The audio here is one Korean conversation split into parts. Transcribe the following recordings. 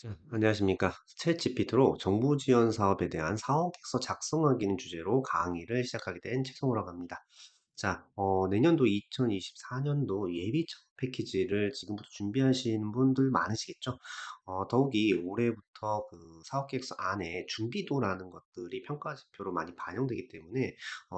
자, 안녕하십니까. 챗GPT로 정부 지원 사업에 대한 사업계획서 작성하기는 주제로 강의를 시작하게 된 최성우라고 합니다. 자, 내년도 2024년도 예비 창업 패키지를 지금부터 준비하시는 분들 많으시겠죠? 더욱이 올해부터 그 사업계획서 안에 준비도라는 것들이 평가지표로 많이 반영되기 때문에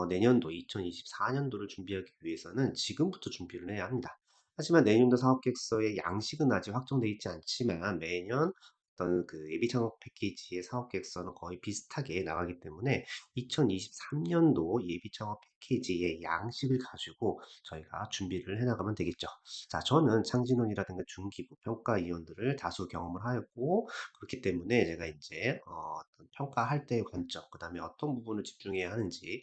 내년도 2024년도를 준비하기 위해서는 지금부터 준비를 해야 합니다. 하지만 내년도 사업계획서의 양식은 아직 확정되어 있지 않지만 매년 어떤 그 예비 창업 패키지의 사업 계획서는 거의 비슷하게 나가기 때문에 2023년도 예비 창업 패키지의 양식을 가지고 저희가 준비를 해나가면 되겠죠. 자, 저는 창진원이라든가 중기부 평가위원들을 다수 경험을 하였고 그렇기 때문에 제가 이제 어떤 평가할 때의 관점, 그 다음에 어떤 부분을 집중해야 하는지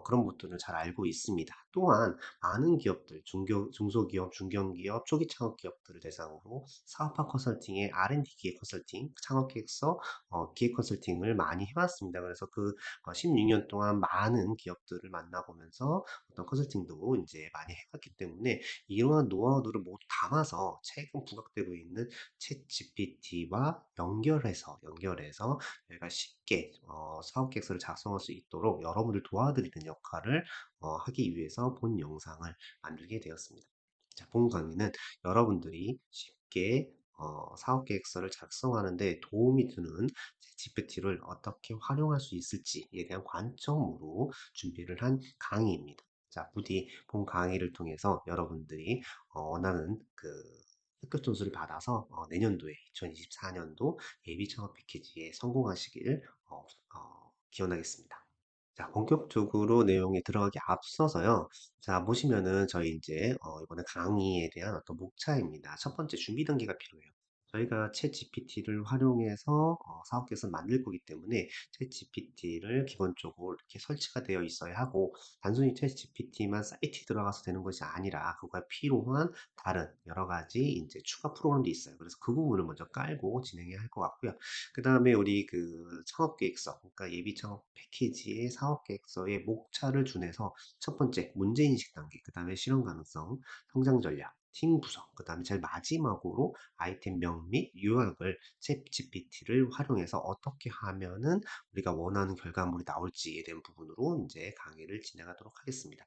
그런 것들을 잘 알고 있습니다. 또한 많은 기업들, 중소기업, 중견기업, 초기 창업 기업들을 대상으로 사업화 컨설팅의 R&D 기획 컨설팅, 창업계획서, 기획 컨설팅을 많이 해왔습니다. 그래서 그 16년 동안 많은 기업들을 만나보면서 어떤 컨설팅도 이제 많이 해왔기 때문에 이러한 노하우들을 모두 담아서 최근 부각되고 있는 챗 GPT와 연결해서 저희가 쉽게 사업계획서를 작성할 수 있도록 여러분들 도와드리는 역할을 하기 위해서 본 영상을 만들게 되었습니다. 자, 본 강의는 여러분들이 쉽게 사업 계획서를 작성하는 데 도움이 되는 GPT를 어떻게 활용할 수 있을지에 대한 관점으로 준비를 한 강의입니다. 자, 부디 본 강의를 통해서 여러분들이 원하는 그 합격 점수를 받아서 내년도에 2024년도 예비 창업 패키지에 성공하시길 기원하겠습니다. 자, 본격적으로 내용에 들어가기 앞서서요. 자, 보시면은 저희 이제 이번에 강의에 대한 어떤 목차입니다. 첫 번째 준비 단계가 필요해요. 저희가 챗 GPT를 활용해서 사업 계획서 만들 거기 때문에 챗 GPT를 기본적으로 이렇게 설치가 되어 있어야 하고 단순히 챗 GPT만 사이트에 들어가서 되는 것이 아니라 그거가 필요한 다른 여러 가지 이제 추가 프로그램도 있어요. 그래서 그 부분을 먼저 깔고 진행해야 할 것 같고요. 그 다음에 우리 그 창업계획서, 그러니까 예비 창업 패키지의 사업계획서의 목차를 준해서 첫 번째 문제인식 단계, 그 다음에 실현 가능성, 성장 전략, 팀 구성, 그 다음에 제일 마지막으로 아이템명 및 요약을 챗 GPT를 활용해서 어떻게 하면은 우리가 원하는 결과물이 나올지에 대한 부분으로 이제 강의를 진행하도록 하겠습니다.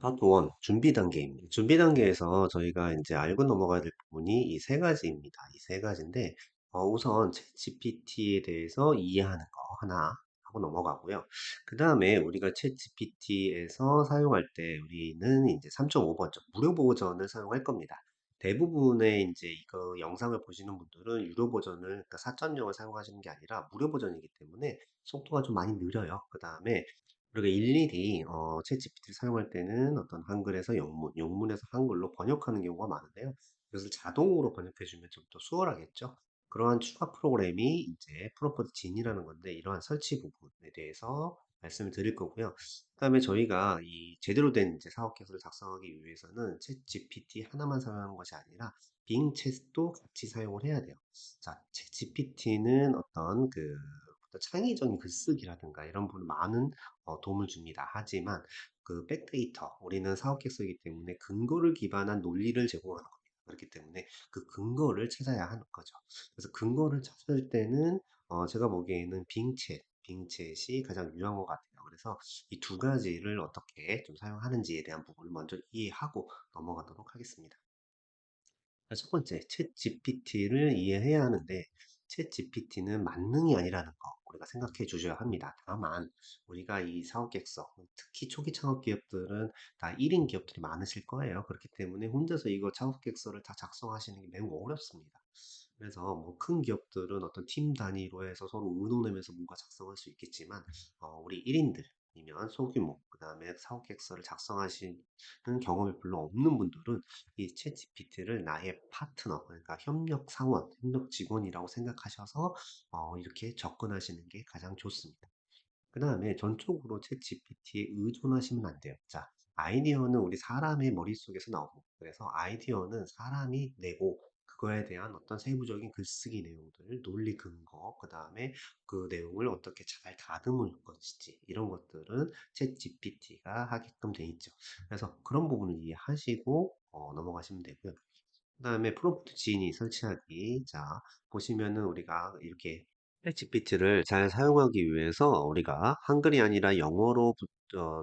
파트 1, 준비 단계입니다. 준비 단계에서 저희가 이제 알고 넘어가야 될 부분이 이 세 가지입니다. 이 세 가지인데, 우선 챗GPT에 대해서 이해하는 거 하나 하고 넘어가고요. 그 다음에 우리가 챗GPT에서 사용할 때 우리는 이제 3.5버전, 무료 버전을 사용할 겁니다. 대부분의 이제 이거 영상을 보시는 분들은 유료 버전을, 그러니까 4.0을 사용하시는 게 아니라 무료 버전이기 때문에 속도가 좀 많이 느려요. 그 다음에 우리가 일일이 챗GPT를 사용할 때는 어떤 한글에서 영문, 영문에서 한글로 번역하는 경우가 많은데요. 그것을 자동으로 번역해주면 좀 더 수월하겠죠. 그러한 추가 프로그램이 이제 프롬프트 진이라는 건데 이러한 설치 부분에 대해서 말씀을 드릴 거고요. 그다음에 저희가 이 제대로 된 이제 사업 계획서를 작성하기 위해서는 챗 GPT 하나만 사용하는 것이 아니라 빙 챗도 같이 사용을 해야 돼요. 자, 챗 GPT는 어떤 창의적인 글쓰기라든가 이런 부분 많은 도움을 줍니다. 하지만 그 백데이터, 우리는 사업 계획서이기 때문에 근거를 기반한 논리를 제공하는 겁니다. 그렇기 때문에 그 근거를 찾아야 하는 거죠. 그래서 근거를 찾을 때는 제가 보기에는 빙챗이 가장 유용한 것 같아요. 그래서 이 두 가지를 어떻게 좀 사용하는지에 대한 부분을 먼저 이해하고 넘어가도록 하겠습니다. 자, 첫 번째, 챗 GPT를 이해해야 하는데, 챗 GPT는 만능이 아니라는 거 우리가 생각해 주셔야 합니다. 다만, 우리가 이 사업 계획서, 특히 초기 창업 기업들은 다 1인 기업들이 많으실 거예요. 그렇기 때문에 혼자서 이거 창업 계획서를 다 작성하시는 게 매우 어렵습니다. 그래서 뭐 큰 기업들은 어떤 팀 단위로 해서 서로 의논하면서 뭔가 작성할 수 있겠지만, 우리 1인들이면 소규모, 그 다음에 사업 계획서를 작성하시는 경험이 별로 없는 분들은 이 챗GPT를 나의 파트너, 그러니까 협력 사원, 협력 직원이라고 생각하셔서 이렇게 접근하시는 게 가장 좋습니다. 그 다음에 전적으로 챗GPT에 의존하시면 안 돼요. 자, 아이디어는 우리 사람의 머릿속에서 나오고, 그래서 아이디어는 사람이 내고, 그거에 대한 어떤 세부적인 글쓰기 내용들, 논리 근거, 그 다음에 그 내용을 어떻게 잘 다듬을 것인지, 이런 것들은 챗GPT가 하게끔 돼 있죠. 그래서 그런 부분을 이해하시고 넘어가시면 되고요. 그다음에 프롬프트 지니 설치하기. 자, 보시면은 우리가 이렇게 챗GPT를 잘 사용하기 위해서 우리가 한글이 아니라 영어로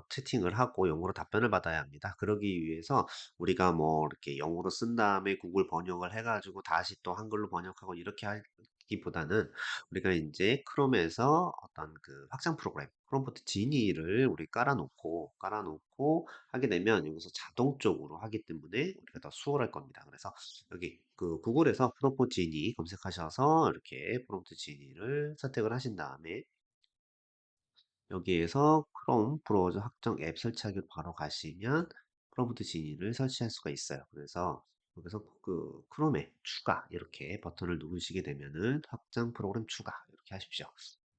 채팅을 하고 영어로 답변을 받아야 합니다. 그러기 위해서 우리가 뭐 이렇게 영어로 쓴 다음에 구글 번역을 해가지고 다시 또 한글로 번역하고 이렇게 하기보다는 우리가 이제 크롬에서 어떤 그 확장 프로그램, 프롬프트 지니를 우리 깔아놓고 하게 되면 여기서 자동적으로 하기 때문에 우리가 더 수월할 겁니다. 그래서 여기 그 구글에서 프롬프트 지니 검색하셔서 이렇게 프롬프트 지니를 선택을 하신 다음에 여기에서 크롬 브라우저 확정 앱 설치하기로 바로 가시면 프롬프트 지니를 설치할 수가 있어요. 그래서 여기서 그 크롬에 추가 이렇게 버튼을 누르시게 되면은 확장 프로그램 추가 이렇게 하십시오.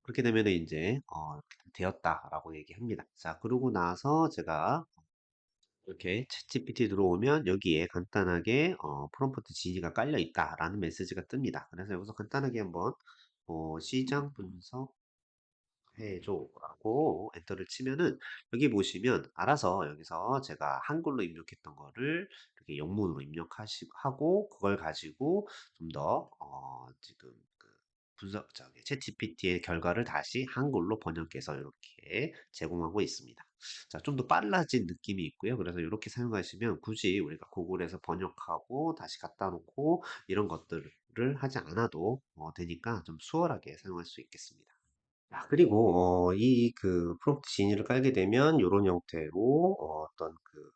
그렇게 되면 이제 되었다라고 얘기합니다. 자, 그러고 나서 제가 이렇게 챗GPT 들어오면 여기에 간단하게 프롬프트 지시가 깔려 있다라는 메시지가 뜹니다. 그래서 여기서 간단하게 한번 시장 분석 해줘라고 엔터를 치면은 여기 보시면 알아서 여기서 제가 한글로 입력했던 거를 이렇게 영문으로 입력하고 그걸 가지고 좀 더 지금 그 분석 저기 챗GPT의 결과를 다시 한글로 번역해서 이렇게 제공하고 있습니다. 자, 좀 더 빨라진 느낌이 있고요. 그래서 이렇게 사용하시면 굳이 우리가 구글에서 번역하고 다시 갖다 놓고 이런 것들을 하지 않아도 되니까 좀 수월하게 사용할 수 있겠습니다. 그리고 이 그 프롬프트 진위를 깔게 되면 요런 형태로 어떤 그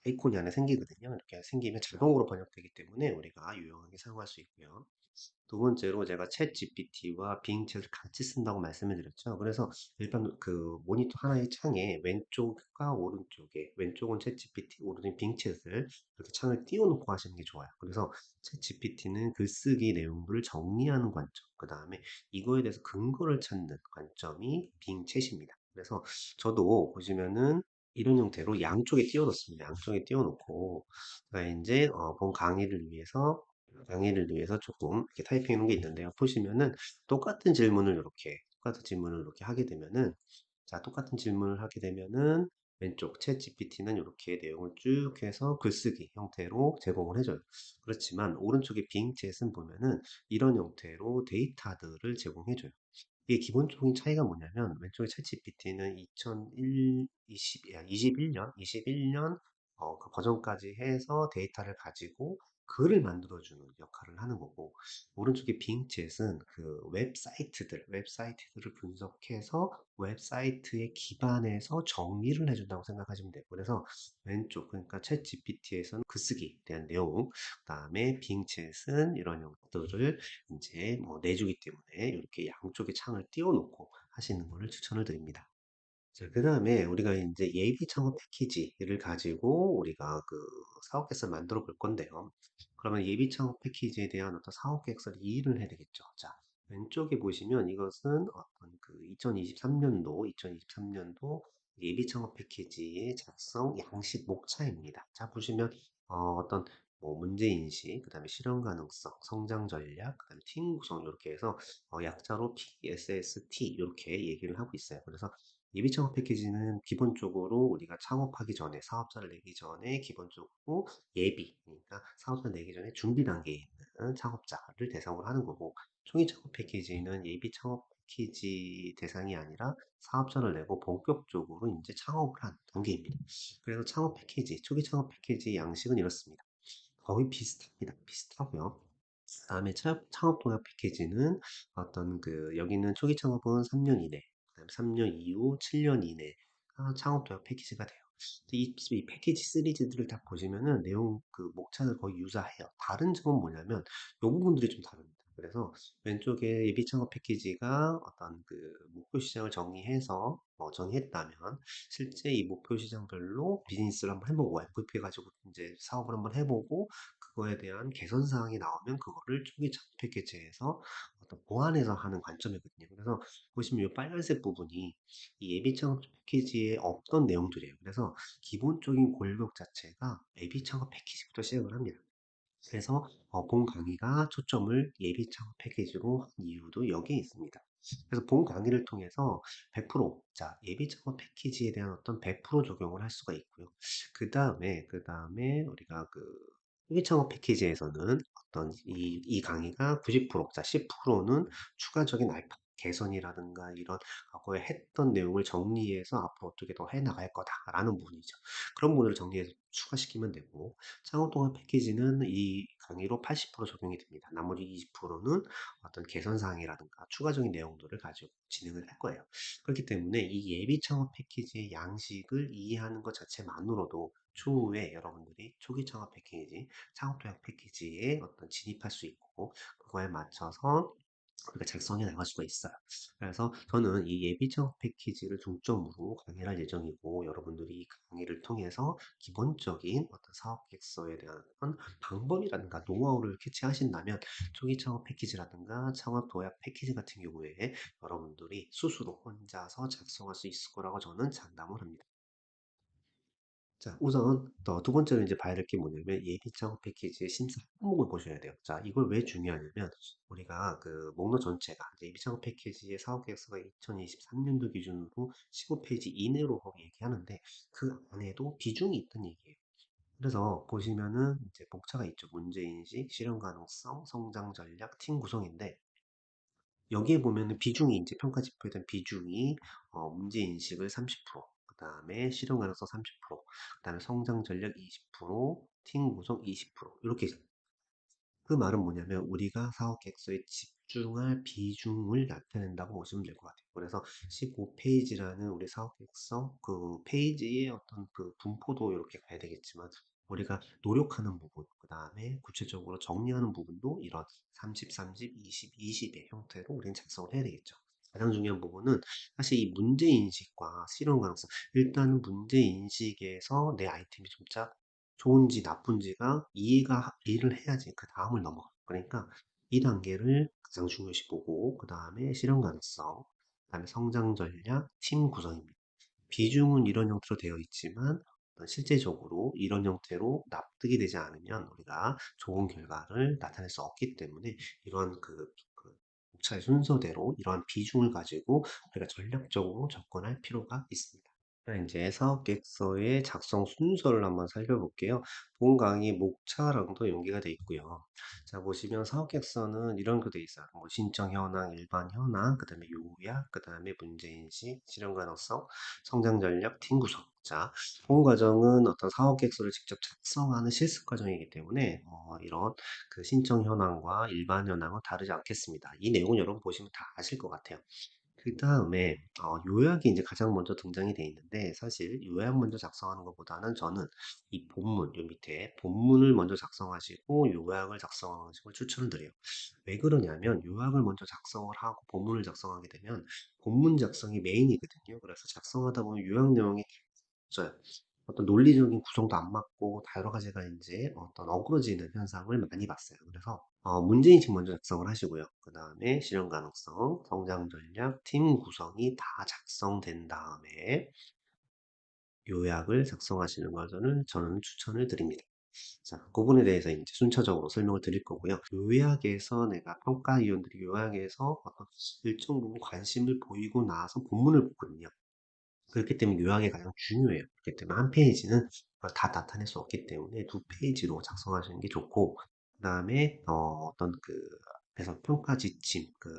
아이콘이 하나 생기거든요. 이렇게 생기면 자동으로 번역되기 때문에 우리가 유용하게 사용할 수 있고요. 두 번째로 제가 챗 GPT와 빙 챗을 같이 쓴다고 말씀을 드렸죠. 그래서 일반 그 모니터 하나의 창에 왼쪽과 오른쪽에 왼쪽은 챗 GPT, 오른쪽은 빙 챗을 이렇게 창을 띄워놓고 하시는 게 좋아요. 그래서 챗 GPT는 글쓰기 내용들을 정리하는 관점, 그 다음에 이거에 대해서 근거를 찾는 관점이 빙 챗입니다. 그래서 저도 보시면은 이런 형태로 양쪽에 띄워놓습니다. 양쪽에 띄워놓고 제가 이제 본 강의를 위해서 조금 이렇게 타이핑해 놓은 게 있는데요. 보시면은 똑같은 질문을 이렇게 하게 되면은 자, 똑같은 질문을 하게 되면은 왼쪽 챗 GPT는 이렇게 내용을 쭉 해서 글쓰기 형태로 제공을 해줘요. 그렇지만 오른쪽에 빙 챗은 보면은 이런 형태로 데이터들을 제공해줘요. 이게 기본적인 차이가 뭐냐면 왼쪽에 챗GPT는 21년 그 버전까지 해서 데이터를 가지고 글을 만들어주는 역할을 하는 거고 오른쪽에 빙챗은 그 웹사이트들을 분석해서 웹사이트에 기반해서 정리를 해준다고 생각하시면 돼요. 그래서 왼쪽 그러니까 챗GPT에서는 글쓰기에 대한 내용, 그다음에 빙챗은 이런 용도들을 이제 뭐 내주기 때문에 이렇게 양쪽에 창을 띄워놓고 하시는 것을 추천을 드립니다. 자, 그 다음에 우리가 이제 예비 창업 패키지를 가지고 우리가 그 사업 계획서를 만들어 볼 건데요. 그러면 예비 창업 패키지에 대한 어떤 사업 계획서를 이해를 해야 되겠죠. 자, 왼쪽에 보시면 이것은 어떤 그 2023년도 예비 창업 패키지의 작성 양식 목차입니다. 자, 보시면 어떤 뭐 문제인식, 그 다음에 실현 가능성, 성장 전략, 그 다음에 팀 구성 이렇게 해서 약자로 PSST 이렇게 얘기를 하고 있어요. 그래서 예비 창업 패키지는 기본적으로 우리가 창업하기 전에 사업자를 내기 전에 기본적으로 그러니까 사업자 내기 전에 준비 단계에 있는 창업자를 대상으로 하는 거고 초기 창업 패키지는 예비 창업 패키지 대상이 아니라 사업자를 내고 본격적으로 이제 창업을 한 단계입니다. 그래서 창업 패키지, 초기 창업 패키지 양식은 이렇습니다. 거의 비슷합니다. 비슷하고요. 그다음에 창업 동향 패키지는 어떤 그 여기는 초기 창업은 3년 이내, 그다음에 3년 이후 7년 이내가 창업 동향 패키지가 돼요. 이 패키지 시리즈들을 다 보시면은 내용 그 목차는 거의 유사해요. 다른 점은 뭐냐면 이 부분들이 좀 다릅니다. 그래서 왼쪽에 예비 창업 패키지가 어떤 그 목표 시장을 정의했다면 실제 이 목표 시장별로 비즈니스를 한번 해보고 MVP 가지고 이제 사업을 한번 해보고 그거에 대한 개선 사항이 나오면 그거를 초기 창업 패키지에서 어떤 보완해서 하는 관점이거든요. 그래서 보시면 이 빨간색 부분이 이 예비 창업 패키지에 없던 내용들이에요. 그래서 기본적인 골격 자체가 예비 창업 패키지부터 시작을 합니다. 그래서 본 강의가 초점을 예비 창업 패키지로 한 이유도 여기에 있습니다. 그래서 본 강의를 통해서 100%, 자, 예비 창업 패키지에 대한 어떤 100% 적용을 할 수가 있고요. 그 다음에 우리가 초기 창업 패키지에서는 이 강의가 90%, 자, 10%는 추가적인 알파 개선이라든가 이런 과거에 했던 내용을 정리해서 앞으로 어떻게 더 해나갈 거다라는 부분이죠. 그런 부분을 정리해서 추가시키면 되고, 창업 동안 패키지는 이 강의로 80% 적용이 됩니다. 나머지 20%는 어떤 개선 사항이라든가 추가적인 내용들을 가지고 진행을 할 거예요. 그렇기 때문에 이 예비 창업 패키지의 양식을 이해하는 것 자체만으로도 추후에 여러분들이 초기 창업 패키지, 창업도약 패키지에 진입할 수 있고 그거에 맞춰서 우리가 작성해 나갈 수가 있어요. 그래서 저는 이 예비 창업 패키지를 중점으로 강의를 할 예정이고 여러분들이 이 강의를 통해서 기본적인 사업계획서에 대한 방법이라든가 노하우를 캐치하신다면 초기 창업 패키지라든가 창업 도약 패키지 같은 경우에 여러분들이 스스로 혼자서 작성할 수 있을 거라고 저는 장담을 합니다. 자, 우선 두 번째로 이제 봐야 될 게 뭐냐면 예비 창업 패키지의 심사 항목을 보셔야 돼요. 자, 이걸 왜 중요하냐면 우리가 그 목록 전체가 이제 예비 창업 패키지의 사업 계획서가 2023년도 기준으로 15페이지 이내로 거기 얘기하는데 그 안에도 비중이 있다는 얘기예요. 그래서 보시면은 이제 목차가 있죠. 문제인식, 실현 가능성, 성장 전략, 팀 구성인데 여기에 보면은 비중이 이제 평가 지표에 대한 비중이 문제 인식을 30%, 그다음에 실현 가능성 30%, 그다음에 성장 전략 20%, 팀 구성 20% 이렇게 그 말은 뭐냐면 우리가 사업 계획서에 집중할 비중을 나타낸다고 보시면 될 것 같아요. 그래서 15페이지라는 우리 사업 계획서 그 페이지의 그 분포도 이렇게 가야 되겠지만 우리가 노력하는 부분, 그 다음에 구체적으로 정리하는 부분도 이런 30, 30, 20, 20의 형태로 우리는 작성을 해야 되겠죠. 가장 중요한 부분은 사실 이 문제인식과 실현 가능성. 일단 문제인식에서 내 아이템이 진짜 좋은지 나쁜지가 이해를 해야지 그 다음을 넘어가. 그러니까 이 단계를 가장 중요시 보고 그 다음에 실현 가능성, 그 다음에 성장 전략, 팀 구성입니다. 비중은 이런 형태로 되어 있지만 실제적으로 이런 형태로 납득이 되지 않으면 우리가 좋은 결과를 나타낼 수 없기 때문에 이런 그 목차의 순서대로 이러한 비중을 가지고 우리가 전략적으로 접근할 필요가 있습니다. 이제 사업계획서의 작성 순서를 한번 살펴볼게요. 본 강의 목차랑도 연계가 되어 있고요. 자, 보시면 사업계획서는 이런 거 되어 있어요. 뭐 신청 현황, 일반 현황, 그 다음에 요약, 그 다음에 문제인식, 실현 가능성, 성장 전략, 팀 구성. 자, 본 과정은 어떤 사업계획서를 직접 작성하는 실습 과정이기 때문에 이런 그 신청 현황과 일반 현황은 다르지 않겠습니다. 이 내용은 여러분 보시면 다 아실 것 같아요. 그 다음에 요약이 이제 가장 먼저 등장이 돼 있는데 사실 요약 먼저 작성하는 것보다는 저는 이 본문, 요 밑에 본문을 먼저 작성하시고 요약을 작성하는 것을 추천을 드려요. 왜 그러냐면 요약을 먼저 작성을 하고 본문을 작성하게 되면 본문 작성이 메인이거든요. 그래서 작성하다 보면 요약 내용이 없어요. 논리적인 구성도 안 맞고 다 여러 가지가 이제 어그러지는 현상을 많이 봤어요. 그래서 문제인식 먼저 작성을 하시고요. 그 다음에 실현 가능성, 성장 전략, 팀 구성이 다 작성된 다음에 요약을 작성하시는 것을 저는 추천을 드립니다. 자, 그 부분에 대해서 이제 순차적으로 설명을 드릴 거고요. 요약에서 내가 평가위원들이 요약에서 일정 부분 관심을 보이고 나서 본문을 보거든요. 그렇기 때문에 요약이 가장 중요해요. 그렇기 때문에 한 페이지는 그걸 다 나타낼 수 없기 때문에 두 페이지로 작성하시는 게 좋고, 그 다음에 그래서 평가 지침, 그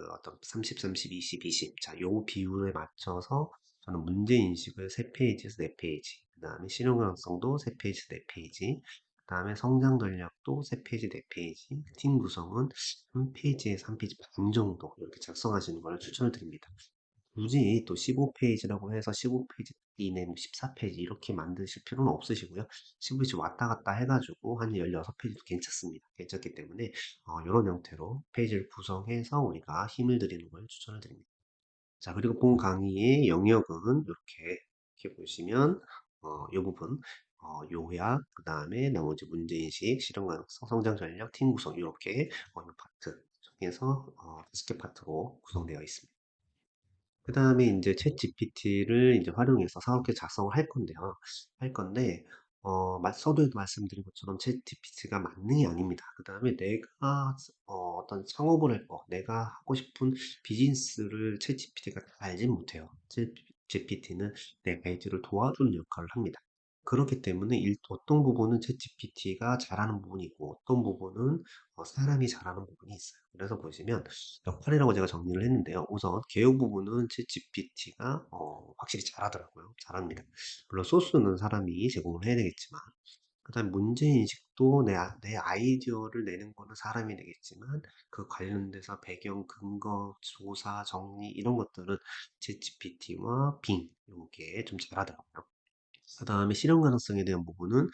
30, 30, 20, 20. 자, 요 비율에 맞춰서 저는 문제 인식을 3페이지에서 4페이지, 그 다음에 실용 가능성도 3페이지에서 4페이지, 그 다음에 성장 전략도 3페이지, 4페이지, 팀 구성은 1페이지에서 1페이지 반 정도 이렇게 작성하시는 걸 추천을 드립니다. 굳이 또 15페이지라고 해서 15페이지 이내 14페이지 이렇게 만드실 필요는 없으시고요. 15페이지 왔다 갔다 해가지고 한 16페이지도 괜찮습니다. 괜찮기 때문에 이런 형태로 페이지를 구성해서 우리가 힘을 들이는 걸 추천을 드립니다. 자, 그리고 본 강의의 영역은 이렇게 보시면 이 부분 요약, 그 다음에 나머지 문제인식, 실현 가능성, 성장 전략, 팀 구성 이렇게 이 파트 중에서 5개 파트로 구성되어 있습니다. 그 다음에 이제 챗 GPT를 이제 활용해서 사업계 작성을 할 건데요. 할 건데, 서두에도 말씀드린 것처럼 챗 GPT가 만능이 아닙니다. 그 다음에 내가 어떤 창업을 할 거, 내가 하고 싶은 비즈니스를 챗 GPT가 다 알진 못해요. 챗 GPT는 내 페이지를 도와주는 역할을 합니다. 그렇기 때문에 어떤 부분은 챗GPT가 잘하는 부분이 있고 어떤 부분은 사람이 잘하는 부분이 있어요. 그래서 보시면 역할이라고 제가 정리를 했는데요. 우선 개요 부분은 챗GPT가 확실히 잘하더라고요. 잘합니다. 물론 소스는 사람이 제공을 해야 되겠지만 그다음에 문제인식도 내 아이디어를 내는 거는 사람이 내겠지만 그 관련돼서 배경, 근거, 조사, 정리 이런 것들은 챗GPT와 빙 요게 좀 잘하더라고요. 그다음에 실현 가능성에 대한 부분은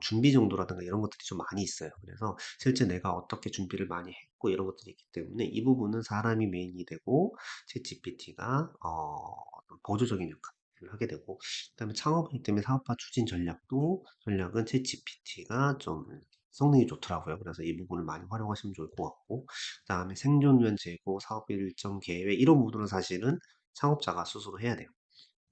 준비 정도라든가 이런 것들이 좀 많이 있어요. 그래서 실제 내가 어떻게 준비를 많이 했고 이런 것들이 있기 때문에 이 부분은 사람이 메인이 되고 챗GPT가 어떤 보조적인 역할을 하게 되고 그다음에 창업이기 때문에 사업화 추진 전략은 챗GPT가 좀 성능이 좋더라고요. 그래서 이 부분을 많이 활용하시면 좋을 것 같고 그다음에 생존면 재고, 사업 일정 계획 이런 부분은 사실은 창업자가 스스로 해야 돼요.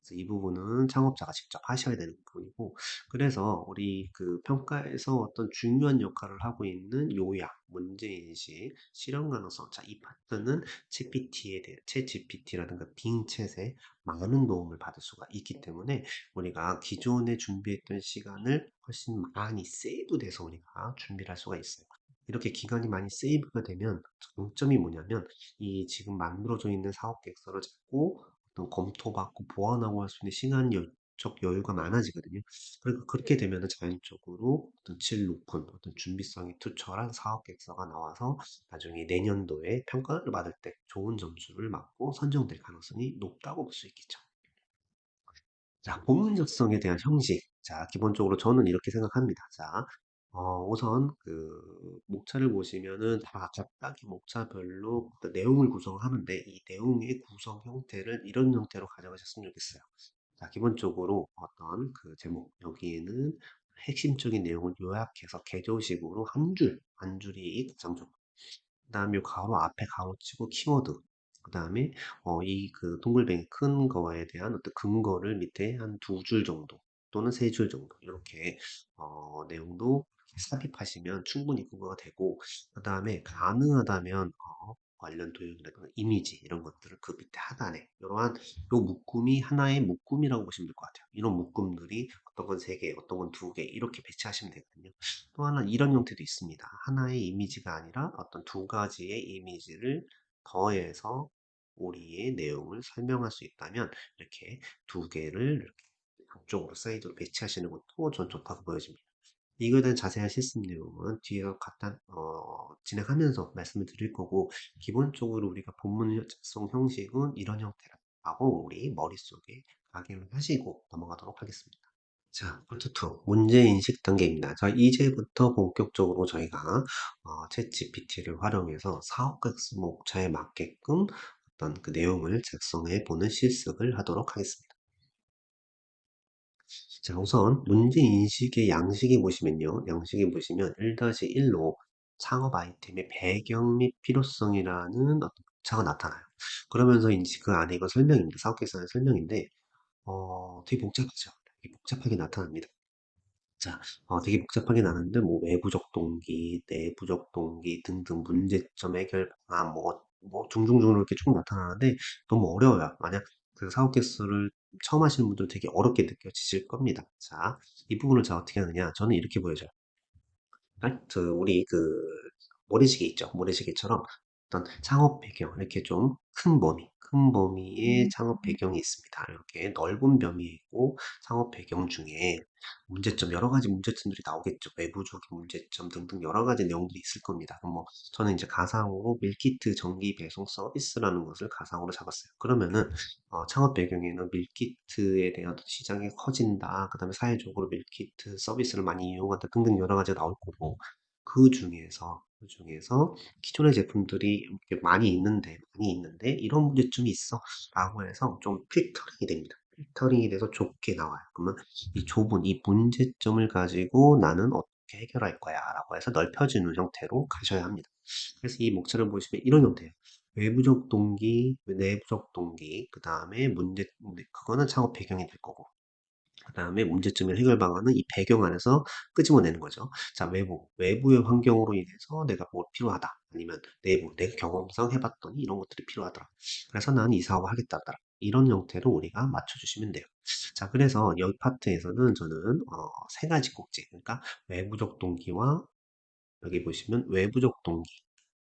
그래서 이 부분은 창업자가 직접 하셔야 되는 부분이고, 그래서 우리 그 평가에서 어떤 중요한 역할을 하고 있는 요약, 문제인식, 실현 가능성. 자, 이 파트는 챗 GPT라든가 빙챗에 많은 도움을 받을 수가 있기 때문에 우리가 기존에 준비했던 시간을 훨씬 많이 세이브돼서 우리가 준비를 할 수가 있어요. 이렇게 기간이 많이 세이브가 되면 장점이 뭐냐면 이 지금 만들어져 있는 사업 계획서를 잡고 어떤 검토받고 보완하고 할 수 있는 시간적 여유가 많아지거든요. 그리고 그렇게 되면은 자연적으로 어떤 질 높은 어떤 준비성이 투철한 사업 계획서가 나와서 나중에 내년도에 평가를 받을 때 좋은 점수를 받고 선정될 가능성이 높다고 볼 수 있겠죠. 자, 본문 작성에 대한 형식. 자, 기본적으로 저는 이렇게 생각합니다. 자, 우선 그 목차를 보시면은 다 각각의 목차별로 그 내용을 구성하는데 이 내용의 구성 형태를 이런 형태로 가져가셨으면 좋겠어요. 자, 기본적으로 어떤 그 제목, 여기에는 핵심적인 내용을 요약해서 개조식으로 한 줄이 가장 좋고, 그 다음에 가로 앞에 가로치고 키워드, 그 다음에 이 그 동글뱅이 큰 거에 대한 어떤 근거를 밑에 한 두 줄 정도 또는 세 줄 정도 이렇게 내용도 삽입하시면 충분히 근거가 되고 그 다음에 가능하다면 관련 도형이라든가 이미지 이런 것들을 그 밑에 하단에 이러한 요 묶음이 하나의 묶음이라고 보시면 될 것 같아요. 이런 묶음들이 어떤 건 세 개, 어떤 건 두 개 이렇게 배치하시면 되거든요. 또 하나 이런 형태도 있습니다. 하나의 이미지가 아니라 어떤 두 가지의 이미지를 더해서 우리의 내용을 설명할 수 있다면 이렇게 두 개를 이렇게 양쪽으로 사이드로 배치하시는 것도 전 좋다고 보여집니다. 이거에 대한 자세한 실습 내용은 뒤에서 진행하면서 말씀을 드릴 거고 기본적으로 우리가 본문 작성 형식은 이런 형태라고 우리 머릿속에 각인을 하시고 넘어가도록 하겠습니다. 자, 파트 2. 문제인식 단계입니다. 자, 이제부터 본격적으로 저희가 챗 GPT를 활용해서 사업각수 목차에 맞게끔 어떤 그 내용을 작성해 보는 실습을 하도록 하겠습니다. 자, 우선 문제인식의 양식에 보시면요. 양식에 보시면 1-1로 창업 아이템의 배경 및 필요성이라는 어떤 목차가 나타나요. 그러면서 이제 그 안에 이거 설명입니다. 사업계획서의 설명인데, 되게 복잡하죠. 되게 복잡하게 나타납니다. 자, 되게 복잡하게 나는데, 뭐, 외부적 동기, 내부적 동기 등등 문제점 해결 방안, 중중중으로 이렇게 쭉 나타나는데, 너무 어려워요. 만약 그 사업 개수를 처음 하시는 분들 되게 어렵게 느껴지실 겁니다. 자, 이 부분을 제가 어떻게 하느냐. 저는 이렇게 보여줘요. 우리 그 모래시계 있죠. 모래시계처럼 어떤 창업 배경 이렇게 좀 큰 범위의 창업 배경이 있습니다. 이렇게 넓은 범위에 있고 창업 배경 중에 여러 가지 문제점들이 나오겠죠. 외부적인 문제점 등등 여러 가지 내용들이 있을 겁니다. 그럼 뭐 저는 이제 가상으로 밀키트 정기 배송 서비스라는 것을 가상으로 잡았어요. 그러면은 창업 배경에는 밀키트에 대한 시장이 커진다. 그다음에 사회적으로 밀키트 서비스를 많이 이용한다 등등 여러 가지가 나올 거고 그 중에서 기존의 제품들이 이렇게 많이 있는데 이런 문제점이 있어 라고 해서 좀 필터링이 됩니다. 필터링이 돼서 좁게 나와요. 그러면 이 좁은 이 문제점을 가지고 나는 어떻게 해결할 거야 라고 해서 넓혀지는 형태로 가셔야 합니다. 그래서 이 목차를 보시면 이런 형태예요. 외부적 동기, 내부적 동기, 그 다음에 그거는 창업 배경이 될 거고, 그 다음에 문제점의 해결 방안은 이 배경 안에서 끄집어내는 거죠. 자, 외부의 환경으로 인해서 내가 뭘 필요하다. 아니면 내부, 내가 경험상 해봤더니 이런 것들이 필요하더라. 그래서 나는 이 사업을 하겠다더라. 이런 형태로 우리가 맞춰주시면 돼요. 자, 그래서 여기 파트에서는 저는 세 가지 꼭지, 그러니까 외부적 동기와 여기 보시면 외부적 동기,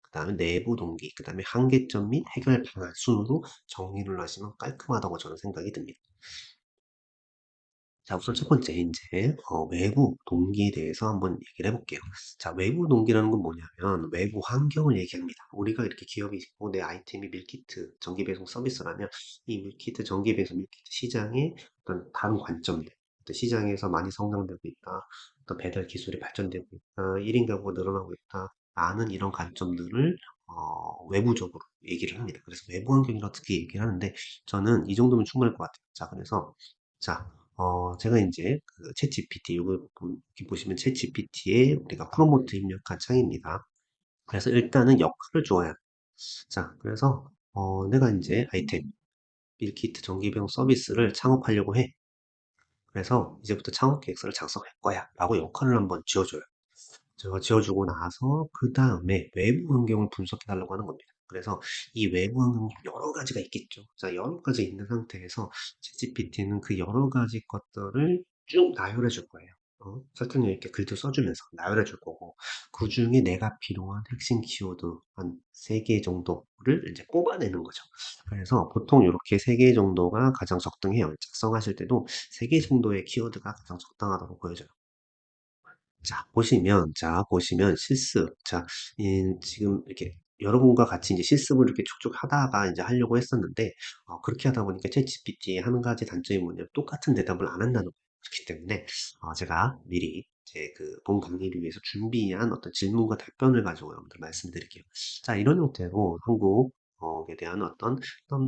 그 다음에 내부 동기, 그 다음에 한계점 및 해결 방안 순으로 정리를 하시면 깔끔하다고 저는 생각이 듭니다. 자, 우선 첫 번째, 이제, 외부 동기에 대해서 한번 얘기를 해볼게요. 자, 외부 동기라는 건 뭐냐면, 외부 환경을 얘기합니다. 우리가 이렇게 기업이 있고, 내 아이템이 밀키트 전기배송 서비스라면, 이 밀키트 전기배송 밀키트 시장의 어떤 다른 관점들, 어떤 시장에서 많이 성장되고 있다, 어떤 배달 기술이 발전되고 있다, 1인 가구가 늘어나고 있다, 라는 이런 관점들을, 외부적으로 얘기를 합니다. 그래서 외부 환경이라 어떻게 얘기를 하는데, 저는 이 정도면 충분할 것 같아요. 자, 그래서, 자, 제가 이제 그 챗GPT, 여기 보시면 챗GPT에 우리가 프롬프트 입력한 창입니다. 그래서 일단은 역할을 주어야. 자, 그래서 내가 이제 아이템, 밀키트 정기병 서비스를 창업하려고 해. 그래서 이제부터 창업 계획서를 작성할 거야. 라고 역할을 한번 지어줘요. 제가 지어주고 나서 그 다음에 외부 환경을 분석해 달라고 하는 겁니다. 그래서 이 외부 환경 여러 가지가 있겠죠. 자, 여러 가지 있는 상태에서 챗GPT는 그 여러 가지 것들을 쭉 나열해 줄 거예요. 설득력 있게 글도 써주면서 나열해 줄 거고, 그 중에 내가 필요한 핵심 키워드 한 3개 정도를 이제 뽑아내는 거죠. 그래서 보통 이렇게 3개 정도가 가장 적당해요. 작성하실 때도 3개 정도의 키워드가 가장 적당하다고 보여져요. 자, 보시면 실습. 자, 지금 이렇게 여러분과 같이 이제 실습을 이렇게 쭉쭉 하다가 이제 하려고 했었는데, 그렇게 하다 보니까 챗GPT의 한 가지 단점이 뭐냐면 똑같은 대답을 안 한다는 거예요. 그렇기 때문에, 제가 미리 제 그 본 강의를 위해서 준비한 어떤 질문과 답변을 가지고 여러분들 말씀드릴게요. 자, 이런 형태로 한국에 대한 어떤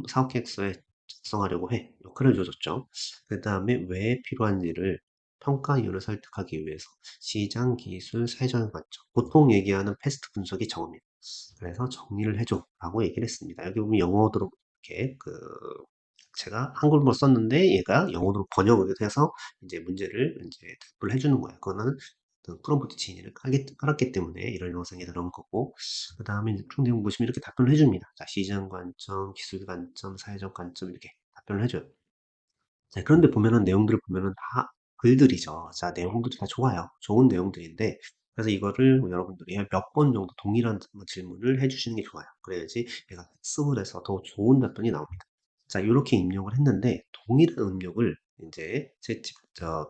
사업 계획서에 작성하려고 해. 역할을 줘줬죠. 그 다음에 왜 필요한지를 평가 이유를 설득하기 위해서 시장, 기술, 사회적 관점. 보통 얘기하는 패스트 분석이 저겁니다. 그래서 정리를 해줘 라고 얘기를 했습니다. 여기 보면 영어로 이렇게 제가 한글로 썼는데 얘가 영어로 번역을 해서 이제 문제를 이제 답을 해주는 거예요. 그거는 그 프롬프트 진위를 깔았기 때문에 이런 영상이 들어온 거고, 그 다음에 총 내용 보시면 이렇게 답변을 해줍니다. 자, 시장 관점, 기술 관점, 사회적 관점 이렇게 답변을 해줘요. 자, 그런데 보면은 내용들을 보면은 다 글들이죠. 자, 내용들이 다 좋아요. 좋은 내용들인데, 그래서 이거를 여러분들이 몇 번 정도 동일한 질문을 해주시는 게 좋아요. 그래야지 얘가 학습을 해서 더 좋은 답변이 나옵니다. 자, 이렇게 입력을 했는데, 동일한 입력을 이제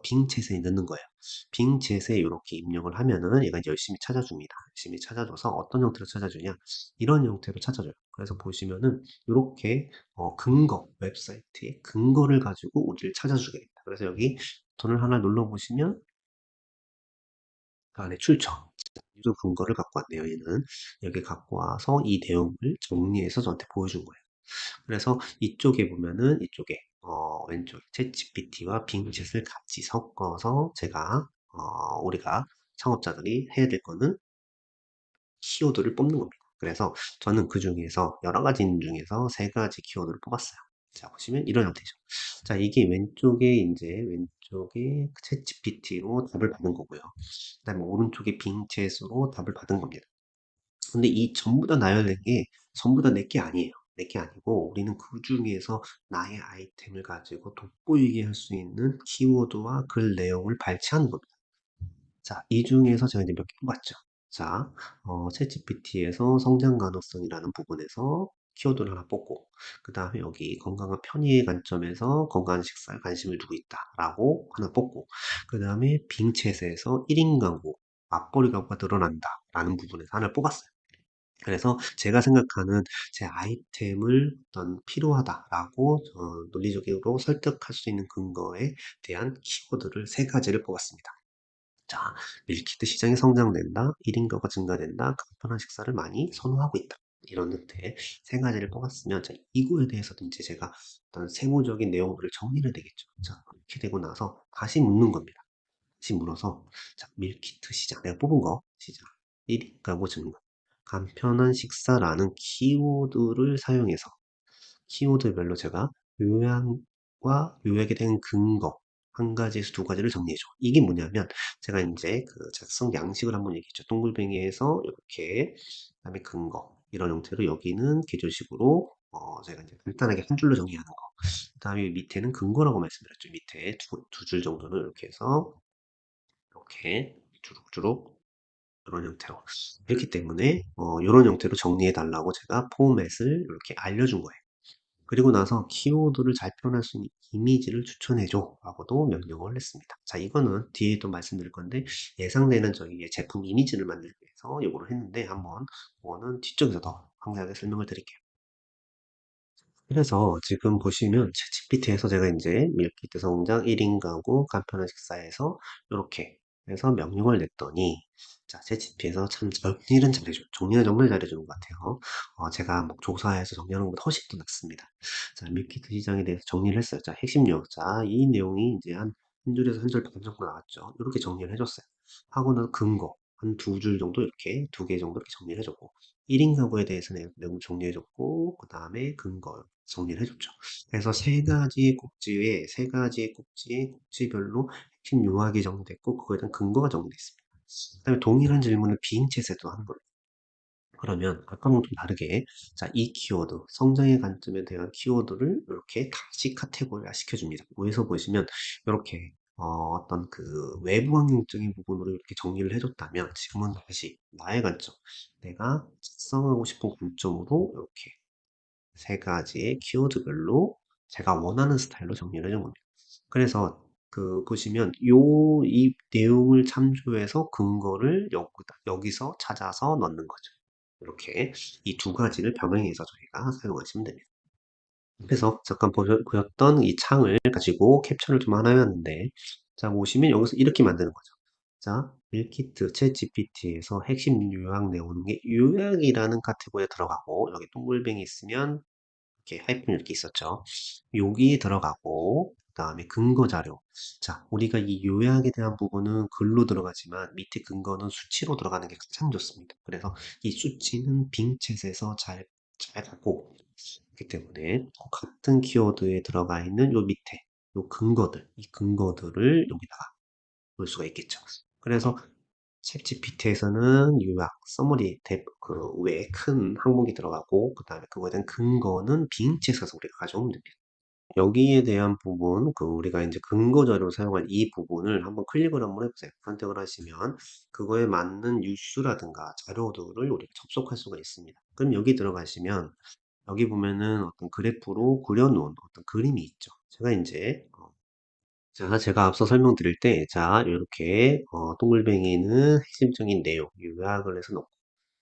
빙 챗에 넣는 거예요. 빙 챗에 이렇게 입력을 하면은 얘가 이제 열심히 찾아줍니다. 열심히 찾아줘서 어떤 형태로 찾아주냐? 이런 형태로 찾아줘요. 그래서 보시면은 이렇게 근거, 웹사이트의 근거를 가지고 우리를 찾아주겠다. 그래서 여기 버튼을 하나 눌러보시면 그 안에 출처, 유도 근거를 갖고 왔네요. 얘는 여기 갖고 와서 이 내용을 정리해서 저한테 보여준 거예요. 그래서 이쪽에 보면은 이쪽에 왼쪽 챗GPT와 빙챗을 같이 섞어서 제가 우리가 창업자들이 해야 될 거는 키워드를 뽑는 겁니다. 그래서 저는 그 중에서 여러 가지 중에서 세 가지 키워드를 뽑았어요. 자, 보시면 이런 형태죠. 자, 이게 왼쪽에 챗 GPT로 답을 받은 거고요. 그다음에 오른쪽에 빙챗으로 답을 받은 겁니다. 근데 이 전부 다 나열된 게 전부 다 내 게 아니에요. 내 게 아니고 우리는 그 중에서 나의 아이템을 가지고 돋보이게 할 수 있는 키워드와 글 내용을 발췌하는 겁니다. 자, 이 중에서 제가 이제 몇 개 뽑았죠. 자, 챗GPT에서 성장 가능성이라는 부분에서 키워드를 하나 뽑고, 그 다음에 여기 건강한 편의의 관점에서 건강한 식사에 관심을 두고 있다라고 하나 뽑고, 그 다음에 빙챗에서 1인 가구, 맞벌이 가구가 늘어난다라는 부분에서 하나 뽑았어요. 그래서 제가 생각하는 제 아이템을 어떤 필요하다라고 논리적으로 설득할 수 있는 근거에 대한 키워드를 세 가지를 뽑았습니다. 자, 밀키트 시장이 성장된다, 1인 가구가 증가된다, 간편한 식사를 많이 선호하고 있다. 이런 형태의 세 가지를 뽑았으면, 자, 이거에 대해서도 이제 제가 어떤 세부적인 내용들을 정리를 되겠죠. 자, 이렇게 되고 나서 다시 묻는 겁니다. 다시 물어서, 자, 밀키트 시장, 내가 뽑은 거, 시장, 1인 가구 증가, 간편한 식사라는 키워드를 사용해서 키워드별로 제가 요약과 요약에 대한 근거 한 가지에서 두 가지를 정리해줘. 이게 뭐냐면 제가 이제 그 작성 양식을 한번 얘기했죠. 동글뱅이에서 이렇게 그다음에 근거 이런 형태로 여기는 계절식으로 제가 이제 간단하게 한 줄로 정리하는 거. 그 다음에 밑에는 근거라고 말씀드렸죠. 밑에 두 줄 정도는 이렇게 해서 이렇게 주룩주룩 이런 형태로. 그렇기 때문에 이런 형태로 정리해 달라고 제가 포맷을 이렇게 알려준 거예요. 그리고 나서 키워드를 잘 표현할 수 있는 이미지를 추천해줘 라고도 명령을 했습니다. 자, 이거는 뒤에도 말씀드릴 건데 예상되는 저희의 제품 이미지를 만들기 위해서 이거를 했는데 한번 그거는 뒤쪽에서 더 상세하게 설명을 드릴게요. 그래서 지금 보시면 챗GPT에서 제가 이제 밀키트 성장 1인 가구 간편한 식사에서 이렇게 해서 명령을 냈더니 자, 챗GPT에서 참 정리는 잘해줘요. 정리는 정말 잘해주는 것 같아요. 제가 뭐 조사해서 정리하는 것보다 훨씬 더 낫습니다. 자, 밀키트 시장에 대해서 정리를 했어요. 자, 핵심요. 자, 이 내용이 이제 한 줄에서 한 줄 반 정도 나왔죠. 이렇게 정리를 해줬어요. 하고 나서 근거 한 두 줄 정도 이렇게 두 개 정도 이렇게 정리를 해줬고 1인 가구에 대해서는 내용 정리해줬고 그 다음에 근거 정리를 해줬죠. 그래서 세 가지의 꼭지별로 핵심 요약이 정리됐고 그거에 대한 근거가 정리됐습니다. 그다음에 동일한 질문을 비인챗에도 하는 거예요. 그러면 아까랑 좀 다르게 자, 이 키워드, 성장의 관점에 대한 키워드를 이렇게 다시 카테고리화 시켜줍니다. 위에서 보시면 이렇게 어떤 그 외부 환경적인 부분으로 이렇게 정리를 해줬다면 지금은 다시 나의 관점, 내가 작성하고 싶은 관점으로 이렇게 세 가지의 키워드별로 제가 원하는 스타일로 정리를 해준 겁니다. 그래서 그 보시면 이 내용을 참조해서 근거를 여기서 찾아서 넣는 거죠. 이렇게 이 두 가지를 병행해서 저희가 사용하시면 됩니다. 그래서 잠깐 보였던 이 창을 가지고 캡처를 좀 하나 해놨는데 자 보시면 여기서 이렇게 만드는 거죠. 자, 밀키트, 챗 GPT에서 핵심 요약 내용의 요약이라는 카테고리에 들어가고 여기 동글뱅이 있으면 이렇게 하이픈 이렇게 있었죠. 여기 들어가고 그다음에 근거 자료. 자, 우리가 이 요약에 대한 부분은 글로 들어가지만 밑에 근거는 수치로 들어가는 게 가장 좋습니다. 그래서 이 수치는 빙챗에서 잘 갖고 있기 때문에 같은 키워드에 들어가 있는 요 밑에 요 근거들, 이 근거들을 여기다가 볼 수가 있겠죠. 그래서 챗 GPT에서는 요약, 서머리, 그 외에 큰 항목이 들어가고 그 다음에 그거에 대한 근거는 빙챗에서 우리가 가져오면 됩니다. 여기에 대한 부분, 그 우리가 이제 근거 자료로 사용할 이 부분을 한번 클릭을 한번 해보세요. 선택을 하시면 그거에 맞는 뉴스라든가 자료들을 우리가 접속할 수가 있습니다. 그럼 여기 들어가시면 여기 보면은 어떤 그래프로 그려놓은 어떤 그림이 있죠. 제가 앞서 설명드릴 때, 자, 이렇게 동글뱅이는 핵심적인 내용, 요약을 해서 놓고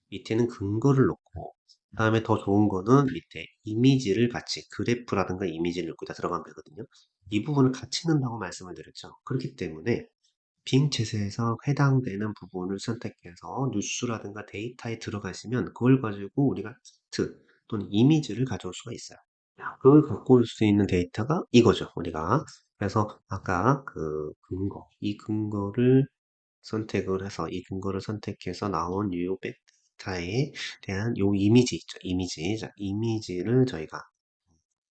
밑에는 근거를 놓고 다음에 더 좋은 거는 밑에 이미지를 같이 그래프라든가 이미지를 넣고 다 들어가면 되거든요. 이 부분을 같이 넣는다고 말씀을 드렸죠. 그렇기 때문에 빙챗에서 해당되는 부분을 선택해서 뉴스라든가 데이터에 들어가시면 그걸 가지고 우리가 텍스트 또는 이미지를 가져올 수가 있어요. 그걸 갖고 올 수 있는 데이터가 이거죠, 우리가. 그래서 아까 그 근거, 이 근거를 이 근거를 선택해서 나온 요 데이터에 대한 요 이미지 있죠, 이미지. 자, 이미지를 저희가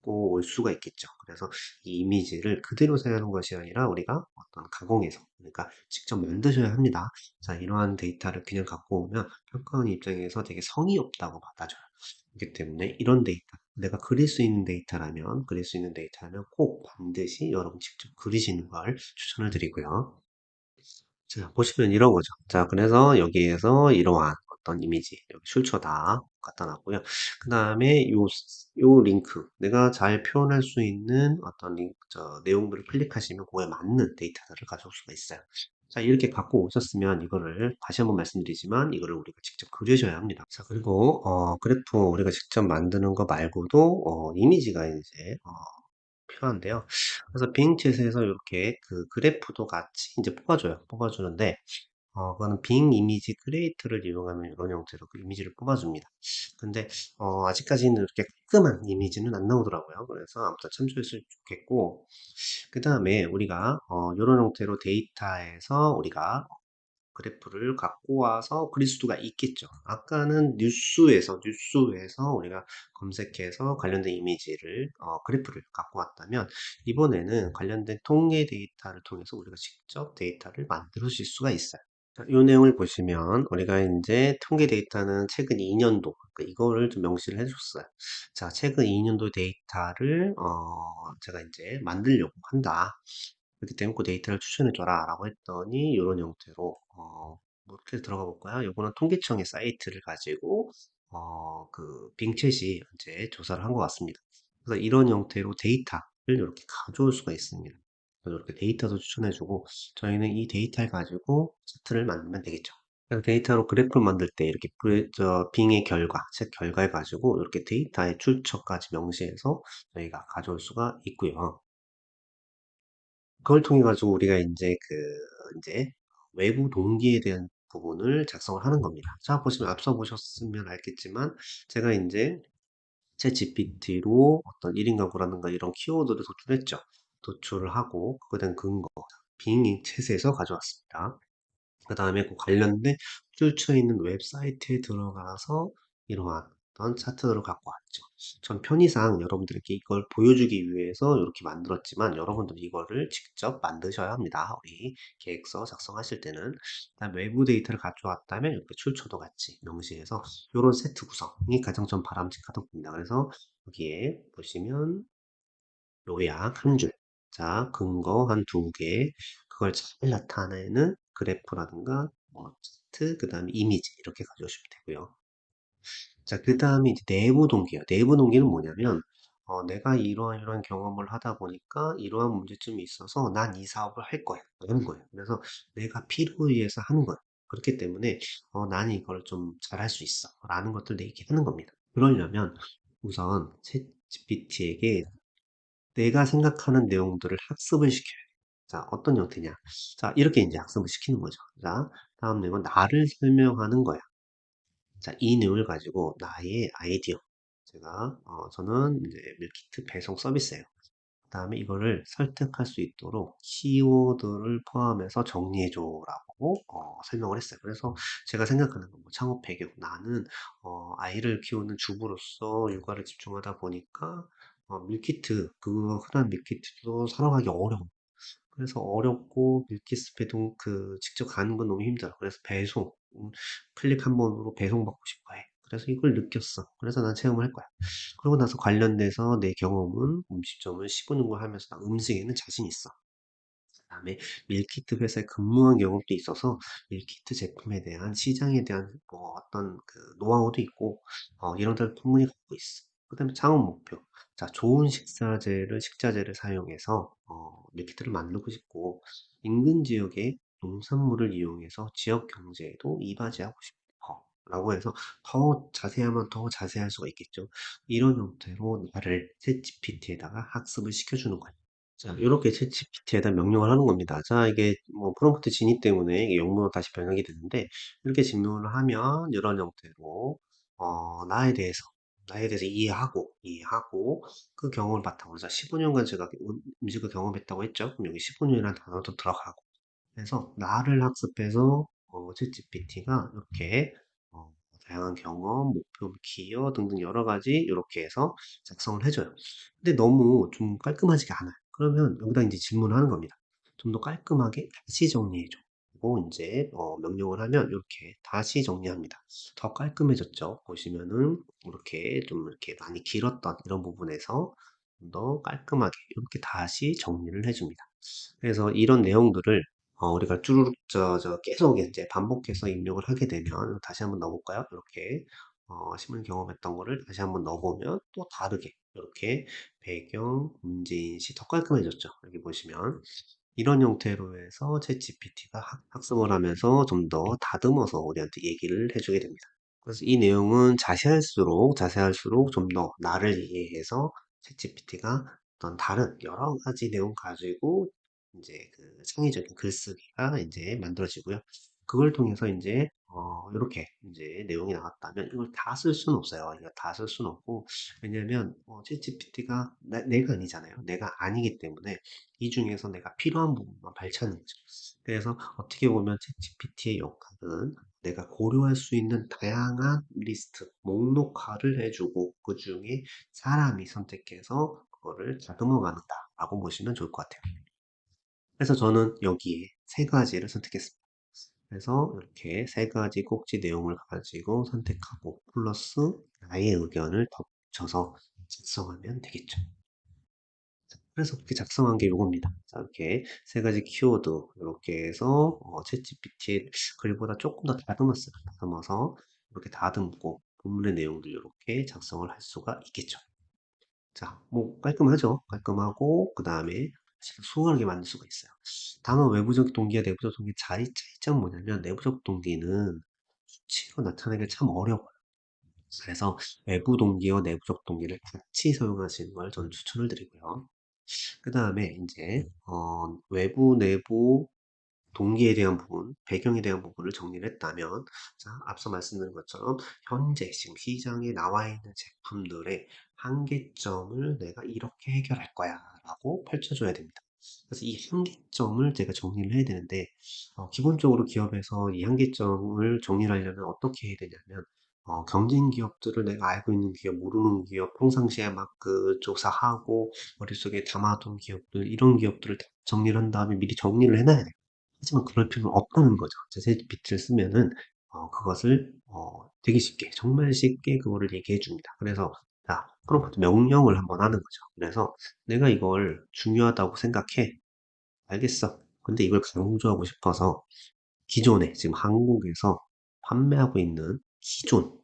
갖고 올 수가 있겠죠. 그래서 이 이미지를 그대로 사용하는 것이 아니라 우리가 어떤 가공해서, 그러니까 직접 만드셔야 합니다. 자, 이러한 데이터를 그냥 갖고 오면 평가원 입장에서 되게 성의 없다고 받아줘요. 그렇기 때문에 이런 데이터, 내가 그릴 수 있는 데이터라면 꼭 반드시 여러분 직접 그리시는 걸 추천을 드리고요. 자, 보시면 이런 거죠. 자, 그래서 여기에서 이러한 어떤 이미지, 여기 출처다 갖다 놨고요. 그 다음에 요 링크, 내가 잘 표현할 수 있는 어떤 내용들을 클릭하시면 그거에 맞는 데이터들을 가져올 수가 있어요. 자, 이렇게 갖고 오셨으면 이거를 다시 한번 말씀드리지만 이거를 우리가 직접 그리셔야 합니다. 자, 그리고 그래프 우리가 직접 만드는 거 말고도 이미지가 이제 필요한데요. 그래서 빙챗에서 이렇게 그 그래프도 같이 이제 뽑아줘요. 뽑아주는데, 그거는 빙 이미지 크리에이터를 이용하면 이런 형태로 그 이미지를 뽑아줍니다. 근데, 아직까지는 이렇게 깔끔한 이미지는 안 나오더라고요. 그래서 아무튼 참조했으면 좋겠고, 그 다음에 우리가, 이런 형태로 데이터에서 우리가 그래프를 갖고 와서 그릴 수가 있겠죠. 아까는 뉴스에서 우리가 검색해서 관련된 이미지를, 그래프를 갖고 왔다면, 이번에는 관련된 통계 데이터를 통해서 우리가 직접 데이터를 만들어줄 수가 있어요. 이 내용을 보시면 우리가 이제 통계 데이터는 최근 2년도 이거를 좀 명시를 해줬어요. 자, 최근 2년도 데이터를 제가 이제 만들려고 한다. 그렇기 때문에 그 데이터를 추천해줘라 라고 했더니 이런 형태로 뭐 이렇게 들어가 볼까요? 이거는 통계청의 사이트를 가지고 그 빙챗이 이제 조사를 한 것 같습니다. 그래서 이런 형태로 데이터를 이렇게 가져올 수가 있습니다. 그래서 이렇게 데이터도 추천해주고 저희는 이 데이터를 가지고 차트를 만들면 되겠죠. 그래서 데이터로 그래프를 만들 때 이렇게 빙의 결과, 즉 결과를 가지고 이렇게 데이터의 출처까지 명시해서 저희가 가져올 수가 있고요. 그걸 통해 가지고 우리가 이제 외부 동기에 대한 부분을 작성을 하는 겁니다. 자, 보시면 앞서 보셨으면 알겠지만 제가 이제 챗 GPT로 어떤 1인 가구라든가 이런 키워드를 도출했죠. 도출을 하고 그거에 대한 근거, 빙의 챗에서 가져왔습니다. 그 다음에 그 관련된 출처 있는 웹사이트에 들어가서 이러한 어떤 차트를 갖고 왔죠. 전 편의상 여러분들에게 이걸 보여주기 위해서 이렇게 만들었지만 여러분들 이거를 직접 만드셔야 합니다. 우리 계획서 작성하실 때는. 그다음 외부 데이터를 가져왔다면 이렇게 출처도 같이 명시해서 이런 세트 구성이 가장 좀 바람직하다고 봅니다. 그래서 여기에 보시면 요약 한 줄, 자, 근거 한 두 개, 그걸 잘 나타내는 그래프라든가, 뭐, 차트, 그 다음에 이미지, 이렇게 가져오시면 되고요. 자, 그 다음에 이제 내부 동기예요. 내부 동기는 뭐냐면, 내가 이러한 경험을 하다 보니까 이러한 문제점이 있어서 난 이 사업을 할 거야. 하는 거예요. 그래서 내가 필요에 의해서 하는 거예요. 그렇기 때문에, 나는 이걸 좀 잘할 수 있어. 라는 것들 얘기하는 겁니다. 그러려면 우선 챗 GPT에게 내가 생각하는 내용들을 학습을 시켜요. 자, 어떤 형태냐? 자, 이렇게 이제 학습을 시키는 거죠. 자, 다음 내용은 나를 설명하는 거야. 자, 이 내용을 가지고 나의 아이디어. 저는 이제 밀키트 배송 서비스예요. 그다음에 이거를 설득할 수 있도록 키워드를 포함해서 정리해줘라고 설명을 했어요. 그래서 제가 생각하는 건 뭐 창업 배경, 나는 아이를 키우는 주부로서 육아를 집중하다 보니까 밀키트, 그 흔한 밀키트도 사러가기 어려워. 그래서 어렵고 밀키트 배송 직접 가는 건 너무 힘들어. 그래서 배송, 클릭 한 번으로 배송받고 싶어 해. 그래서 이걸 느꼈어. 그래서 난 체험을 할 거야. 그러고 나서 관련돼서 내 경험은 음식점을 15년을 하면서 나 음식에는 자신 있어. 그다음에 밀키트 회사에 근무한 경험도 있어서 밀키트 제품에 대한 시장에 대한 뭐 어떤 그 노하우도 있고 이런 데를 풍분히 갖고 있어. 그다음에 창업 목표. 자, 좋은 식자재를 사용해서 밀키트를 만들고 싶고 인근 지역의 농산물을 이용해서 지역 경제에도 이바지하고 싶어. 라고 해서 더 자세하면 더 자세할 수가 있겠죠. 이런 형태로 나를 챗 GPT에다가 학습을 시켜주는 거예요. 자, 이렇게 챗GPT에다 명령을 하는 겁니다. 자, 이게 뭐 프롬프트 진입 때문에 이게 영문으로 다시 변형이 되는데 이렇게 질문을 하면 이런 형태로 나에 대해서 이해하고 그 경험을 바탕으로 자 15년간 제가 음식을 경험했다고 했죠. 그럼 여기 15년이라는 단어도 들어가고 그래서 나를 학습해서 챗GPT가 이렇게 어, 다양한 경험, 목표, 기여 등등 여러 가지 이렇게 해서 작성을 해줘요. 근데 너무 좀 깔끔하지가 않아요. 그러면 여기다 이제 질문을 하는 겁니다. 좀 더 깔끔하게 다시 정리해줘. 그리고 이제 명령을 하면 이렇게 다시 정리합니다. 더 깔끔해졌죠. 보시면은 이렇게 좀 이렇게 많이 길었던 이런 부분에서 좀 더 깔끔하게 이렇게 다시 정리를 해줍니다. 그래서 이런 내용들을 우리가 쭈루룩 계속 이제 반복해서 입력을 하게 되면 다시 한번 넣어볼까요? 이렇게 신문 경험했던 거를 다시 한번 넣어보면 또 다르게 이렇게 배경, 문제인식 더 깔끔해졌죠. 여기 보시면 이런 형태로 해서 챗GPT가 학습을 하면서 좀 더 다듬어서 우리한테 얘기를 해주게 됩니다. 그래서 이 내용은 자세할수록 좀 더 나를 이해해서 챗GPT가 어떤 다른 여러 가지 내용 가지고 이제 그 창의적인 글쓰기가 이제 만들어지고요. 그걸 통해서 이제 이렇게 이제 내용이 나왔다면 이걸 다 쓸 수는 없어요. 이거 다 쓸 수는 없고 왜냐면 챗GPT가 내가 아니잖아요. 내가 아니기 때문에 이 중에서 내가 필요한 부분만 발췌하는 거죠. 그래서 어떻게 보면 챗GPT의 역할은 내가 고려할 수 있는 다양한 리스트, 목록화를 해주고 그 중에 사람이 선택해서 그거를 다듬어 가는다라고 보시면 좋을 것 같아요. 그래서 저는 여기에 세 가지를 선택했습니다. 그래서 이렇게 세 가지 꼭지 내용을 가지고 선택하고 플러스 나의 의견을 덧붙여서 작성하면 되겠죠. 그래서 그렇게 작성한 게 요겁니다. 자, 이렇게 세 가지 키워드 이렇게 해서 챗GPT 글보다 조금 더 다듬었어요. 다듬어서 이렇게 다듬고 본문의 내용들 이렇게 작성을 할 수가 있겠죠. 자, 뭐 깔끔하죠? 깔끔하고 그 다음에 수월하게 만들 수가 있어요. 다만 외부적 동기와 내부적 동기 차이점은 뭐냐면 내부적 동기는 수치로 나타내기 참 어려워요. 그래서 외부 동기와 내부적 동기를 같이 사용하시는 걸 저는 추천을 드리고요. 그 다음에 이제 외부 내부 동기에 대한 부분, 배경에 대한 부분을 정리를 했다면, 자, 앞서 말씀드린 것처럼 현재 지금 시장에 나와 있는 제품들의 한계점을 내가 이렇게 해결할 거야 라고 펼쳐줘야 됩니다. 그래서 이 한계점을 제가 정리를 해야 되는데, 기본적으로 기업에서 이 한계점을 정리를 하려면 어떻게 해야 되냐면, 경쟁 기업들을 내가 알고 있는 기업, 모르는 기업, 평상시에 막 그 조사하고, 머릿속에 담아둔 기업들, 이런 기업들을 다 정리를 한 다음에 미리 정리를 해놔야 돼요. 하지만 그럴 필요는 없다는 거죠. 챗GPT를 쓰면은 그것을 되게 쉽게, 정말 쉽게 그거를 얘기해 줍니다. 그래서 자, 프롬프트 명령을 한번 하는 거죠. 그래서 내가 이걸 중요하다고 생각해. 알겠어. 근데 이걸 강조하고 싶어서 기존에 지금 한국에서 판매하고 있는 기존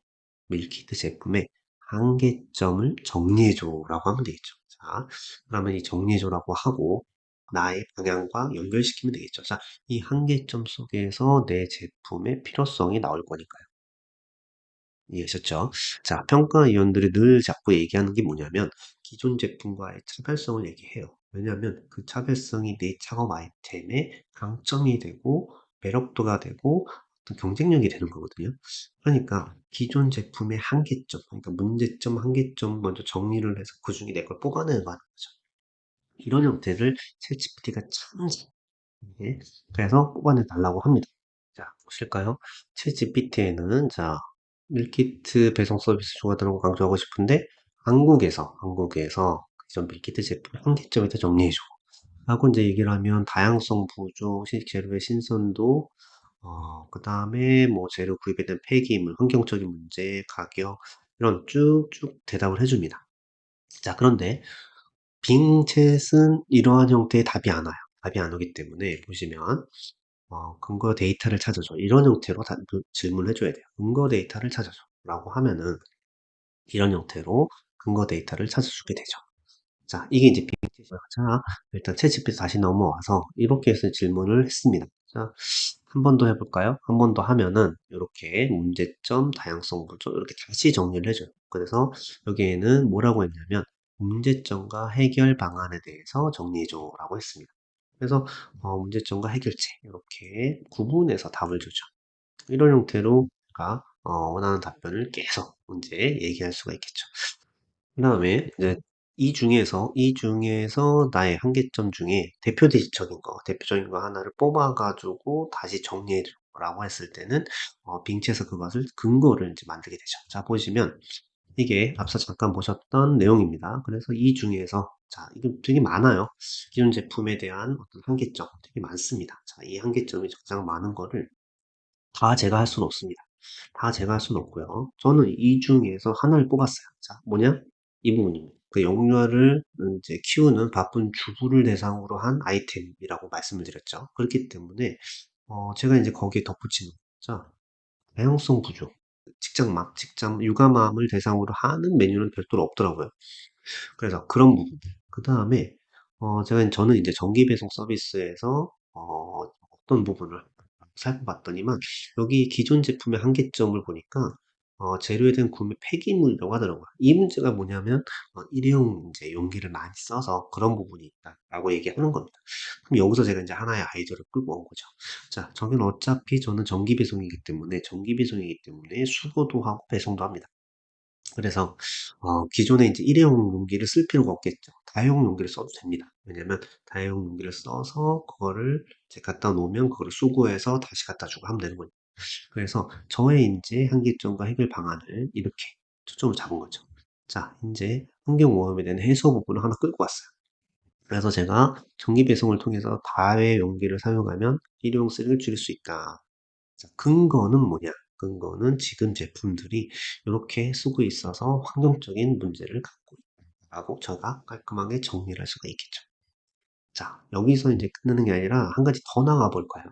밀키트 제품의 한계점을 정리해줘라고 하면 되겠죠. 자, 그러면 이 정리해줘라고 하고 나의 방향과 연결시키면 되겠죠. 자, 이 한계점 속에서 내 제품의 필요성이 나올 거니까요. 이해하셨죠? 자, 평가위원들이 늘 자꾸 얘기하는 게 뭐냐면 기존 제품과의 차별성을 얘기해요. 왜냐하면 그 차별성이 내 창업 아이템의 강점이 되고 매력도가 되고 어떤 경쟁력이 되는 거거든요. 그러니까 기존 제품의 한계점, 그러니까 문제점, 한계점 먼저 정리를 해서 그 중에 내 걸 뽑아내는 거 하는 거죠. 이런 형태를 챗GPT가 참 예, 그래서 뽑아내 달라고 합니다. 자, 보실까요? 챗GPT에는 자, 밀키트 배송 서비스 중화되는 거 강조하고 싶은데 한국에서 기존 밀키트 제품 한계점에 대 정리해줘. 하고 이제 얘기를 하면 다양성 부족, 재료의 신선도, 그 다음에 뭐 재료 구입에 대한 폐기물, 환경적인 문제, 가격 이런 쭉쭉 대답을 해줍니다. 자, 그런데 빙챗은 이러한 형태의 답이 안 와요. 답이 안 오기 때문에 보시면 근거 데이터를 찾아줘. 이런 형태로 질문을 해줘야 돼요. 근거 데이터를 찾아줘. 라고 하면은 이런 형태로 근거 데이터를 찾아주게 되죠. 자, 이게 이제 빅데이터죠. 자, 일단 챗GPT 다시 넘어와서 이렇게 해서 질문을 했습니다. 자, 한 번 더 해볼까요? 한 번 더 하면은 이렇게 문제점, 다양성 부족 이렇게 다시 정리를 해줘요. 그래서 여기에는 뭐라고 했냐면 문제점과 해결 방안에 대해서 정리해줘라고 했습니다. 그래서 문제점과 해결책 이렇게 구분해서 답을 주죠. 이런 형태로 우리가 원하는 답변을 계속 문제 얘기할 수가 있겠죠. 그 다음에 이제 이 중에서 나의 한계점 중에 대표적인 거 하나를 뽑아가지고 다시 정리해줘라고 했을 때는 빙치에서 그것을 근거를 이제 만들게 되죠. 자, 보시면 이게 앞서 잠깐 보셨던 내용입니다. 그래서 이 중에서 자, 이게 되게 많아요. 기존 제품에 대한 어떤 한계점 되게 많습니다. 자, 이 한계점이 가장 많은 거를 다 제가 할 수는 없습니다. 다 제가 할 수는 없고요. 저는 이 중에서 하나를 뽑았어요. 자, 뭐냐? 이 부분입니다. 그 영유아를 이제 키우는 바쁜 주부를 대상으로 한 아이템이라고 말씀을 드렸죠. 그렇기 때문에 제가 이제 거기에 덧붙이는 거죠. 다양성 부족, 육아맘을 대상으로 하는 메뉴는 별도로 없더라고요. 그래서 그런 부분. 그 다음에 저는 이제 정기 배송 서비스에서 어떤 부분을 살펴봤더니만 여기 기존 제품의 한계점을 보니까 재료에 대한 구매 폐기물이라고 하더라고요. 이 문제가 뭐냐면 일회용 이제 용기를 많이 써서 그런 부분이 있다라고 얘기하는 겁니다. 그럼 여기서 제가 이제 하나의 아이디어를 끌고 온 거죠. 자, 저는 어차피 저는 정기 배송이기 때문에 수거도 하고 배송도 합니다. 그래서 기존에 이제 일회용 용기를 쓸 필요가 없겠죠. 다회용 용기를 써도 됩니다. 왜냐면 다회용 용기를 써서 그거를 이제 갖다 놓으면 그거를 수거해서 다시 갖다 주고 하면 되는 거니까. 그래서 저의 이제 한계점과 해결 방안을 이렇게 초점을 잡은 거죠. 자, 이제 환경오염에 대한 해소 부분을 하나 끌고 왔어요. 그래서 제가 정기 배송을 통해서 다회 용기를 사용하면 일회용 쓰레기를 줄일 수 있다. 자, 근거는 뭐냐? 근거는 지금 제품들이 이렇게 쓰고 있어서 환경적인 문제를 갖고 있다고 제가 깔끔하게 정리를 할 수가 있겠죠. 자, 여기서 이제 끝나는 게 아니라 한 가지 더 나가 볼까요?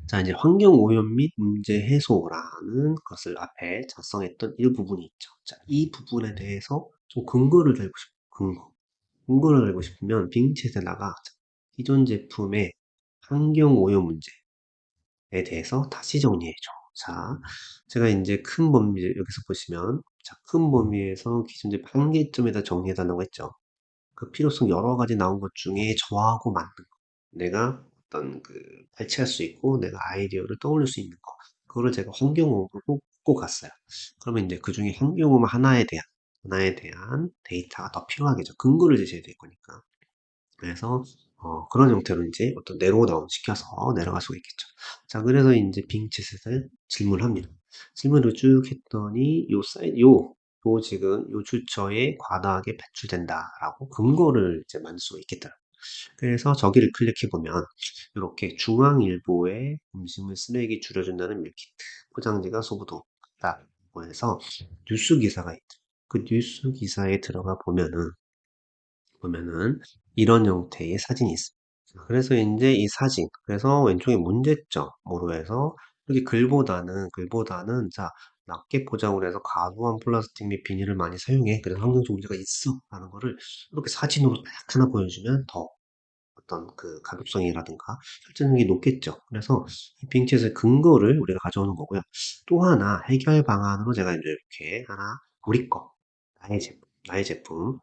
자, 이제 환경 오염 및 문제 해소라는 것을 앞에 작성했던 일부분이 있죠. 자, 이 부분에 대해서 좀 근거를 달고 싶어요. 근거를 달고 싶으면 빙챗에다가 기존 제품의 환경 오염 문제에 대해서 다시 정리해줘. 자, 제가 이제 큰 범위, 여기서 보시면, 자, 큰 범위에서 기존 제품 한 개점에다 정리해달라고 했죠. 그 필요성 여러 가지 나온 것 중에 저하고 맞는 거. 내가 어떤 그 발췌할 수 있고 내가 아이디어를 떠올릴 수 있는 거. 그거를 제가 환경음으로 꽂고 갔어요. 그러면 이제 그 중에 환경음 하나에 대한 데이터가 더 필요하겠죠. 근거를 제시해야 될 거니까. 그래서 그런 형태로 이제 어떤 내로 다운 시켜서 내려갈 수가 있겠죠. 자, 그래서 이제 빙챗을 질문합니다. 질문을 쭉 했더니 요 지금 요 출처에 과다하게 배출된다라고 근거를 이제 만들 수가 있겠더라고요. 그래서 저기를 클릭해 보면 이렇게 중앙일보에 음식물 쓰레기 줄여준다는 밀키트 포장지가 소부도다고 해서 뉴스 기사가 있죠. 그 뉴스 기사에 들어가 보면은 이런 형태의 사진이 있습니다. 그래서 이제 이 사진, 그래서 왼쪽에 문제점으로 해서 이렇게 글보다는 자, 낮게 포장을 해서 과도한 플라스틱 및 비닐을 많이 사용해. 그래서 환경적 문제가 있어. 라는 거를 이렇게 사진으로 딱 하나 보여주면 더 어떤 그 가독성이라든가 설득력이 높겠죠. 그래서 이 빙챗의 근거를 우리가 가져오는 거고요. 또 하나 해결 방안으로 제가 이제 이렇게 하나 우리 거 나의 제품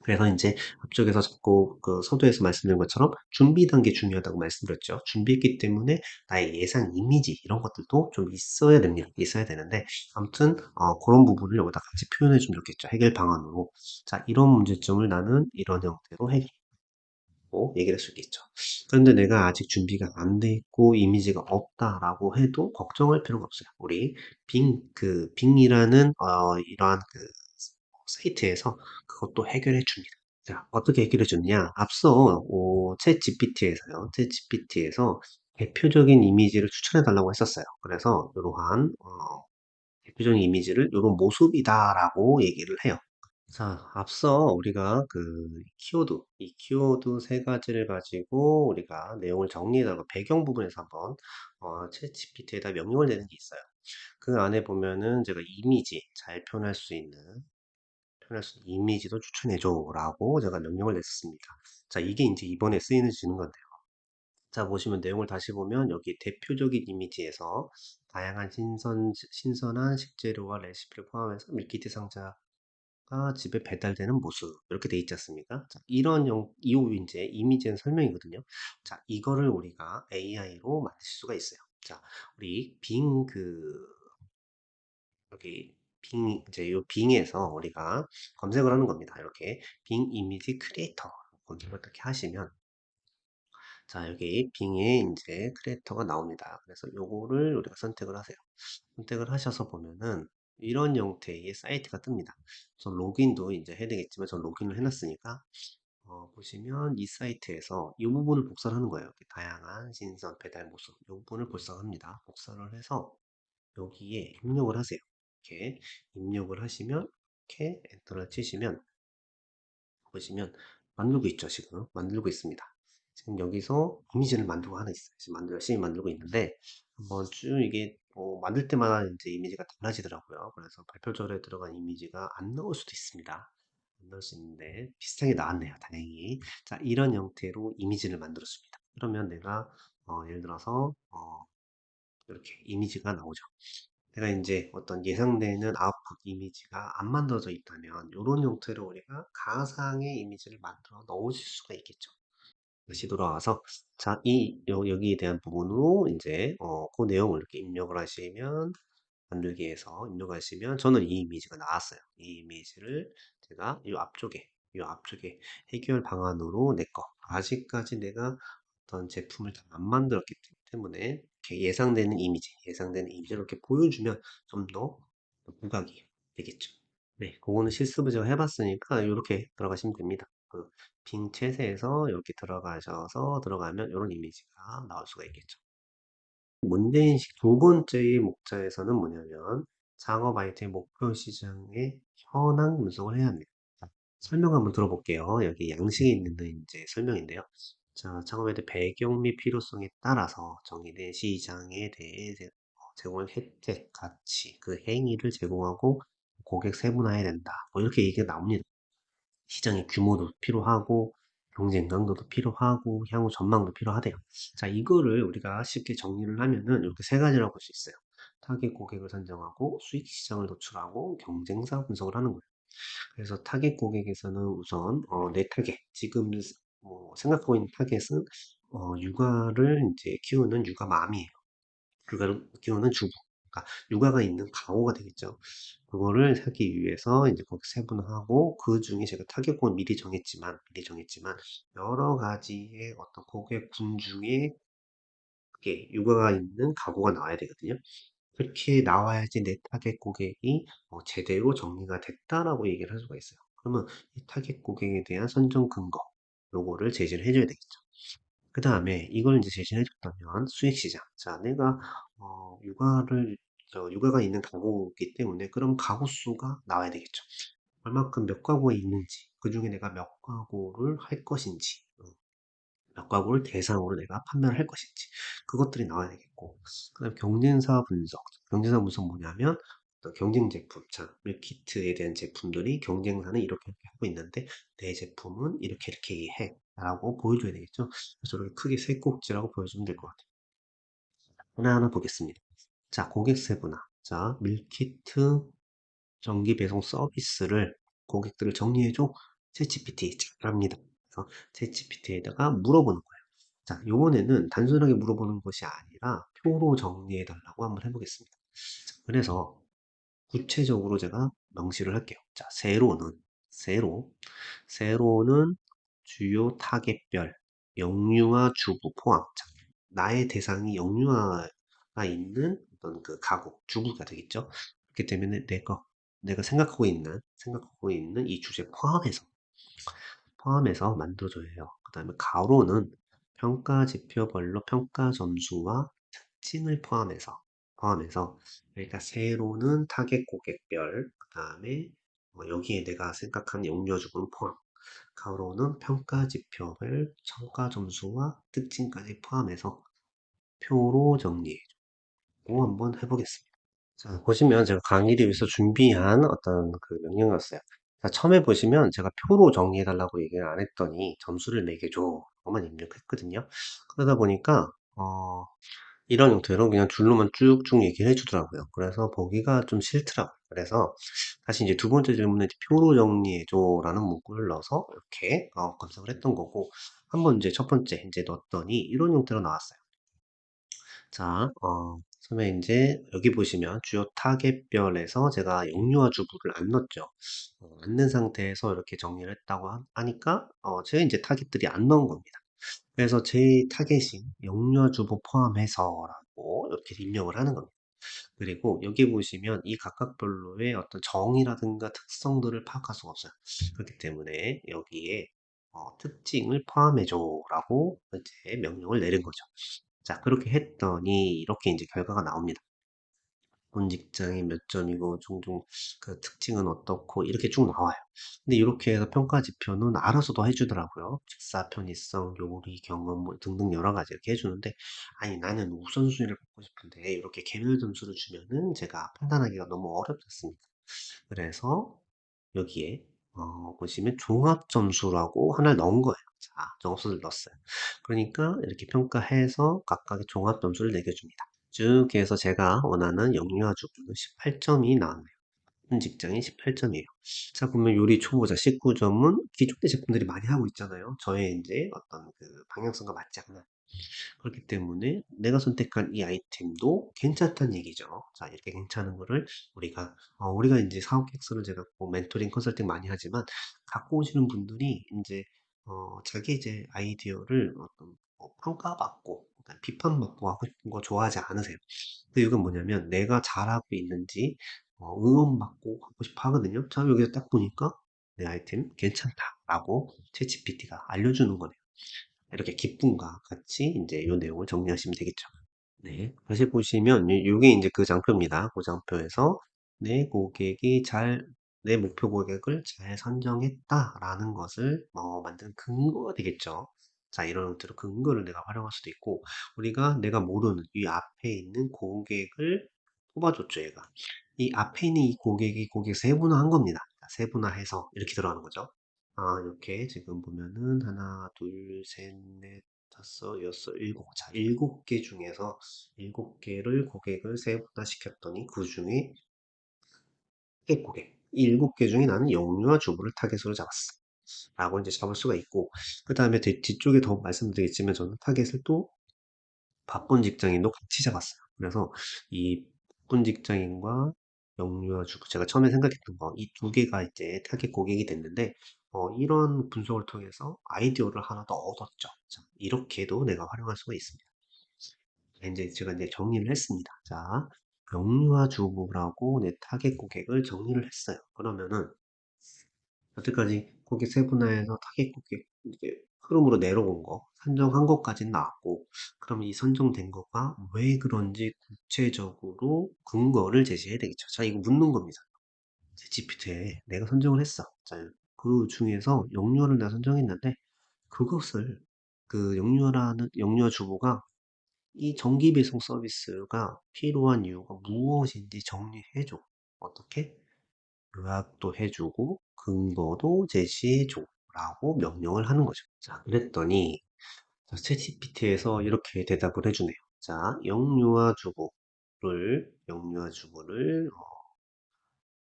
그래서 이제 앞쪽에서 자꾸 그 서두에서 말씀드린 것처럼 준비 단계 중요하다고 말씀드렸죠. 준비했기 때문에 나의 예상 이미지 이런 것들도 좀 있어야 됩니다. 있어야 되는데 아무튼 그런 부분을 여기다 같이 표현해 주면 좋겠죠. 해결 방안으로. 자, 이런 문제점을 나는 이런 형태로 해결하고 얘기를 할 수 있겠죠. 그런데 내가 아직 준비가 안 돼 있고 이미지가 없다라고 해도 걱정할 필요가 없어요. 우리 빙이라는 이러한 그 사이트에서 그것도 해결해 줍니다. 자, 어떻게 해결해 줬냐? 앞서 챗 GPT에서 대표적인 이미지를 추천해 달라고 했었어요. 그래서 이러한 대표적인 이미지를 이런 모습이다라고 얘기를 해요. 자, 앞서 우리가 이 키워드 세 가지를 가지고 우리가 내용을 정리해달라고 배경 부분에서 한번 챗 GPT에다 명령을 내는 게 있어요. 그 안에 보면은 제가 이미지 잘 표현할 수 있는 이미지도 추천해줘라고 제가 명령을 냈습니다. 자, 이게 이제 이번에 쓰이는 건데요. 자, 보시면 내용을 다시 보면 여기 대표적인 이미지에서 다양한 신선한 식재료와 레시피를 포함해서 밀키트 상자가 집에 배달되는 모습 이렇게 돼 있지 않습니까? 자, 이후 이제 이미지는 설명이거든요. 자, 이거를 우리가 AI로 만들 수가 있어요. 자, 우리 여기 이제 요 빙에서 우리가 검색을 하는 겁니다. 이렇게 빙 이미지 크리에이터 검색을 어떻게 하시면 자, 여기 빙에 이제 크리에이터가 나옵니다. 그래서 요거를 우리가 선택을 하세요. 선택을 하셔서 보면은 이런 형태의 사이트가 뜹니다. 저 로그인도 이제 해야 되겠지만 저 로그인을 해놨으니까 보시면 이 사이트에서 이 부분을 복사를 하는 거예요. 이렇게 다양한 신선 배달 모습 이 부분을 복사합니다. 복사를 해서 여기에 입력을 하세요. 이렇게 입력을 하시면 이렇게 엔터를 치시면 보시면 만들고 있죠. 지금 만들고 있습니다. 지금 여기서 이미지를 만들고 하나 있어요. 지금 열심히 만들고 있는데 한번 쭉 이게 만들 때마다 이제 이미지가 달라지더라고요. 그래서 발표절에 들어간 이미지가 안 나올 수도 있습니다. 안 나올 수 있는데 비슷하게 나왔네요. 다행히. 자, 이런 형태로 이미지를 만들었습니다. 그러면 내가 예를 들어서 이렇게 이미지가 나오죠. 내가 이제 어떤 예상되는 아웃풋 이미지가 안 만들어져 있다면 이런 형태로 우리가 가상의 이미지를 만들어 넣으실 수가 있겠죠. 다시 돌아와서 자, 여기에 대한 부분으로 이제 그 내용을 이렇게 입력을 하시면 만들기에서 입력하시면 저는 이 이미지가 나왔어요. 이 이미지를 제가 이 앞쪽에 해결 방안으로 내 거. 아직까지 내가 어떤 제품을 다 안 만들었기 때문에 이렇게 예상되는 이미지를 이렇게 보여주면 좀 더 부각이 되겠죠. 네, 그거는 실습을 제가 해봤으니까 이렇게 들어가시면 됩니다. 빈 채세에서 이렇게 들어가면 이런 이미지가 나올 수가 있겠죠. 문제인식 두 번째의 목차에서는 뭐냐면 작업 아이템 목표 시장의 현황 분석을 해야 합니다. 자, 설명 한번 들어볼게요. 여기 양식이 있는 이제 설명인데요. 자, 작업 아이템 배경 및 필요성에 따라서 정의된 시장에 대해 제공할 혜택, 가치, 그 행위를 제공하고 고객 세분화해야 된다. 뭐 이렇게 얘기가 나옵니다. 시장의 규모도 필요하고 경쟁 강도도 필요하고 향후 전망도 필요하대요. 자, 이거를 우리가 쉽게 정리를 하면은 이렇게 세 가지라고 볼 수 있어요. 타겟 고객을 선정하고 수익 시장을 도출하고 경쟁사 분석을 하는 거예요. 그래서 타겟 고객에서는 우선 내 타겟, 지금 생각하고 있는 타겟은 육아를 이제 키우는 육아맘이에요. 육아를 키우는 주부. 그러니까 육아가 있는 가구가 되겠죠. 그거를 사기 위해서 이제 거기 세분화하고 그 중에 제가 타겟권을 미리 정했지만 여러 가지의 어떤 고객군 중에 그게 육아가 있는 가구가 나와야 되거든요. 그렇게 나와야지 내 타겟 고객이 제대로 정리가 됐다라고 얘기를 할 수가 있어요. 그러면 이 타겟 고객에 대한 선정 근거, 요거를 제시를 해줘야 되겠죠. 그 다음에 이걸 이제 제시해 줬다면 수익 시장. 자, 내가 육아가 있는 가구이기 때문에 그럼 가구 수가 나와야 되겠죠. 얼마큼 몇 가구가 있는지, 그 중에 내가 몇 가구를 할 것인지, 몇 가구를 대상으로 내가 판매를 할 것인지, 그것들이 나와야 되겠고, 그다음 경쟁사 분석. 경쟁사 분석 뭐냐면 어떤 경쟁 제품, 자, 밀키트에 대한 제품들이 경쟁사는 이렇게 하고 있는데 내 제품은 이렇게 해. 라고 보여줘야 되겠죠. 그래서 이렇게 크게 세 꼭지라고 보여주면 될 것 같아요. 하나하나 보겠습니다. 자, 고객 세분화. 자, 밀키트 정기 배송 서비스를 고객들을 정리해줘. 챗GPT 잘합니다. 그래서 챗GPT에다가 물어보는 거예요. 자, 요번에는 단순하게 물어보는 것이 아니라 표로 정리해달라고 한번 해보겠습니다. 자, 그래서 구체적으로 제가 명시를 할게요. 자, 세로는 주요 타겟별, 영유아 주부 포함. 자, 나의 대상이 영유아가 있는 어떤 그 가구, 주부가 되겠죠. 그렇기 때문에 내가 생각하고 있는 이 주제 포함해서 만들어줘야 해요. 그 다음에 가로는 평가 지표별로 평가 점수와 특징을 포함해서, 그러니까 세로는 타겟 고객별, 그 다음에 여기에 내가 생각한 영유아주군 포함, 가로는 평가 지표별, 평가 점수와 특징까지 포함해서 표로 정리해주고 한번 해보겠습니다. 자, 보시면 제가 강의를 위해서 준비한 어떤 그 명령이었어요. 자, 처음에 보시면 제가 표로 정리해달라고 얘기를 안 했더니 점수를 매겨줘. 그것만 입력했거든요. 그러다 보니까, 이런 형태로 그냥 줄로만 쭉쭉 얘기를 해주더라고요. 그래서 보기가 좀 싫더라고요. 그래서 다시 이제 두 번째 질문에 이제 표로 정리해줘라는 문구를 넣어서 이렇게 검색을 했던 거고, 한번 이제 첫 번째 이제 넣었더니 이런 형태로 나왔어요. 자, 처음에 이제 여기 보시면 주요 타겟별에서 제가 영유아 주부를 안 넣었죠. 안 넣은 상태에서 이렇게 정리를 했다고 하니까 제 이제 타겟들이 안 넣은 겁니다. 그래서 제 타겟인 영유아 주부 포함해서라고 이렇게 입력을 하는 겁니다. 그리고 여기 보시면 이 각각별로의 어떤 정의라든가 특성들을 파악할 수가 없어요. 그렇기 때문에 여기에 특징을 포함해줘라고 이제 명령을 내린 거죠. 자, 그렇게 했더니 이렇게 이제 결과가 나옵니다. 본 직장이 몇 점이고 종종 그 특징은 어떻고 이렇게 쭉 나와요. 근데 이렇게 해서 평가 지표는 알아서도 해주더라고요. 직사 편의성, 요리 경험 뭐 등등 여러 가지 이렇게 해주는데 아니 나는 우선순위를 받고 싶은데 이렇게 개별 점수를 주면은 제가 판단하기가 너무 어렵습니다. 그래서 여기에 보시면 종합 점수라고 하나를 넣은 거예요. 자, 종합점수를 넣었어요. 그러니까 이렇게 평가해서 각각의 종합 점수를 매겨줍니다. 쭉 해서 제가 원하는 영유아 주부는 18점이 나왔네요. 현 직장이 18점이에요. 자, 보면 요리 초보자 19점은 기존의 제품들이 많이 하고 있잖아요. 저의 이제 어떤 그 방향성과 맞지 않는. 그렇기 때문에 내가 선택한 이 아이템도 괜찮다는 얘기죠. 자, 이렇게 괜찮은 거를 우리가 이제 사업 객수를 제가 뭐 멘토링 컨설팅 많이 하지만 갖고 오시는 분들이 이제, 자기 이제 아이디어를 어떤 평가받고, 그다음에 비판받고 하고 싶은 거 좋아하지 않으세요. 근데 이건 뭐냐면 내가 잘하고 있는지 응원받고 하고 싶어 하거든요. 자, 여기서 딱 보니까 내 아이템 괜찮다라고 챗GPT가 알려주는 거네요. 이렇게 기쁨과 같이 이제 이 내용을 정리하시면 되겠죠. 네. 다시 보시면 요게 이제 그 장표입니다. 그 장표에서 내 고객이 잘 내 목표 고객을 잘 선정했다라는 것을 만드는 근거가 되겠죠. 자, 이런 형태로 근거를 내가 활용할 수도 있고, 우리가 내가 모르는 이 앞에 있는 고객을 뽑아줬죠, 얘가. 이 앞에 있는 이 고객이 고객 세분화한 겁니다. 자, 세분화해서 이렇게 들어가는 거죠. 아, 이렇게 지금 보면은 하나, 둘, 셋, 넷, 다섯, 여섯, 일곱. 자, 일곱 개 중에서 일곱 개를 고객을 세분화시켰더니 그 중에 타겟 고객. 이 일곱 개 중에 나는 영유아 주부를 타겟으로 잡았어. 라고 이제 잡을 수가 있고, 그 다음에 뒤쪽에 더 말씀드리겠지만 저는 타겟을 또 바쁜 직장인도 같이 잡았어요. 그래서 이 바쁜 직장인과 영유아 주부, 제가 처음에 생각했던 거, 이 두 개가 이제 타겟 고객이 됐는데, 이런 분석을 통해서 아이디어를 하나 더 얻었죠. 자, 이렇게도 내가 활용할 수가 있습니다. 이제 제가 이제 정리를 했습니다. 자, 영유아 주부라고 내 타겟 고객을 정리를 했어요. 그러면은 여태까지 고객 세분화해서 타겟 고객 이제 흐름으로 내려온 거, 선정한 것까지는 나왔고, 그럼 이 선정된 거가 왜 그런지 구체적으로 근거를 제시해야 되겠죠. 자, 이거 묻는 겁니다. GPT에 내가 선정을 했어. 자, 그 중에서 영유아를 내가 선정했는데, 그것을 그 영유아 주부가 이 정기 배송 서비스가 필요한 이유가 무엇인지 정리해줘. 어떻게? 요약도 해주고 근거도 제시해줘 라고 명령을 하는 거죠. 자, 그랬더니 챗GPT에서 이렇게 대답을 해주네요. 자, 영유아 주부를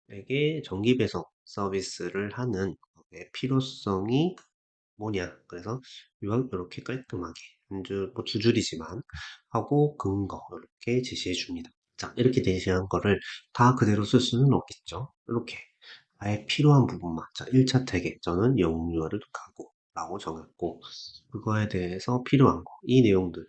에게 정기 배송 서비스를 하는 필요성이 뭐냐. 그래서 요약 이렇게 깔끔하게 두 줄이지만 하고 근거 이렇게 제시해 줍니다. 자, 이렇게 제시한 거를 다 그대로 쓸 수는 없겠죠. 이렇게 아예 필요한 부분만. 자, 1차 태계 저는 영유아를 가고 라고 정했고 그거에 대해서 필요한 거. 이 내용을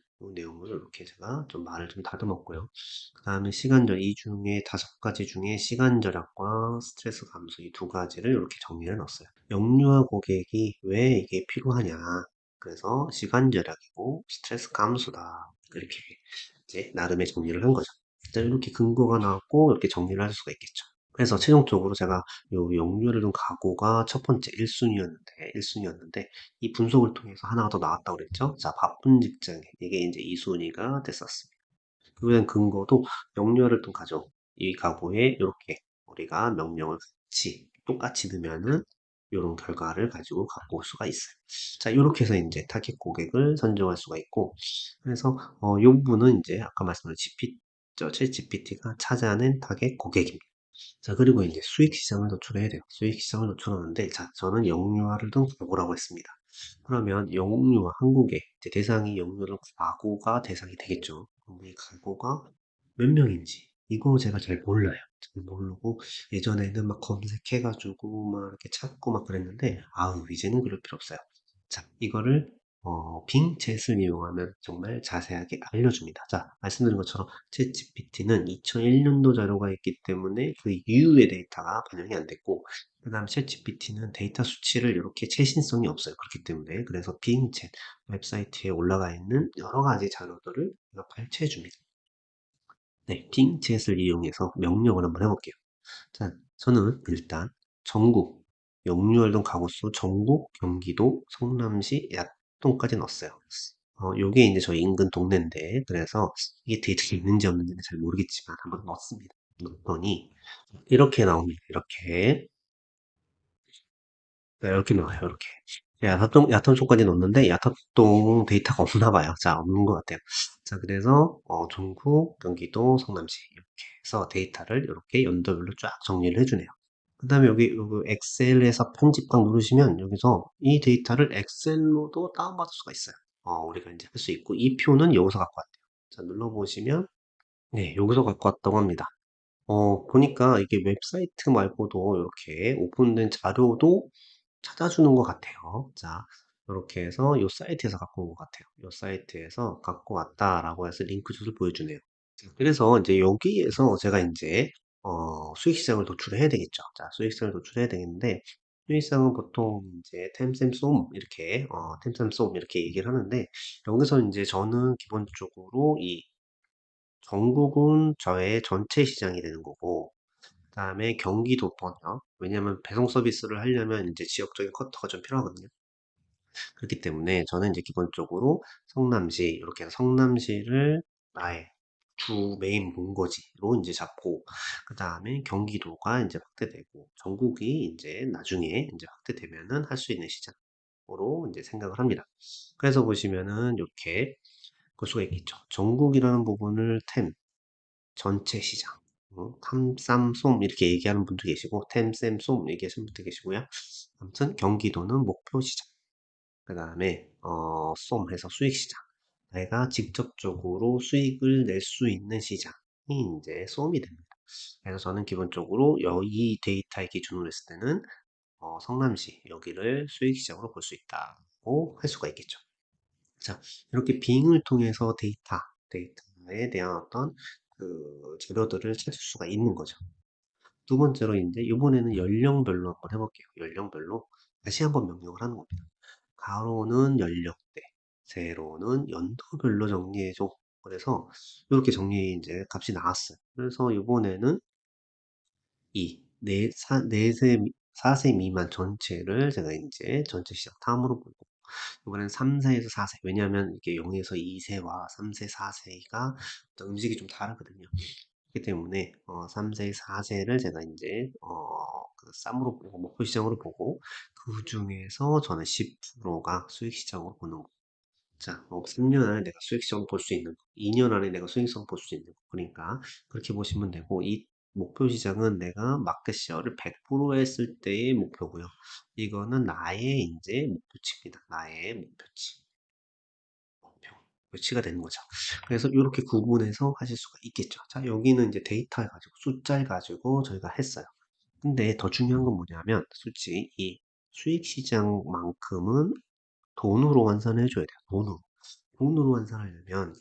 이렇게 제가 좀 말을 좀 다듬었고요. 그 다음에 시간절 이 중에 다섯 가지 중에 시간 절약과 스트레스 감소 이 두 가지를 이렇게 정리해 놨어요. 영유아 고객이 왜 이게 필요하냐. 그래서 시간 절약이고 스트레스 감소다. 이렇게 이제 나름의 정리를 한 거죠. 일단 이렇게 근거가 나왔고 이렇게 정리를 할 수가 있겠죠. 그래서 최종적으로 제가 요 영유아를 둔 가구가 첫 번째 1순위였는데 이 분석을 통해서 하나가 더 나왔다고 그랬죠. 자, 바쁜 직장인 이게 이제 2순위가 됐었습니다. 그에 대한 근거도 영유아를 둔 가족 이 가구에 이렇게 우리가 명령을 똑같이 넣으면은 이런 결과를 가지고 갖고 올 수가 있어요. 자, 이렇게 해서 이제 타겟 고객을 선정할 수가 있고, 그래서 이 부분은 이제 아까 말씀드린 챗 GPT가 찾아낸 타겟 고객입니다. 자, 그리고 이제 수익 시장을 노출해야 돼요. 수익 시장을 노출하는데, 자, 저는 영유아를 둔 가구라고 했습니다. 그러면 영유아, 한국에 이제 대상이 영유아를 가구가 대상이 되겠죠. 그럼 이 가구가 몇 명인지, 이거 제가 잘 몰라요. 잘 모르고, 예전에는 막 검색해가지고, 막 이렇게 찾고 막 그랬는데, 아우, 이제는 그럴 필요 없어요. 자, 이거를 빙챗을 이용하면 정말 자세하게 알려줍니다. 자, 말씀드린 것처럼 챗GPT는 2001년도 자료가 있기 때문에 그 이후의 데이터가 반영이 안 됐고, 그 다음 챗GPT는 데이터 수치를 이렇게 최신성이 없어요. 그렇기 때문에 그래서 빙챗 웹사이트에 올라가 있는 여러 가지 자료들을 발췌해 줍니다. 네, 빙챗을 이용해서 명령을 한번 해볼게요. 자, 저는 일단 전국 영유아동 가구수 전국 경기도 성남시 약동까지 넣었어요. 요게 이제 저희 인근 동네인데 그래서 이게 데이터가 있는지 없는지는 잘 모르겠지만 한번 넣었습니다. 넣었더니 이렇게 나옵니다. 이렇게 네, 이렇게 나와요. 이렇게 야탐동까지 넣었는데 야탐동 데이터가 없나 봐요. 자, 없는 것 같아요. 자, 그래서 전국 경기도 성남시 이렇게 해서 데이터를 이렇게 연도별로 쫙 정리를 해주네요. 그 다음에 여기 엑셀에서 편집광 누르시면 여기서 이 데이터를 엑셀로도 다운받을 수가 있어요. 우리가 이제 할 수 있고, 이 표는 여기서 갖고 왔대요. 자, 눌러보시면, 네, 여기서 갖고 왔다고 합니다. 보니까 이게 웹사이트 말고도 이렇게 오픈된 자료도 찾아주는 것 같아요. 자, 이렇게 해서 이 사이트에서 갖고 온 것 같아요. 이 사이트에서 갖고 왔다라고 해서 링크 주소를 보여주네요. 그래서 이제 여기에서 제가 이제 수익 시장을 도출을 해야 되겠죠. 자, 수익 시장을 도출해야 되겠는데 수익 시장은 보통 이제 템셈쏨 이렇게 템셈쏨 이렇게 얘기를 하는데 여기서 이제 저는 기본적으로 이 전국은 저의 전체 시장이 되는 거고, 그다음에 경기도 번역. 왜냐하면 배송 서비스를 하려면 이제 지역적인 커터가 좀 필요하거든요. 그렇기 때문에 저는 이제 기본적으로 성남시, 이렇게 해서 성남시를 나의 주 메인 본거지로 이제 잡고, 그 다음에 경기도가 이제 확대되고, 전국이 이제 나중에 이제 확대되면은 할 수 있는 시장으로 이제 생각을 합니다. 그래서 보시면은 이렇게 볼 수가 있겠죠. 전국이라는 부분을 전체 시장, 탐쌈 쏨 이렇게 얘기하는 분도 계시고, 템셈 쏨 얘기하시는 분도 계시고요. 아무튼 경기도는 목표 시장. 그 다음에 쏨 해서 수익 시장. 내가 직접적으로 수익을 낼 수 있는 시장이 이제 쏨이 됩니다. 그래서 저는 기본적으로 이 데이터의 기준으로 했을 때는 성남시 여기를 수익 시장으로 볼 수 있다고 할 수가 있겠죠. 자, 이렇게 빙을 통해서 데이터에 대한 어떤 그 재료들을 찾을 수가 있는 거죠. 두 번째로 이제 이번에는 연령별로 한번 해볼게요. 연령별로 다시 한번 명령을 하는 겁니다. 가로는 연령대, 세로는 연도별로 정리해줘. 그래서 이렇게 정리 이제 값이 나왔어요. 그래서 이번에는 네세 4세 미만 전체를 제가 이제 전체 시장 탐으로 보고, 이번엔 3세에서 4세. 왜냐하면 이게 0에서 2세와 3세, 4세가 음식이 좀 다르거든요. 그렇기 때문에 3세, 4세를 제가 이제 그 쌈으로 보고 목표 시장으로 보고, 그 중에서 저는 10%가 수익 시장으로 보는 거. 자, 3년 안에 내가 수익성 볼 수 있는 거, 2년 안에 내가 수익성 볼 수 있는 거. 그러니까 그렇게 보시면 되고, 이 목표 시장은 내가 마켓 시어를 100% 했을 때의 목표고요. 이거는 나의 이제 목표치입니다. 나의 목표치. 목표치가 되는 거죠. 그래서 이렇게 구분해서 하실 수가 있겠죠. 자, 여기는 이제 데이터 가지고, 숫자를 가지고 저희가 했어요. 근데 더 중요한 건 뭐냐면, 솔직히 이 수익 시장만큼은 돈으로 환산해줘야 돼요. 돈으로 환산하려면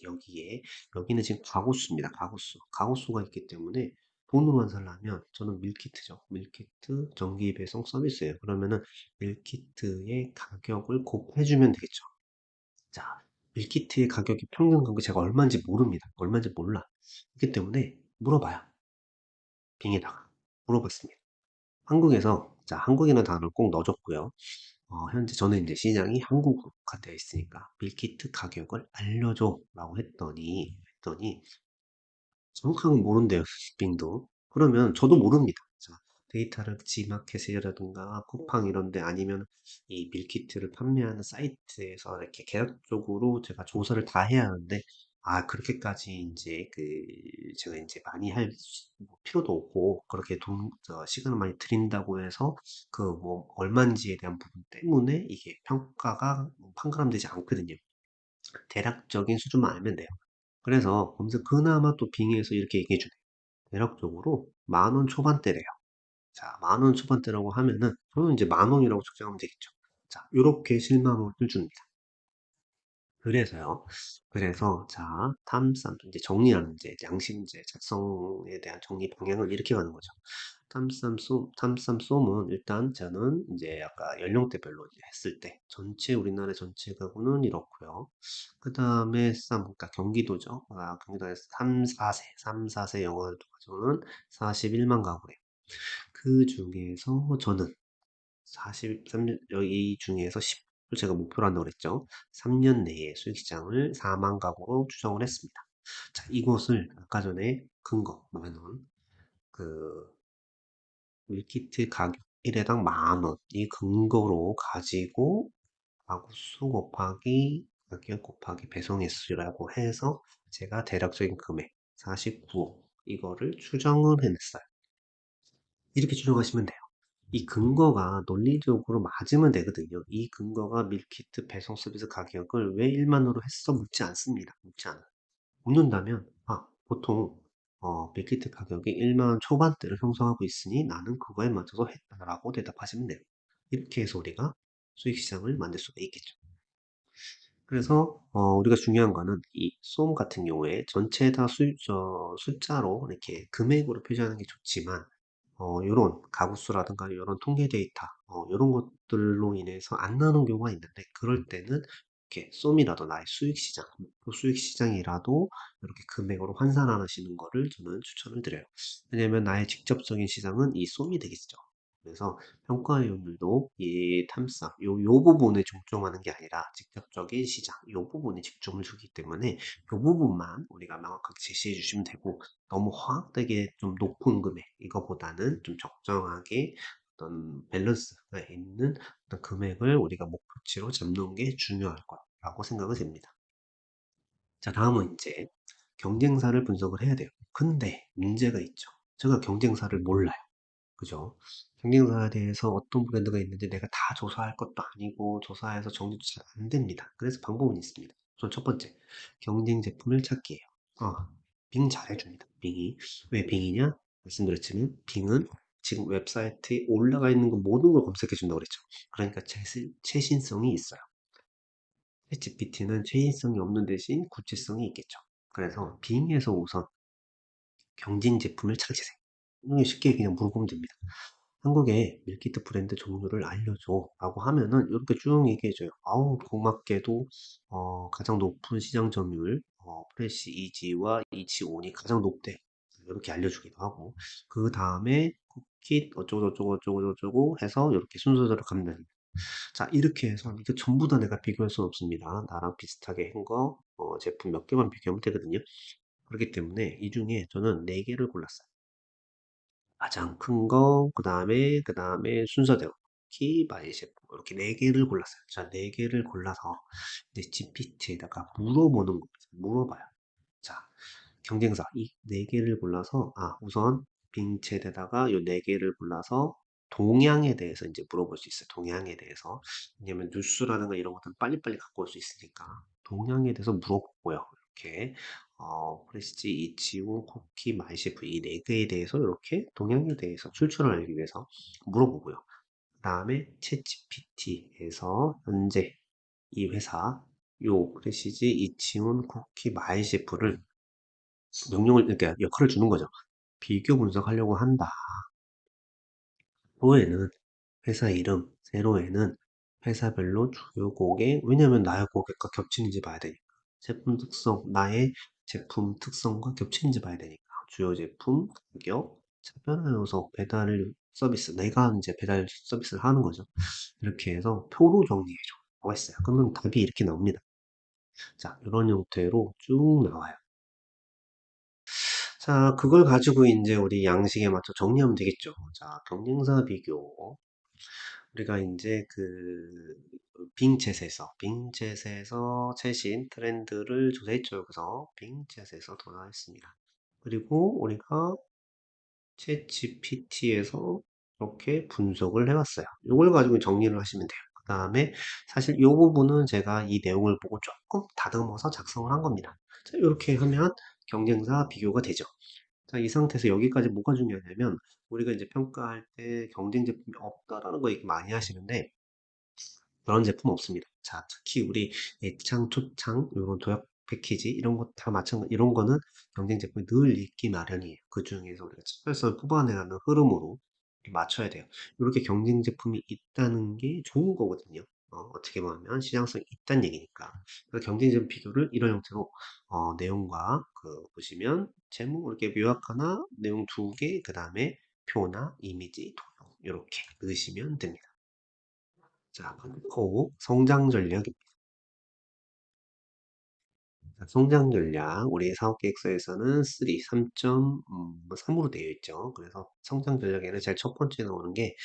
여기는 지금 가구수입니다. 가구수. 가구수가 있기 때문에 돈으로 환산을 하면 저는 밀키트죠. 밀키트 정기 배송 서비스예요. 그러면은 밀키트의 가격을 곱해주면 되겠죠. 자, 밀키트의 가격이 평균 가격 제가 얼마인지 모릅니다. 얼마인지 몰라. 그렇기 때문에 물어봐요. 빙에다가 물어봤습니다. 한국에서 자, 한국이라는 단어를 꼭 넣어줬고요. 현재 저는 이제 시장이 한국으로 되어 있으니까 밀키트 가격을 알려줘 라고 했더니 정확하게 모른대요, 빙도. 그러면 저도 모릅니다. 자, 데이터를 지마켓이라든가 쿠팡 이런데 아니면 이 밀키트를 판매하는 사이트에서 이렇게 계약적으로 제가 조사를 다 해야 하는데, 그렇게까지 이제 제가 이제 많이 할 필요도 없고, 그렇게 시간을 많이 들인다고 해서 그 뭐 얼마인지에 대한 부분 때문에 이게 평가가 판가름되지 않거든요. 대략적인 수준만 알면 돼요. 그래서 검색 그나마 또 빙의해서 이렇게 얘기해 주네요. 대략적으로 10,000원 초반대래요. 자, 10,000원 초반대라고 하면은 저는 이제 10,000원이라고 측정하면 되겠죠. 자, 요렇게 실마리를 줍니다. 그래서요. 그래서 자, 탐쌈 이제 정리하는 이제 양심제 작성에 대한 정리 방향을 이렇게 가는 거죠. 탐쌈 쏨은 일단 저는 이제 아까 연령대별로 이제 했을 때 전체 우리나라 전체 가구는 이렇고요. 그 다음에 그러니까 경기도죠. 경기도에서 3, 4세 영화를 가지고는 41만 가구래요. 그 중에서 저는 여기 중에서 10을 제가 목표로 한다고 그랬죠. 3년 내에 수익시장을 4만 가구로 추정을 했습니다. 자, 이것을 아까 전에 근거, 만원, 그, 밀키트 가격 1회당 10,000원, 이 근거로 가지고 가구수 곱하기 가격 곱하기 배송횟 수라고 해서 제가 대략적인 금액 49억 이거를 추정을 해냈어요. 이렇게 추정하시면 돼요. 이 근거가 논리적으로 맞으면 되거든요. 이 근거가 밀키트 배송 서비스 가격을 왜 1만으로 했어? 묻지 않습니다. 묻지 않아요. 묻는다면, 보통, 밀키트 가격이 1만 원 초반대를 형성하고 있으니 나는 그거에 맞춰서 했다라고 대답하시면 돼요. 이렇게 해서 우리가 수익 시장을 만들 수가 있겠죠. 그래서 우리가 중요한 거는 이 쏨 같은 경우에 전체 다 숫자로 이렇게 금액으로 표시하는 게 좋지만 요런 가구수라든가 요런 통계 데이터 요런 것들로 인해서 안 나오는 경우가 있는데, 그럴 때는 이렇게 쏨이라도 나의 수익 시장, 목표 수익 시장이라도 이렇게 금액으로 환산하시는 거를 저는 추천을 드려요. 왜냐면 나의 직접적인 시장은 이 쏨이 되겠죠. 그래서 평가위원들도 이 탐싸, 요 부분에 중점하는 게 아니라 직접적인 시장, 요 부분에 집중을 주기 때문에 그 부분만 우리가 명확하게 제시해 주시면 되고, 너무 화학되게 좀 높은 금액, 이거보다는 좀 적정하게 어떤 밸런스가 있는 어떤 금액을 우리가 목표치로 잡는 게 중요할 거라고 생각이 됩니다. 자, 다음은 이제 경쟁사를 분석을 해야 돼요. 근데 문제가 있죠. 제가 경쟁사를 몰라요. 그죠? 경쟁사에 대해서 어떤 브랜드가 있는지 내가 다 조사할 것도 아니고 조사해서 정리도 잘 안 됩니다. 그래서 방법은 있습니다. 우선 첫 번째, 경쟁 제품을 찾기예요. 빙 잘해줍니다. 빙이. 왜 빙이냐? 말씀드렸지만 빙은 지금 웹사이트에 올라가 있는 거 모든 걸 검색해 준다고 그랬죠. 그러니까 최신성이 있어요. 챗GPT는 최신성이 없는 대신 구체성이 있겠죠. 그래서 빙에서 우선 경쟁 제품을 찾으세요. 이게 쉽게 그냥 물어보면 됩니다. 한국의 밀키트 브랜드 종류를 알려줘 라고 하면은 이렇게 쭉 얘기해줘요. 아우, 고맙게도 가장 높은 시장 점유율 프레시 이지와 이치온이 가장 높대, 이렇게 알려주기도 하고, 그 다음에 쿠키 어쩌고 저쩌고 저쩌고 해서 이렇게 순서대로 가면 됩니다. 자, 이렇게 해서 이게 전부 다 내가 비교할 수는 없습니다. 나랑 비슷하게 한 거 제품 몇 개만 비교하면 되거든요. 그렇기 때문에 이 중에 저는 4개를 골랐어요. 가장 큰 거, 그 다음에 순서대로 키, 마이셰프 이렇게 4개를 골랐어요. 자, 4개를 골라서 이제 GPT에다가 물어보는 거죠. 물어봐요. 자, 경쟁사 이 4개를 골라서 우선 빙챗에다가 이 4개를 골라서 동향에 대해서 이제 물어볼 수 있어요. 동향에 대해서. 왜냐면 뉴스라든가 이런 것들은 빨리빨리 갖고 올 수 있으니까 동향에 대해서 물어보고요. 이렇게 프레시지, 이치온, 쿠키, 마이셰프 이 4개에 대해서 이렇게 동향에 대해서 출처를 알기 위해서 물어보고요. 그 다음에 챗GPT에서 현재 이 회사 요 프레시지, 이치온, 쿠키, 마이셰프를 명령을, 그러니까 역할을 주는 거죠. 비교 분석하려고 한다. 로에는 회사 이름, 세로에는 회사별로 주요 고객, 왜냐면 나의 고객과 겹치는지 봐야 되니까. 제품 특성, 나의 제품 특성과 겹치는지 봐야 되니까. 주요 제품, 가격, 차별화 요소, 배달 서비스, 내가 이제 배달 서비스를 하는 거죠. 이렇게 해서 표로 정리해줘. 라고 했어요. 그러면 답이 이렇게 나옵니다. 자, 이런 형태로 쭉 나와요. 자, 그걸 가지고 이제 우리 양식에 맞춰 정리하면 되겠죠. 자, 경쟁사 비교. 우리가 이제 빙챗에서 최신 트렌드를 조사했죠. 그래서 빙챗에서 도달했습니다. 그리고 우리가 챗 GPT에서 이렇게 분석을 해봤어요. 이걸 가지고 정리를 하시면 돼요. 그 다음에 사실 이 부분은 제가 이 내용을 보고 조금 다듬어서 작성을 한 겁니다. 자, 이렇게 하면 경쟁사 비교가 되죠. 자, 이 상태에서 여기까지 뭐가 중요하냐면 우리가 이제 평가할 때 경쟁 제품이 없다라는 거 얘기 많이 하시는데 그런 제품 없습니다. 자, 특히 우리 예창, 초창, 이런 도약 패키지, 이런 거 다 마찬가지, 이런 거는 경쟁 제품이 늘 있기 마련이에요. 그 중에서 우리가 특별성을 뽑아내는 흐름으로 맞춰야 돼요. 이렇게 경쟁 제품이 있다는 게 좋은 거거든요. 어떻게 보면 시장성이 있다는 얘기니까. 그래서 경쟁 제품 비교를 이런 형태로 내용과 보시면 제목 이렇게 요약하나, 내용 2개, 그 다음에 표나 이미지, 도형 이렇게 넣으시면 됩니다. 자, 코 성장 전략입니다. 자, 성장 전략, 우리 사업 계획서에서는 3.3으로 되어 있죠. 그래서 성장 전략에는 제일 첫 번째 나오는 게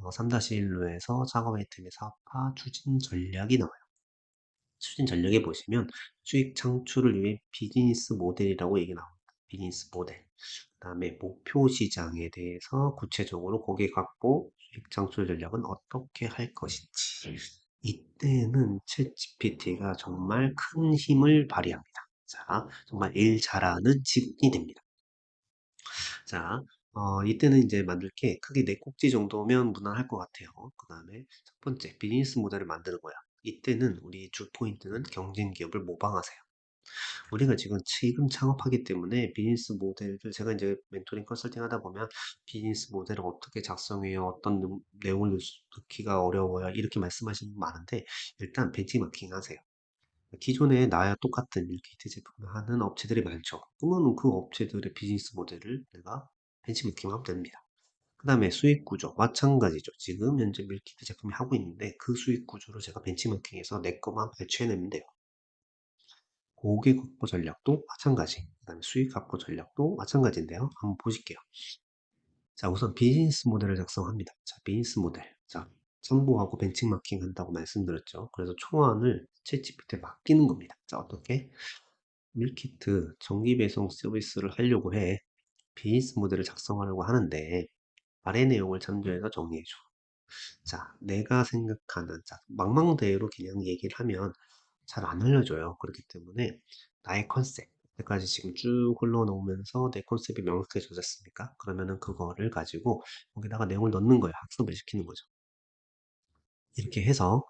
3-1로에서 작업 아이템의 사업화 추진 전략이 나와요. 추진 전략에 보시면 수익 창출을 위해 비즈니스 모델이라고 얘기 나옵니다. 비즈니스 모델. 그 다음에 목표 시장에 대해서 구체적으로 고객 확보, 수익 창출 전략은 어떻게 할 것인지. 이때는 챗GPT가 정말 큰 힘을 발휘합니다. 자, 정말 일 잘하는 직군이 됩니다. 자, 이때는 이제 만들 게 크게 네 꼭지 정도면 무난할 것 같아요. 그 다음에 첫 번째, 비즈니스 모델을 만드는 거야. 이때는 우리 주 포인트는 경쟁 기업을 모방하세요. 우리가 지금 창업하기 때문에 비즈니스 모델을 제가 이제 멘토링 컨설팅 하다 보면 비즈니스 모델을 어떻게 작성해요? 어떤 내용을 넣기가 어려워요? 이렇게 말씀하시는 분 많은데 일단 벤치마킹 하세요. 기존에 나와 똑같은 밀키트 제품을 하는 업체들이 많죠. 그러면 그 업체들의 비즈니스 모델을 내가 벤치마킹하면 됩니다. 그 다음에 수익 구조 마찬가지죠. 지금 현재 밀키트 제품이 하고 있는데 그 수익 구조를 제가 벤치마킹해서 내 것만 발췌해내면 돼요. 고객 확보 전략도 마찬가지. 그 다음에 수익 확보 전략도 마찬가지인데요. 한번 보실게요. 자, 우선 비즈니스 모델을 작성합니다. 자, 비즈니스 모델. 자, 참고하고 벤치마킹 한다고 말씀드렸죠. 그래서 초안을 챗GPT에 맡기는 겁니다. 자, 어떻게? 밀키트 정기 배송 서비스를 하려고 해. 비즈니스 모델을 작성하려고 하는데 아래 내용을 참조해서 정리해줘. 자, 내가 생각하는, 자, 망망대해로 그냥 얘기를 하면 잘 안 알려줘요. 그렇기 때문에 나의 컨셉, 여기까지 지금 쭉 흘러놓으면서 내 컨셉이 명확해졌습니까? 그러면은 그거를 가지고 거기다가 내용을 넣는 거예요. 학습을 시키는 거죠. 이렇게 해서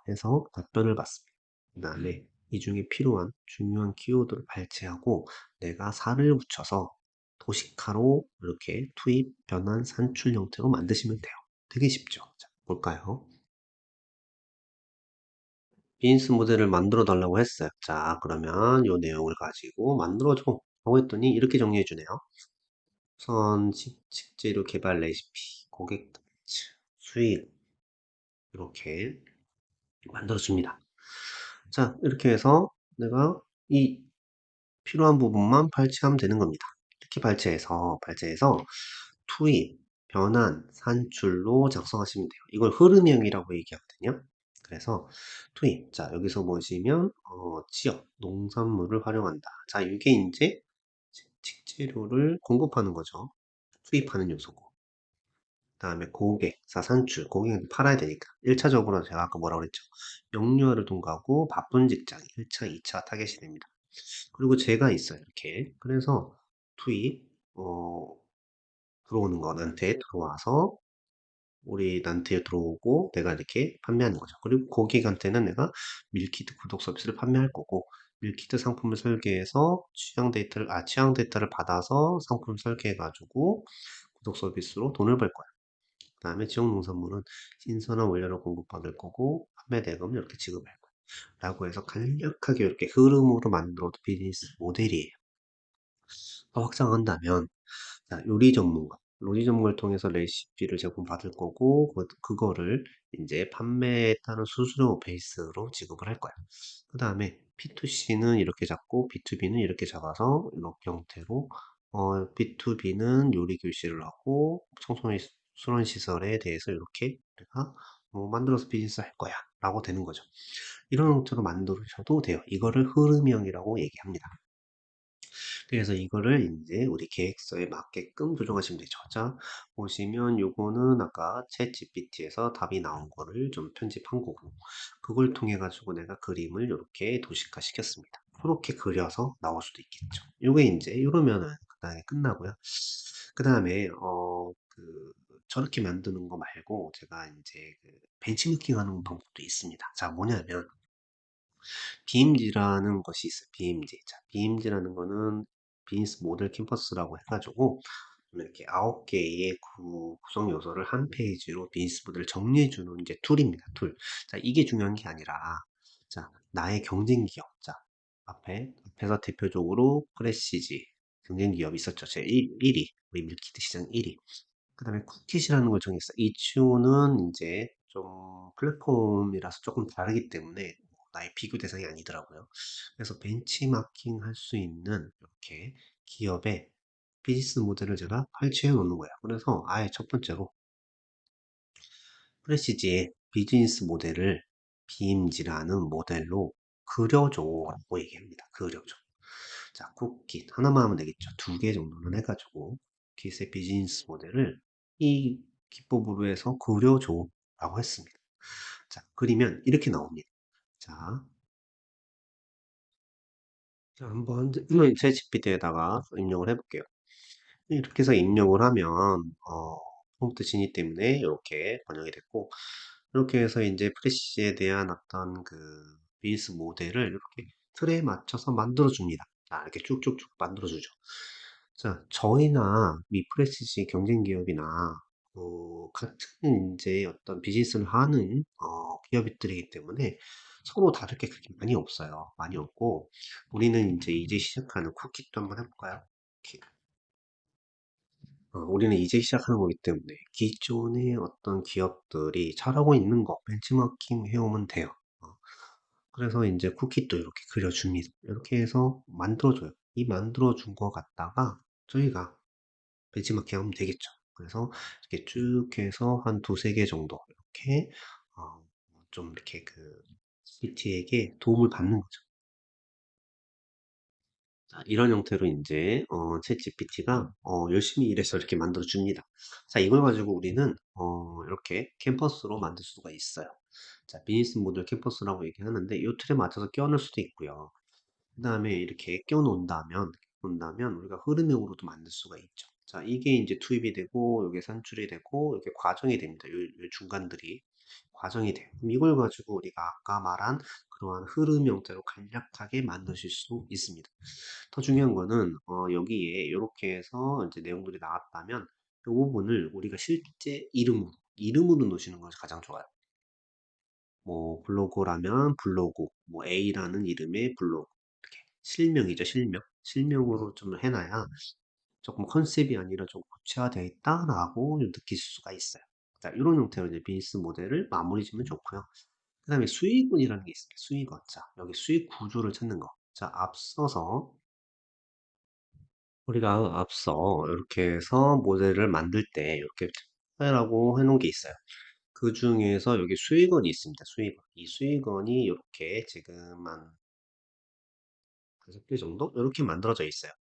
답변을 받습니다. 그 다음에 이 중에 필요한 중요한 키워드를 발췌하고 내가 살을 붙여서 도식화로 이렇게 투입, 변환, 산출 형태로 만드시면 돼요. 되게 쉽죠? 자, 볼까요? 비즈니스 모델을 만들어 달라고 했어요. 자, 그러면 이 내용을 가지고 만들어줘. 하고 했더니 이렇게 정리해 주네요. 우선 식재료 개발 레시피, 고객 타치, 수익 이렇게 만들어 줍니다. 자, 이렇게 해서 내가 이 필요한 부분만 발췌하면 되는 겁니다. 이렇게 발췌해서 투입, 변환, 산출로 작성하시면 돼요. 이걸 흐름형이라고 얘기하거든요. 그래서 투입, 자 여기서 보시면 지역, 농산물을 활용한다. 자 이게 이제 식재료를 공급하는 거죠. 투입하는 요소고. 그 다음에 고객, 자 산출, 고객한테 팔아야 되니까 1차적으로 제가 아까 뭐라고 그랬죠. 명료화를 통과하고 바쁜 직장 1차, 2차 타겟이 됩니다. 그리고 제가 있어요. 이렇게. 그래서 투입, 들어오는 거 나한테 들어와서 우리 나한테 들어오고 내가 이렇게 판매하는 거죠. 그리고 고객한테는 내가 밀키트 구독 서비스를 판매할 거고 밀키트 상품을 설계해서 취향 데이터를 받아서 상품 설계해 가지고 구독 서비스로 돈을 벌 거야. 그 다음에 지역 농산물은 신선한 원료를 공급받을 거고 판매 대금은 이렇게 지급할 거야. 라고 해서 간략하게 이렇게 흐름으로 만들어도 비즈니스 모델이에요. 확장한다면 자, 요리 전문가를 통해서 레시피를 제공받을 거고, 그거를 이제 판매에 따른 수수료 베이스로 지급을 할 거야. 그 다음에 P2C는 이렇게 잡고, B2B는 이렇게 잡아서, 이렇게 형태로, B2B는 요리 교실을 하고, 청소년 수련 시설에 대해서 이렇게 내가 만들어서 비즈니스 할 거야. 라고 되는 거죠. 이런 형태로 만들으셔도 돼요. 이거를 흐름형이라고 얘기합니다. 그래서 이거를 이제 우리 계획서에 맞게끔 조정하시면 되죠. 자, 보시면 요거는 아까 챗 GPT에서 답이 나온 거를 좀 편집한 거고, 그걸 통해 가지고 내가 그림을 이렇게 도식화 시켰습니다. 이렇게 그려서 나올 수도 있겠죠. 요게 이제 이러면은 그다음에 끝나고요. 그 다음에 저렇게 만드는 거 말고 제가 이제 그 벤치마킹 하는 방법도 있습니다. 자, 뭐냐면 BMG라는 것이 있어요. BMG. 자, BMG라는 거는 비즈니스 모델 캠퍼스라고 해가지고 이렇게 9개의 구성 요소를 한 페이지로 비즈니스 모델을 정리해주는 이제 툴입니다. 툴. 자, 이게 중요한 게 아니라 자, 나의 경쟁 기업. 자, 앞에서 대표적으로 프레시지 경쟁 기업이 있었죠. 제 1위. 우리 밀키트 시장 1위. 그 다음에 쿠킷이라는 걸 정했어. 이치오는 이제 좀 플랫폼이라서 조금 다르기 때문에 나의 비교 대상이 아니더라고요. 그래서 벤치마킹 할 수 있는 이렇게 기업의 비즈니스 모델을 제가 발췌해 놓는 거예요. 그래서 아예 첫 번째로 프레시지의 비즈니스 모델을 BMG라는 모델로 그려줘 라고 얘기합니다. 그려줘. 자, 쿠킷 하나만 하면 되겠죠. 2개 정도는 해가지고 쿠킷의 비즈니스 모델을 이 기법으로 해서 그려줘 라고 했습니다. 자, 그리면 이렇게 나옵니다. 자, 한번 제 GPT에다가 입력을 해볼게요. 이렇게 해서 입력을 하면 프롬프트 진입 때문에 이렇게 번역이 됐고 이렇게 해서 이제 프레시에 대한 어떤 그 비즈니스 모델을 이렇게 틀에 맞춰서 만들어 줍니다. 자, 이렇게 쭉쭉쭉 만들어 주죠. 자, 저희나 미프레시지 경쟁 기업이나 같은 이제 어떤 비즈니스를 하는 기업들이기 때문에 서로 다를 게 그렇게 많이 없어요. 많이 없고 우리는 이제 시작하는 쿠키도 한번 해볼까요? 쿠키. 우리는 이제 시작하는 거기 때문에 기존의 어떤 기업들이 잘하고 있는 거 벤치마킹 해오면 돼요. 어, 그래서 이제 쿠키도 이렇게 그려줍니다. 이렇게 해서 만들어줘요. 이 만들어준 거 갖다가 저희가 벤치마킹 하면 되겠죠. 그래서 이렇게 쭉 해서 한 두세 개 정도 이렇게 좀 이렇게 그 PT에게 도움을 받는 거죠. 자, 이런 형태로 이제 챗 GPT가 열심히 일해서 이렇게 만들어 줍니다. 자, 이걸 가지고 우리는 이렇게 캠퍼스로 만들 수가 있어요. 자, 비즈니스 모델 캠퍼스라고 얘기하는데 이 틀에 맞춰서 끼워넣을 수도 있고요. 그 다음에 이렇게 끼워놓는다면 우리가 흐름형으로도 만들 수가 있죠. 자, 이게 이제 투입이 되고, 이게 산출이 되고, 이게 과정이 됩니다. 요 중간들이 과정이 돼요. 그럼 이걸 가지고 우리가 아까 말한 그러한 흐름 형태로 간략하게 만드실 수 있습니다. 더 중요한 거는, 여기에 이렇게 해서 이제 내용들이 나왔다면, 이 부분을 우리가 실제 이름으로 놓으시는 것이 가장 좋아요. 뭐 블로거라면 블로그, 뭐 A라는 이름의 블로그, 이렇게 실명이죠, 실명. 실명으로 좀 해놔야 조금 컨셉이 아니라 좀 구체화되어 있다라고 느낄 수가 있어요. 자, 이런 형태로 이제 비즈니스 모델을 마무리 지으면 좋고요. 그 다음에 수익원이라는 게 있습니다. 수익원. 자, 여기 수익 구조를 찾는 거. 자, 우리가 앞서 이렇게 해서 모델을 만들 때 이렇게 특별하고 해놓은 게 있어요. 그 중에서 여기 수익원이 있습니다. 수익원. 이 수익원이 이렇게 지금 한 5개 정도? 이렇게 만들어져 있어요.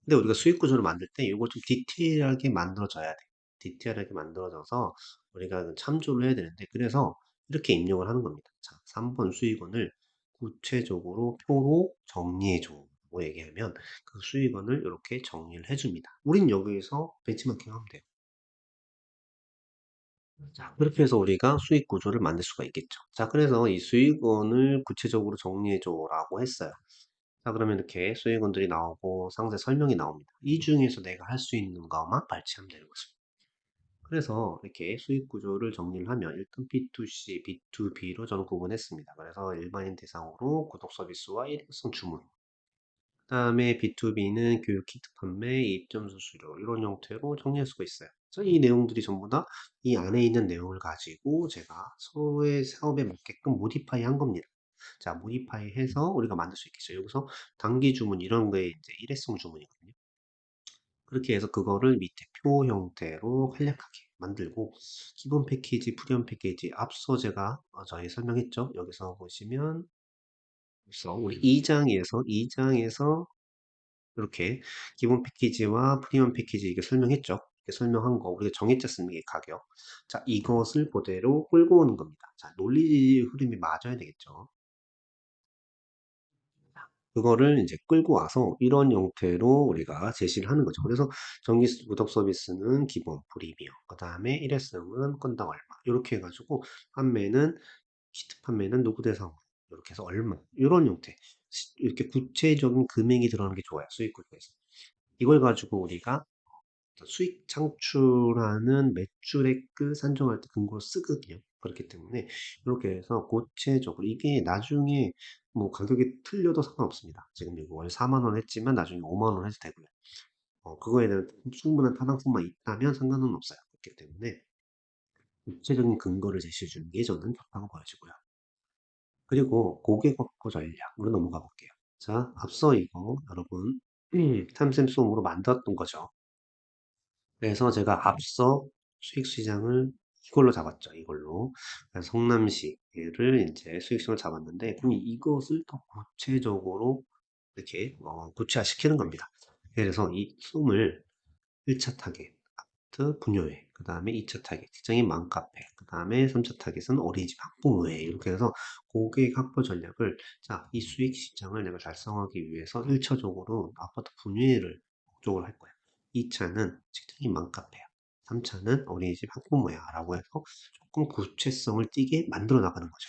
근데 우리가 수익 구조를 만들 때 이걸 좀 디테일하게 만들어져야 돼. 디테일하게 만들어져서 우리가 참조를 해야 되는데, 그래서 이렇게 입력을 하는 겁니다. 자, 3번 수익원을 구체적으로 표로 정리해줘. 뭐 얘기하면 그 수익원을 이렇게 정리를 해줍니다. 우린 여기에서 벤치마킹 하면 돼요. 자, 그렇게 해서 우리가 수익 구조를 만들 수가 있겠죠. 자, 그래서 이 수익원을 구체적으로 정리해줘라고 했어요. 자, 그러면 이렇게 수익원들이 나오고 상세 설명이 나옵니다. 이 중에서 내가 할 수 있는 것만 발췌하면 되는 거죠. 그래서 이렇게 수익 구조를 정리를 하면 일단 B2C, B2B로 저는 구분했습니다. 그래서 일반인 대상으로 구독 서비스와 일회성 주문. 그다음에 B2B는 교육 키트 판매, 입점 수수료 이런 형태로 정리할 수가 있어요. 그래서 이 내용들이 전부 다 이 안에 있는 내용을 가지고 제가 서로의 사업에 맞게끔 모디파이 한 겁니다. 자, 모디파이 해서 우리가 만들 수 있겠죠. 여기서 단기 주문 이런 거에 이제 일회성 주문이거든요. 그렇게 해서 그거를 밑에 표 형태로 간략하게 만들고 기본 패키지, 프리미엄 패키지 앞서 제가 저희 설명했죠. 여기서 보시면 그래서 우리 2장에서 이렇게 기본 패키지와 프리미엄 패키지 이게 설명했죠. 이렇게 설명한 거 우리가 정했지 않습니까? 이 가격. 자, 이것을 그대로 끌고 오는 겁니다. 자, 논리 흐름이 맞아야 되겠죠. 그거를 이제 끌고 와서 이런 형태로 우리가 제시를 하는 거죠. 그래서 정기 구독 서비스는 기본 프리미엄, 그 다음에 일회성은 건당 얼마 이렇게 해가지고 판매는 키트 판매는 누구 대상 이렇게 해서 얼마 이런 형태 이렇게 구체적인 금액이 들어가는 게 좋아요. 수익 구조에서 이걸 가지고 우리가 수익 창출하는 매출액 산정할 때 근거로 쓰거든요. 그렇기 때문에 이렇게 해서 구체적으로 이게 나중에 뭐 가격이 틀려도 상관없습니다. 지금 이거 월 4만 원 했지만 나중에 5만 원 해도 되고요. 그거에 대한 충분한 타당성만 있다면 상관은 없어요. 그렇기 때문에 구체적인 근거를 제시해 주는 게 저는 좋다고 보여지고요. 그리고 고객 확보 전략으로 넘어가 볼게요. 자, 앞서 이거 여러분 탐샘송으로 만들었던 거죠. 그래서 제가 앞서 수익 시장을 이걸로 잡았죠. 이걸로. 그래서 성남시를 이제 수익 시장을 잡았는데, 그럼 이것을 더 구체적으로 이렇게 구체화시키는 겁니다. 그래서 이 숨을 1차 타겟, 아파트 분요회, 그 다음에 2차 타겟, 직장인 맘카페, 그 다음에 3차 타겟은 어린이집 학부모회, 이렇게 해서 고객 확보 전략을, 자, 이 수익 시장을 내가 달성하기 위해서 1차적으로 아파트 분요회를 목적으로 할 거야. 2차는 직장인 맘카페야. 3차는 어린이집 학부모야. 라고 해서 조금 구체성을 띠게 만들어 나가는 거죠.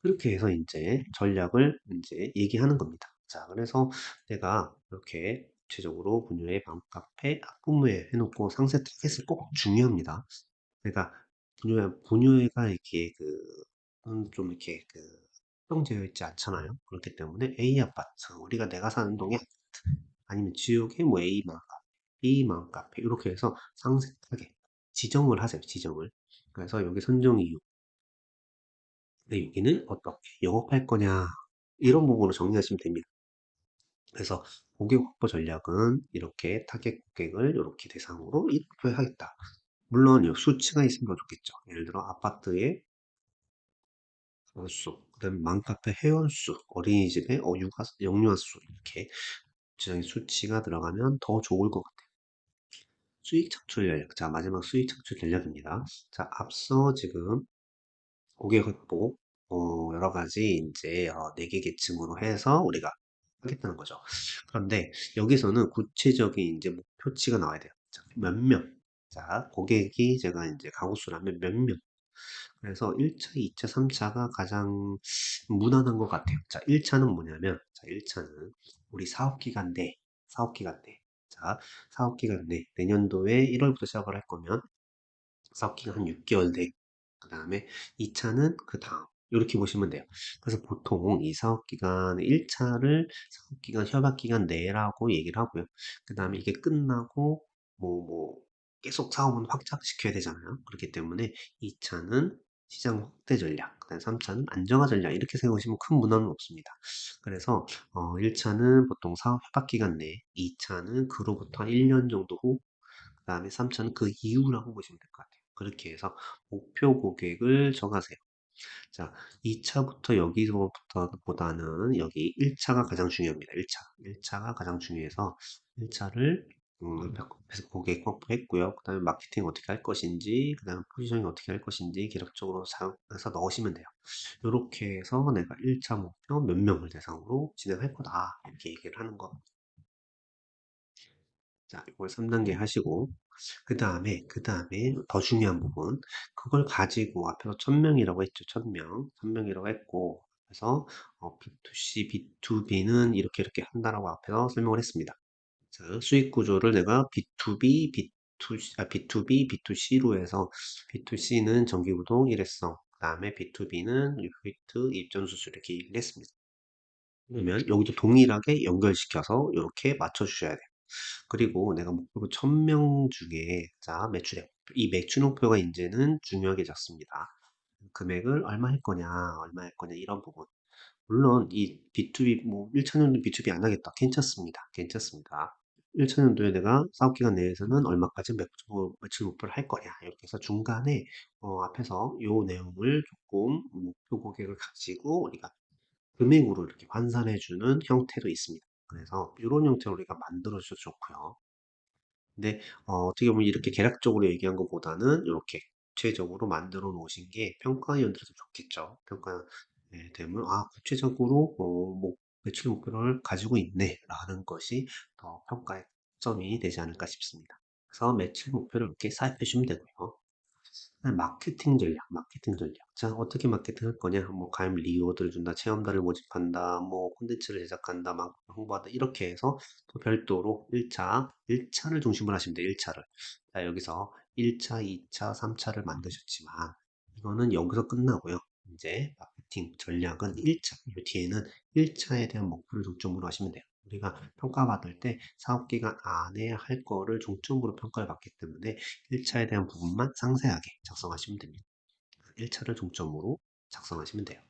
그렇게 해서 이제 전략을 이제 얘기하는 겁니다. 자, 그래서 내가 이렇게 구체적으로 분야의 맘카페, 학부모에 해놓고 상세 타겟을 꼭 중요합니다. 그러니까 분야가 이렇게 좀 이렇게 형성되어 있지 않잖아요. 그렇기 때문에 A 아파트, 내가 사는 동의 아파트, 아니면 지역의 뭐 A 맘카페, B 맘카페 이렇게 해서 상세 타겟 지정을 하세요. 지정을. 그래서 여기 선정 이유, 여기는 어떻게 영업할 거냐 이런 부분을 정리하시면 됩니다. 그래서 고객 확보 전략은 이렇게 타겟 고객을 이렇게 대상으로 이렇게 하겠다. 물론 이 수치가 있으면 더 좋겠죠. 예를 들어 아파트의 수, 그다음에 맘카페 회원수, 어린이집의 영유아 수 이렇게 구체적인 수치가 들어가면 더 좋을 것 같아요. 수익 창출 전략. 자, 마지막 수익 창출 전략입니다. 자, 앞서 지금 고객 확보, 여러 가지 이제 4개 계층으로 해서 우리가 하겠다는 거죠. 그런데 여기서는 구체적인 이제 목표치가 나와야 돼요. 자, 몇 명. 자, 고객이 제가 이제 가구수라면 몇 명. 그래서 1차, 2차, 3차가 가장 무난한 것 같아요. 자, 1차는 뭐냐면, 자, 1차는 우리 사업기간 내, 사업기간 내. 자, 사업기간 내, 내년도에 1월부터 시작을 할 거면, 사업기간 한 6개월 내. 그 다음에 2차는 그 다음. 이렇게 보시면 돼요. 그래서 보통 이 사업기간 1차를 사업기간 협약기간 내라고 얘기를 하고요. 그 다음에 이게 끝나고 뭐 계속 사업은 확장시켜야 되잖아요. 그렇기 때문에 2차는 시장 확대 전략, 그다음 3차는 안정화 전략 이렇게 세우시면 큰 무난은 없습니다. 그래서 1차는 보통 사업 협약기간 내, 2차는 그로부터 한 1년 정도 후, 그 다음에 3차는 그 이후라고 보시면 될 것 같아요. 그렇게 해서 목표 고객을 정하세요. 자, 2차부터 여기서부터보다는 여기 1차가 가장 중요합니다. 1차. 1차가 가장 중요해서 1차를 그래서 고객 확보했고요. 그 다음에 마케팅 어떻게 할 것인지, 그 다음에 포지셔닝 어떻게 할 것인지 기록적으로 사용해서 넣으시면 돼요. 이렇게 해서 내가 1차 목표 몇 명을 대상으로 진행할 거다. 이렇게 얘기를 하는 거. 자, 이걸 3단계 하시고, 그 다음에 더 중요한 부분. 그걸 가지고 앞에서 1000명이라고 했죠. 1000명. 1000명이라고 했고, 그래서 B2C, B2B는 이렇게 한다라고 앞에서 설명을 했습니다. 자, 수익 구조를 내가 B2B, B2B, B2C로 해서 B2C는 전기부동 일회성, 그 다음에 B2B는 리피트, 입점수수 이렇게 얘기를 했습니다. 그러면 여기도 동일하게 연결시켜서 이렇게 맞춰주셔야 돼요. 그리고 내가 목표가 1000명 중에 자 매출액 이 매출 목표가 이제는 중요하게 잡습니다. 금액을 얼마 할 거냐 이런 부분. 물론 이 B2B 뭐 1차년도 B2B 안 하겠다. 괜찮습니다. 괜찮습니다. 1차년도에 내가 사업기간 내에서는 얼마까지 매출 목표를 할 거냐 이렇게 해서 중간에 앞에서 요 내용을 조금 목표 고객을 가지고 우리가 금액으로 이렇게 환산해주는 형태도 있습니다. 그래서 이런 형태로 우리가 만들어줘도 좋고요. 근데 어떻게 보면 이렇게 개략적으로 얘기한 것보다는 이렇게 구체적으로 만들어 놓으신 게 평가위원들도 좋겠죠. 평가 되면 구체적으로 매출 목표를 가지고 있네 라는 것이 더 평가의 점이 되지 않을까 싶습니다. 그래서 매출 목표를 이렇게 삽입해 주시면 되고요. 마케팅 전략, 마케팅 전략. 자, 어떻게 마케팅 할 거냐? 뭐, 가입 리워드를 준다, 체험단을 모집한다, 뭐, 콘텐츠를 제작한다, 막, 홍보한다, 이렇게 해서 또 별도로 1차를 중심으로 하시면 돼요, 1차를. 자, 여기서 1차, 2차, 3차를 만드셨지만, 이거는 여기서 끝나고요. 이제 마케팅 전략은 1차, 이 뒤에는 1차에 대한 목표를 중점으로 하시면 돼요. 우리가 평가받을 때 사업기간 안에 할 거를 중점으로 평가를 받기 때문에 1차에 대한 부분만 상세하게 작성하시면 됩니다. 1차를 중점으로 작성하시면 돼요.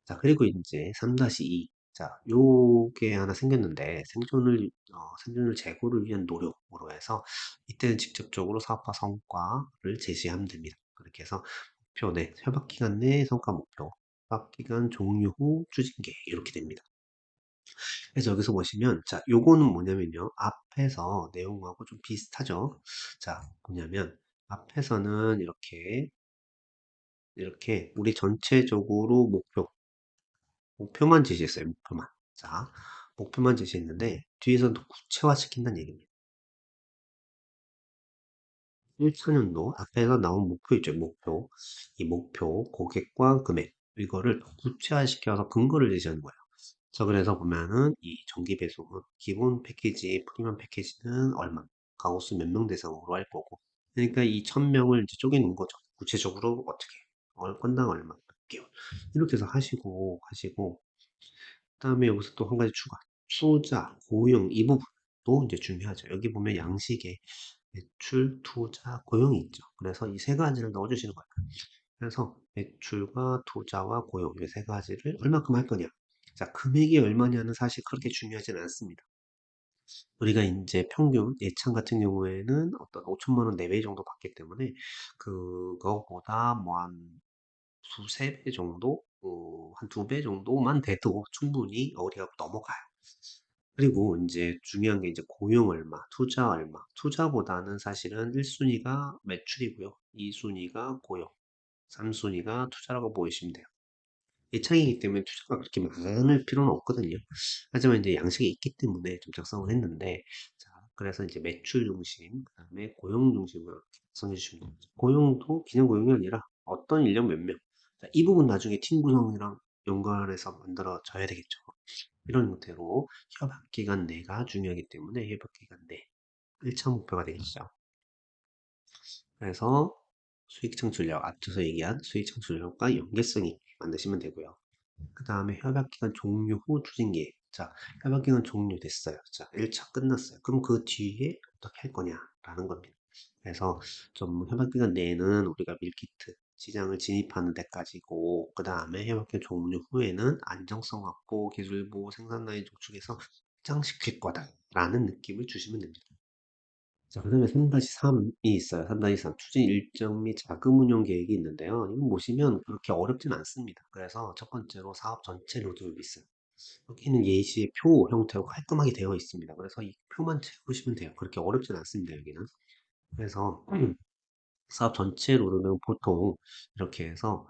자, 그리고 이제 3-2. 자, 요게 하나 생겼는데 생존을 제고를 위한 노력으로 해서 이때는 직접적으로 사업화 성과를 제시하면 됩니다. 그렇게 해서 목표 내, 협약기간 내 성과 목표, 협약기간 종료 후 추진계 이렇게 됩니다. 그래서 여기서 보시면 자 요거는 뭐냐면요 앞에서 내용하고 좀 비슷하죠. 자 뭐냐면 앞에서는 이렇게 우리 전체적으로 목표만 제시했어요. 목표만. 자 목표만 제시했는데 뒤에서는 더 구체화시킨다는 얘기입니다. 1차년도 앞에서 나온 목표 있죠. 목표. 이 목표 고객과 금액 이거를 더 구체화시켜서 근거를 제시하는 거예요. 자, 그래서 보면은 이 정기 배송은 기본 패키지, 프리미엄 패키지는 얼마, 가구수 몇 명 대상으로 할 거고. 그러니까 이 1000명을 이제 쪼개놓은 거죠. 구체적으로 어떻게, 건당 얼마, 몇 개월. 이렇게 해서 하시고, 그다음에 여기서 또 한 가지 추가. 투자, 고용, 이 부분도 이제 중요하죠. 여기 보면 양식에 매출, 투자, 고용이 있죠. 그래서 이 세 가지를 넣어주시는 거예요. 그래서 매출과 투자와 고용 이 세 가지를 얼마큼 할 거냐. 자, 금액이 얼마냐는 사실 그렇게 중요하진 않습니다. 우리가 이제 평균 예찬 같은 경우에는 어떤 5천만 원 내외 정도 받기 때문에 그거보다 뭐 한 두세 배 정도, 한 두 배 정도만 돼도 충분히 우리가 넘어가요. 그리고 이제 중요한 게 이제 고용 얼마, 투자 얼마. 투자보다는 사실은 1순위가 매출이고요. 2순위가 고용, 3순위가 투자라고 보시면 돼요. 예창이기 때문에 투자가 그렇게 많을 필요는 없거든요. 하지만 이제 양식이 있기 때문에 좀 작성을 했는데, 자, 그래서 이제 매출 중심, 그 다음에 고용 중심으로 이렇게 작성해 주시면 됩니다. 고용도 그냥 고용이 아니라 어떤 인력 몇 명. 자, 이 부분 나중에 팀 구성이랑 연관해서 만들어져야 되겠죠. 이런 형태로 협약기간 내가 중요하기 때문에 협약기간 내 1차 목표가 되겠죠. 그래서 수익 창출력, 앞서서 얘기한 수익 창출력과 연계성이 만드시면 되고요. 그 다음에 협약기간 종료 후 추진계획. 자, 협약기간 종료됐어요. 자, 1차 끝났어요. 그럼 그 뒤에 어떻게 할 거냐라는 겁니다. 그래서 좀 협약기간 내에는 우리가 밀키트 시장을 진입하는 데까지고, 그 다음에 협약기간 종료 후에는 안정성 확보, 기술 보호, 생산 라인 구축해서 확장시킬 거다라는 느낌을 주시면 됩니다. 자, 그 다음에 3-3이 있어요. 3-3. 추진 일정 및 자금 운용 계획이 있는데요. 이거 보시면 그렇게 어렵진 않습니다. 그래서 첫 번째로 사업 전체 로드맵이 있어요. 여기는 예시의 표 형태로 깔끔하게 되어 있습니다. 그래서 이 표만 채우시면 돼요. 그렇게 어렵진 않습니다. 여기는. 그래서 사업 전체 로드맵은 보통 이렇게 해서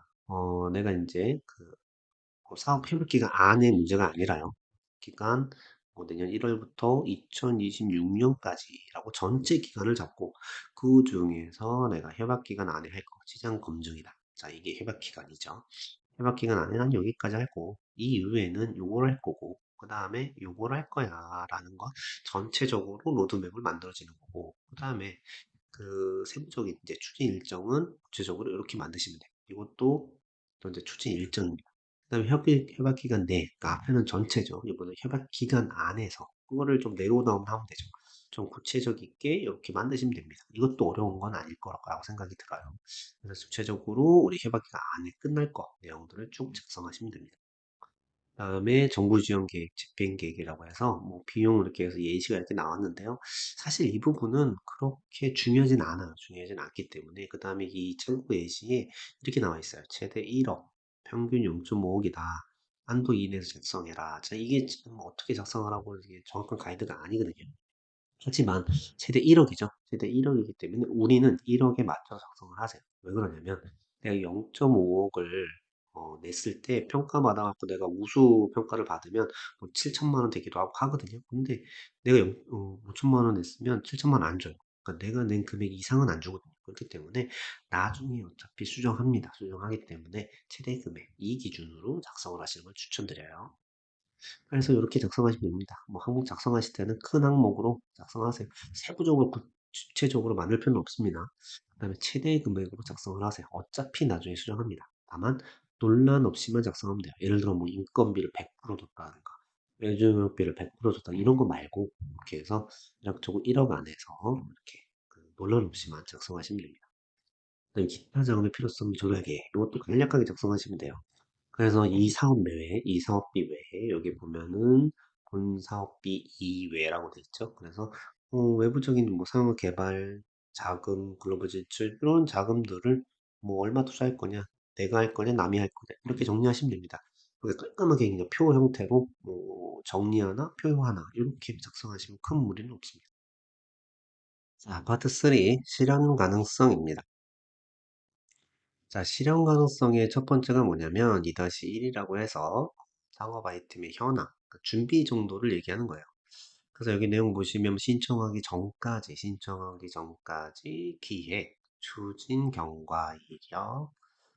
내가 이제 그 사업 협약 기간 안에 문제가 아니라요. 기간 뭐 내년 1월부터 2026년까지라고 전체 기간을 잡고 그 중에서 내가 협약 기간 안에 할 거, 시장 검증이다. 자, 이게 협약 기간이죠. 협약 기간 안에 난 여기까지 할 거고 이 이후에는 요걸 할 거고 그 다음에 요걸 할 거야 라는 거 전체적으로 로드맵을 만들어지는 거고 그 다음에 그 세부적인 이제 추진 일정은 구체적으로 이렇게 만드시면 돼요. 이것도 또 이제 추진 일정입니다. 그다음에 협약 기간 내, 그러니까 앞에는 전체죠. 이번에 협약 기간 안에서 그거를 좀 내로다운 하면 되죠. 좀 구체적 있게 이렇게 만드시면 됩니다. 이것도 어려운 건 아닐 거라고 생각이 들어요. 그래서 구체적으로 우리 협약 기간 안에 끝날 거 내용들을 쭉 작성하시면 됩니다. 다음에 정부 지원 계획, 집행 계획이라고 해서 뭐 비용 이렇게 해서 예시가 이렇게 나왔는데요. 사실 이 부분은 그렇게 중요하진 않아요. 중요하진 않기 때문에 그 다음에 이 참고 예시에 이렇게 나와 있어요. 최대 1억, 평균 0.5억이다. 한도 이내에서 작성해라. 자, 이게 지금 어떻게 작성하라고 이게 정확한 가이드가 아니거든요. 하지만 최대 1억이죠. 최대 1억이기 때문에 우리는 1억에 맞춰 작성을 하세요. 왜 그러냐면 내가 0.5억을 냈을 때 평가받아 갖고 내가 우수 평가를 받으면 뭐 7천만 원 되기도 하고 하거든요. 근데 내가 5천만 원 냈으면 7천만 원 안 줘요. 그러니까 내가 낸 금액 이상은 안 주거든요. 그렇기 때문에 나중에 어차피 수정합니다. 수정하기 때문에 최대 금액 이 기준으로 작성을 하시는 걸 추천드려요. 그래서 이렇게 작성하시면 됩니다. 뭐 항목 작성하실 때는 큰 항목으로 작성하세요. 세부적으로 구체적으로 만들 필요는 없습니다. 그 다음에 최대 금액으로 작성을 하세요. 어차피 나중에 수정합니다. 다만 논란 없이만 작성하면 돼요. 예를 들어 뭐 인건비를 100% 줬다든가 외주용역비를 100% 줬다 이런 거 말고 이렇게 해서 약적으로 1억 안에서 이렇게 논란 없이만 작성하시면 됩니다. 그다음에 기타 자금의 필요성 조약에 이것도 간략하게 작성하시면 돼요. 그래서 이 사업 외에, 이 사업비 외에 여기 보면은 본 사업비 이외라고 돼 있죠. 그래서 외부적인 뭐 상호 개발 자금, 글로벌 진출 이런 자금들을 뭐 얼마 투자할 거냐, 내가 할 거냐, 남이 할 거냐 이렇게 정리하시면 됩니다. 그게 깔끔하게 그냥 표 형태로 뭐 정리 하나, 표 하나 이렇게 작성하시면 큰 무리는 없습니다. 자, 파트 3 실현 가능성입니다. 자, 실현 가능성의 첫 번째가 뭐냐면 2-1이라고 해서 작업 아이템의 현황, 그 준비 정도를 얘기하는 거예요. 그래서 여기 내용 보시면 신청하기 전까지 기획, 추진, 경과, 이력,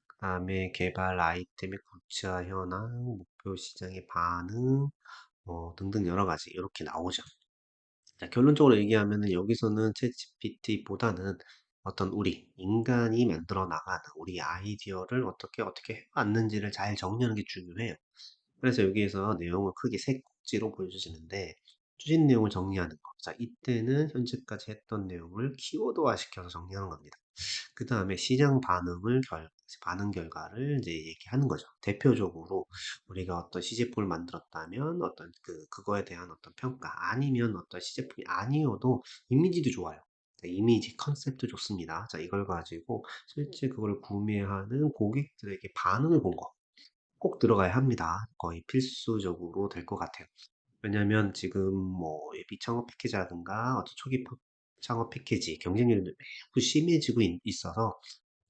그 다음에 개발 아이템의 수치화 현황, 목표 시장의 반응, 등등 여러 가지 이렇게 나오죠. 자, 결론적으로 얘기하면은 여기서는 챗GPT보다는 어떤 우리 인간이 만들어 나가는 우리 아이디어를 어떻게 해왔는지를 잘 정리하는 게 중요해요. 그래서 여기에서 내용을 크게 세 꼭지로 보여주시는데 추진 내용을 정리하는 거. 자, 이때는 현재까지 했던 내용을 키워드화 시켜서 정리하는 겁니다. 그 다음에 시장 반응 결과를 이제 얘기하는 거죠. 대표적으로 우리가 어떤 시제품을 만들었다면 어떤 그거에 대한 어떤 평가 아니면 어떤 시제품이 아니어도 이미지도 좋아요. 자, 이미지 컨셉도 좋습니다. 자, 이걸 가지고 실제 그걸 구매하는 고객들에게 반응을 본 거. 꼭 들어가야 합니다. 거의 필수적으로 될 것 같아요. 왜냐면 지금 뭐 예비 창업 패키지라든가 어떤 초기 창업 패키지 경쟁률이 매우 심해지고 있어서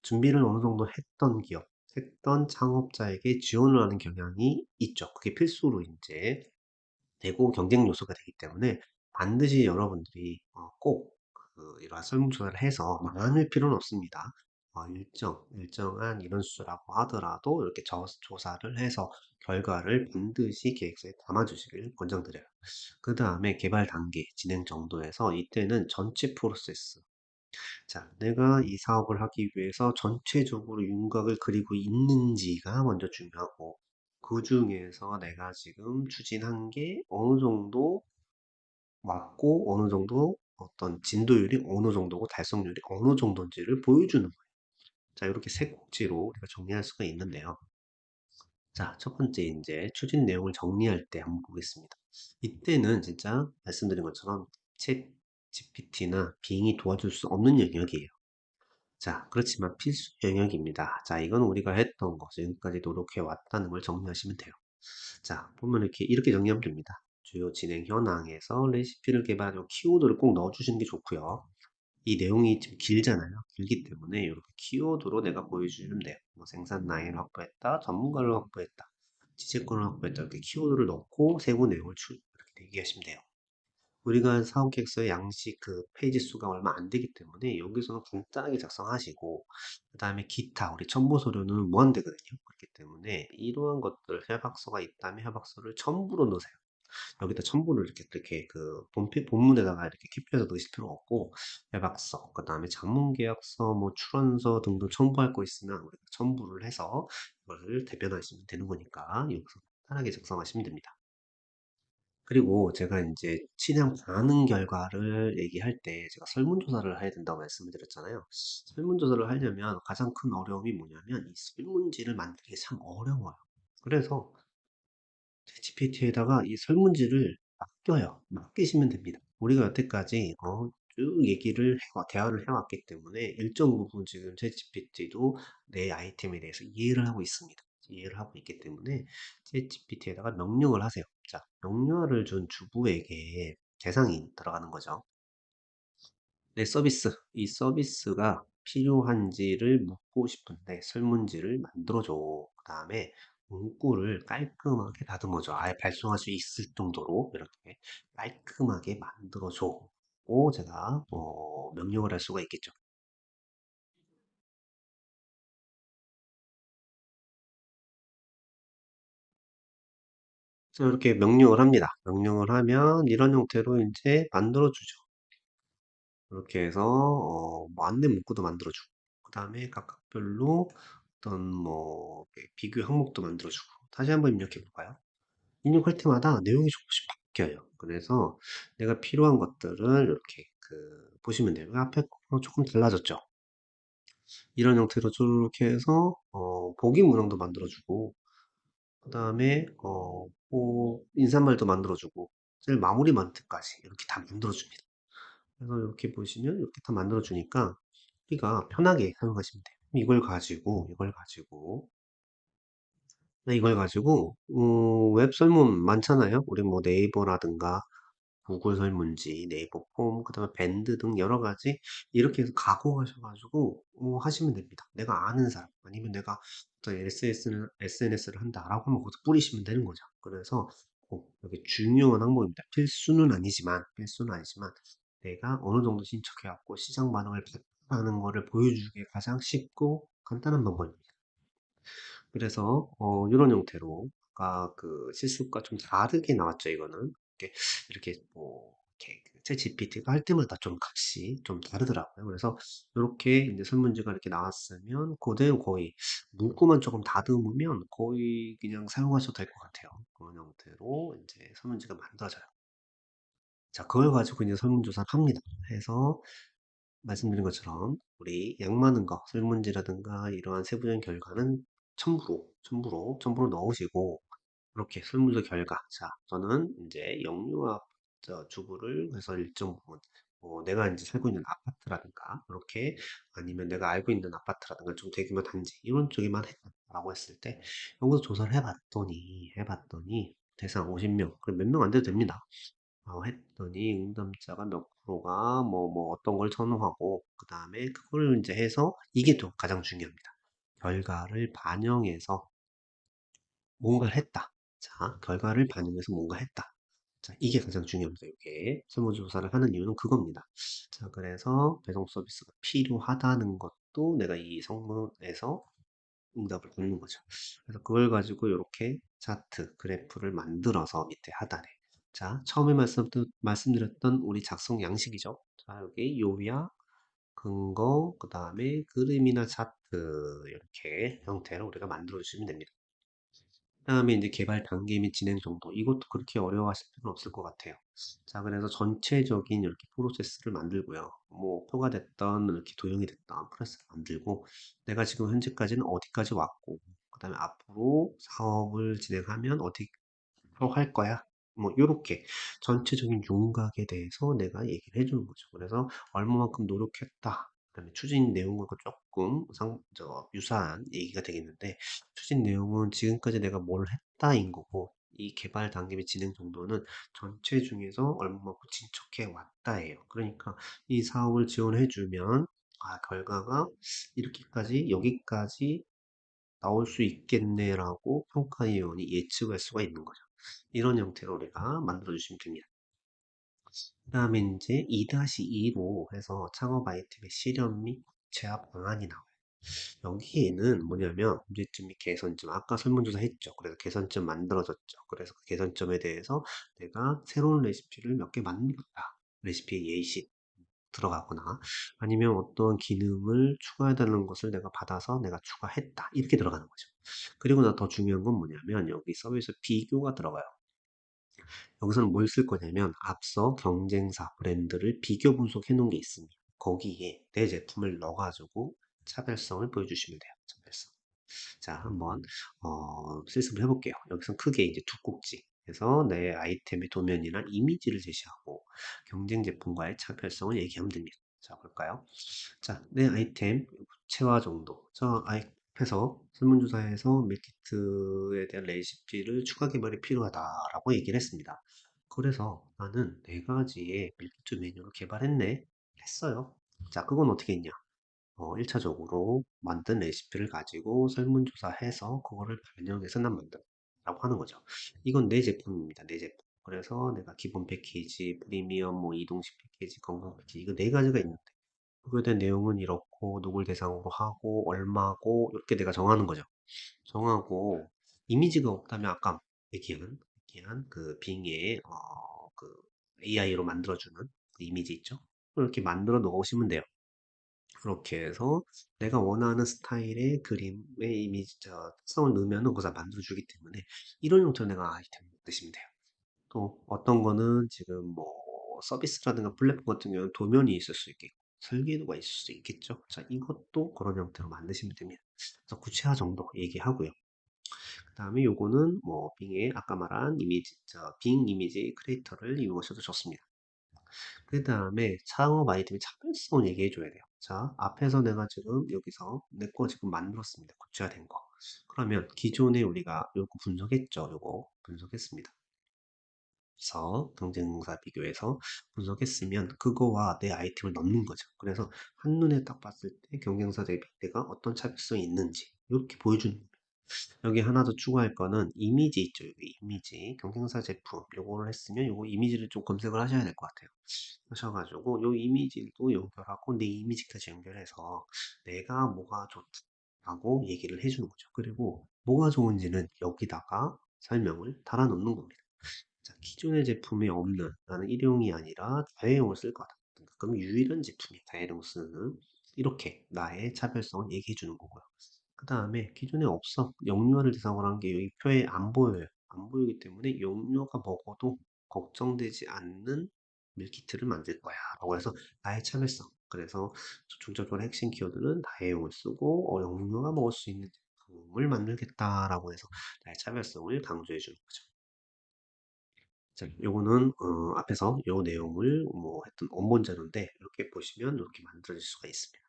준비를 어느 정도 했던 기업, 했던 창업자에게 지원을 하는 경향이 있죠. 그게 필수로 이제 되고 경쟁 요소가 되기 때문에 반드시 여러분들이 꼭 이러한 설문조사를 해서 많을 필요는 없습니다. 일정한 인원수라고 하더라도 이렇게 조사를 해서 결과를 반드시 계획서에 담아주시길 권장드려요. 그 다음에 개발 단계, 진행 정도에서 이때는 전체 프로세스, 자, 내가 이 사업을 하기 위해서 전체적으로 윤곽을 그리고 있는지가 먼저 중요하고, 그 중에서 내가 지금 추진한 게 어느 정도 맞고, 어느 정도 어떤 진도율이 어느 정도고 달성률이 어느 정도인지를 보여주는 거예요. 자, 이렇게 세 꼭지로 우리가 정리할 수가 있는데요. 자, 첫 번째 이제 추진 내용을 정리할 때 한번 보겠습니다. 이때는 진짜 말씀드린 것처럼 챗 GPT나 빙이 도와줄 수 없는 영역이에요. 자, 그렇지만 필수 영역입니다. 자, 이건 우리가 했던 것, 지금까지 노력해 왔다는 걸 정리하시면 돼요. 자, 보면 이렇게 정리하면 됩니다. 주요 진행 현황에서 레시피를 개발하고 키워드를 꼭 넣어주시는 게 좋고요. 이 내용이 좀 길잖아요. 길기 때문에 이렇게 키워드로 내가 보여주시면 돼요. 뭐 생산 라인을 확보했다, 전문가를 확보했다, 지재권을 확보했다, 이렇게 키워드를 넣고 세부 내용을 이렇게 얘기하시면 돼요. 우리가 사업 계획서의 양식 페이지 수가 얼마 안 되기 때문에 여기서는 간단하게 작성하시고 그 다음에 기타 우리 첨부 서류는 무한대거든요. 그렇기 때문에 이러한 것들 협약서가 있다면 협약서를 첨부로 넣으세요. 여기다 첨부를 이렇게 본문에다가 이렇게 킵해서 넣으실 필요 없고 협약서 그 다음에 자문계약서 뭐 출원서 등등 첨부할 거 있으면 우리가 첨부를 해서 이걸 대변하시면 되는 거니까 여기서 편하게 작성하시면 됩니다. 그리고 제가 이제 시장 반응 결과를 얘기할 때 제가 설문조사를 해야 된다고 말씀을 드렸잖아요. 설문조사를 하려면 가장 큰 어려움이 뭐냐면 이 설문지를 만들기 참 어려워요. 그래서 GPT에다가 이 설문지를 맡기시면 됩니다. 우리가 여태까지 쭉 대화를 해왔기 때문에 일정 부분 지금 챗GPT도 내 아이템에 대해서 이해를 하고 있습니다. 이해를 하고 있기 때문에 챗GPT에다가 명령을 하세요. 자, 명령어를 준 주부에게 대상이 들어가는 거죠. 내 서비스, 이 서비스가 필요한지를 묻고 싶은데 설문지를 만들어줘. 그 다음에 문구를 깔끔하게 다듬어줘. 아예 발송할 수 있을 정도로 이렇게 깔끔하게 만들어줘. 고 제가 명령을 할 수가 있겠죠. 그래서 이렇게 명령을 합니다. 명령을 하면 이런 형태로 이제 만들어주죠. 이렇게 해서 뭐 안내 문구도 만들어주고 그 다음에 각각별로 어떤 뭐 비교 항목도 만들어주고 다시 한번 입력해 볼까요? 입력할 때마다 내용이 조금씩 바뀌어요. 그래서 내가 필요한 것들을 이렇게 보시면 돼요. 앞에 거 조금 달라졌죠. 이런 형태로 이렇게 해서 보기 문항도 만들어주고 그 다음에 뭐 인사말도 만들어주고 제일 마무리 멘트까지 이렇게 다 만들어줍니다. 그래서 이렇게 보시면 이렇게 다 만들어주니까 우리가 편하게 사용하시면 돼요. 이걸 가지고 웹 설문 많잖아요. 우리 뭐 네이버라든가 구글 설문지, 네이버 폼, 그 다음에 밴드 등 여러 가지 이렇게 해서 가공하셔가지고 하시면 됩니다. 내가 아는 사람 아니면 내가 어떤 SNS를 한다라고 하면 거기서 뿌리시면 되는 거죠. 그래서 꼭 여기 중요한 항목입니다. 필수는 아니지만 내가 어느 정도 신척해갖고 시장 반응을 봤다는 거를 보여주기에 가장 쉽고 간단한 방법입니다. 그래서 이런 형태로 아까 그 실습과 좀 다르게 나왔죠. 이거는 이렇게 뭐 이렇게 제 GPT가 할 때마다 좀 값이 좀 다르더라고요. 그래서 이렇게 이제 설문지가 이렇게 나왔으면 그대로 거의 문구만 조금 다듬으면 거의 그냥 사용하셔도 될 것 같아요. 그런 형태로 이제 설문지가 만들어져요. 자, 그걸 가지고 이제 설문조사를 합니다. 해서 말씀드린 것처럼 우리 양 많은 거, 설문지라든가 이러한 세부적인 결과는 첨부로 넣으시고 이렇게 설문조 결과. 자, 저는 이제 영유아 주부를 해서 일정 부분 내가 이제 살고 있는 아파트라든가 이렇게 아니면 내가 알고 있는 아파트라든가 좀 대규모 단지 이런 쪽에만 했다라고 했을 때 여기서 조사를 해봤더니 대상 50명, 그럼 몇 명 안 돼도 됩니다. 했더니 응답자가 몇 프로가 뭐 어떤 걸 선호하고 그 다음에 그걸 이제 해서 이게 또 가장 중요합니다. 결과를 반영해서 뭔가를 했다. 자, 결과를 반영해서 뭔가 했다. 자, 이게 가장 중요합니다. 이게 설문조사를 하는 이유는 그겁니다. 자, 그래서 배송 서비스가 필요하다는 것도 내가 이 성문에서 응답을 받는 거죠. 그래서 그걸 가지고 이렇게 차트, 그래프를 만들어서 밑에 하단에. 자, 처음에 말씀드렸던 우리 작성 양식이죠. 자, 여기 요약, 근거, 그 다음에 그림이나 차트, 이렇게 형태로 우리가 만들어 주시면 됩니다. 그다음에 이제 개발 단계 및 진행 정도. 이것도 그렇게 어려워하실 필요는 없을 것 같아요. 자, 그래서 전체적인 이렇게 프로세스를 만들고요. 뭐 표가 됐던 이렇게 도형이 됐던 프로세스를 만들고 내가 지금 현재까지는 어디까지 왔고 그다음에 앞으로 사업을 진행하면 어디 할 거야. 뭐 요렇게 전체적인 윤곽에 대해서 내가 얘기를 해주는 거죠. 그래서 얼마만큼 노력했다. 그다음에 추진 내용과 조금 유사한 얘기가 되겠는데 추진 내용은 지금까지 내가 뭘 했다인 거고 이 개발 단계 및 진행 정도는 전체 중에서 얼마만큼 진척해 왔다예요. 그러니까 이 사업을 지원해주면 결과가 이렇게까지 여기까지 나올 수 있겠네라고 평가위원이 예측할 수가 있는 거죠. 이런 형태로 우리가 만들어 주시면 됩니다. 그 다음에 이제 2-2로 해서 창업 아이템의 실현 및 구체화 방안이 나와요. 여기에는 뭐냐면 문제점 및 개선점, 아까 설문조사 했죠. 그래서 개선점 만들어졌죠. 그래서 그 개선점에 대해서 내가 새로운 레시피를 몇 개 만들었다. 레시피의 예시 들어가거나 아니면 어떤 기능을 추가해달라는 것을 내가 받아서 내가 추가했다. 이렇게 들어가는 거죠. 그리고 나 더 중요한 건 뭐냐면 여기 서비스 비교가 들어가요. 여기서는 뭘 쓸 거냐면 앞서 경쟁사 브랜드를 비교 분석해 놓은 게 있습니다. 거기에 내 제품을 넣어가지고 차별성을 보여주시면 돼요. 차별성. 자, 한번 실습을 해볼게요. 여기서 크게 이제 두 꼭지 해서 내 아이템의 도면이나 이미지를 제시하고 경쟁 제품과의 차별성을 얘기하면 됩니다. 자, 볼까요? 자, 내 아이템 구체화 정도. 자, 앞에서 설문조사에서 밀키트에 대한 레시피를 추가 개발이 필요하다라고 얘기를 했습니다. 그래서 나는 네 가지의 밀키트 메뉴를 개발했네. 했어요. 자, 그건 어떻게 했냐? 1차적으로 만든 레시피를 가지고 설문조사해서 그거를 반영해서 난 만들라고 하는 거죠. 이건 내 제품입니다. 내 제품. 그래서 내가 기본 패키지, 프리미엄, 뭐 이동식 패키지, 건강 패키지 이거 네 가지가 있는데 그거에 대한 내용은 이렇고 누굴 대상으로 하고 얼마고 이렇게 내가 정하는 거죠. 정하고 이미지가 없다면 아까 얘기한 그 빙의 그 AI로 만들어주는 그 이미지 있죠? 이렇게 만들어 놓으시면 돼요. 그렇게 해서 내가 원하는 스타일의 그림의 이미지, 특성을 넣으면은 그걸 만들어주기 때문에 이런 형태로 내가 아이템을 만드시면 돼요. 또 어떤 거는 지금 뭐 서비스라든가 플랫폼 같은 경우는 도면이 있을 수 있겠고 설계도가 있을 수 있겠죠. 자, 이것도 그런 형태로 만드시면 됩니다. 그래서 구체화 정도 얘기하고요. 그 다음에 요거는 뭐 빙의 아까 말한 이미지, 빙 이미지 크리에이터를 이용하셔도 좋습니다. 그 다음에 창업 아이템의 차별성을 얘기해 줘야 돼요. 자, 앞에서 내가 지금 여기서 내 거 지금 만들었습니다. 구체화된 거. 그러면 기존에 우리가 요거 분석했죠. 요거 분석했습니다. 그래서 경쟁사 비교해서 분석했으면 그거와 내 아이템을 넣는 거죠. 그래서 한눈에 딱 봤을 때 경쟁사 대비 내가 어떤 차별성이 있는지 이렇게 보여주는 겁니다. 여기 하나 더 추가할 거는 이미지 있죠. 여기 이미지 경쟁사 제품 요거를 했으면 요거 이미지를 좀 검색을 하셔야 될 것 같아요. 하셔가지고 요 이미지도 연결하고 내 이미지까지 연결해서 내가 뭐가 좋다고 얘기를 해주는 거죠. 그리고 뭐가 좋은지는 여기다가 설명을 달아놓는 겁니다. 자, 기존의 제품에 없는 나는 일회용이 아니라 다회용을 쓸 거다. 그럼 유일한 제품이 다회용 쓰는 이렇게 나의 차별성을 얘기해 주는 거고요. 그 다음에 기존에 없어 영유아를 대상으로 한 게 여기 표에 안 보여요. 안 보이기 때문에 영유아가 먹어도 걱정되지 않는 밀키트를 만들 거야 라고 해서 나의 차별성, 그래서 중점적으로 핵심 키워드는 다회용을 쓰고 영유아가 먹을 수 있는 제품을 만들겠다라고 해서 나의 차별성을 강조해 주는 거죠. 자, 요거는 앞에서 요 내용을 뭐 했던 원본 자료인데 이렇게 보시면 이렇게 만들어질 수가 있습니다.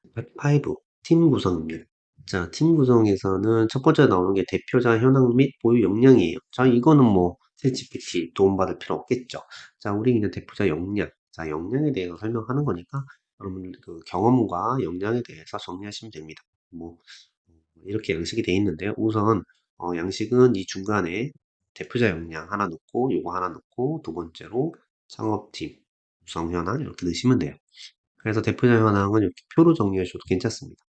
5. 팀 구성입니다. 자, 팀 구성에서는 첫 번째 나오는 게 대표자 현황 및 보유 역량이에요. 자, 이거는 뭐 챗GPT 도움받을 필요 없겠죠. 자, 우리 있는 대표자 역량. 자, 역량에 대해서 설명하는 거니까 여러분 그 경험과 역량에 대해서 정리하시면 됩니다. 뭐 이렇게 양식이 되어 있는데요. 우선 양식은 이 중간에 대표자 역량 하나 넣고 요거 하나 넣고 두 번째로 창업팀 구성 현황 이렇게 넣으시면 돼요. 그래서 대표자 현황은 이렇게 표로 정리해 주셔도 괜찮습니다.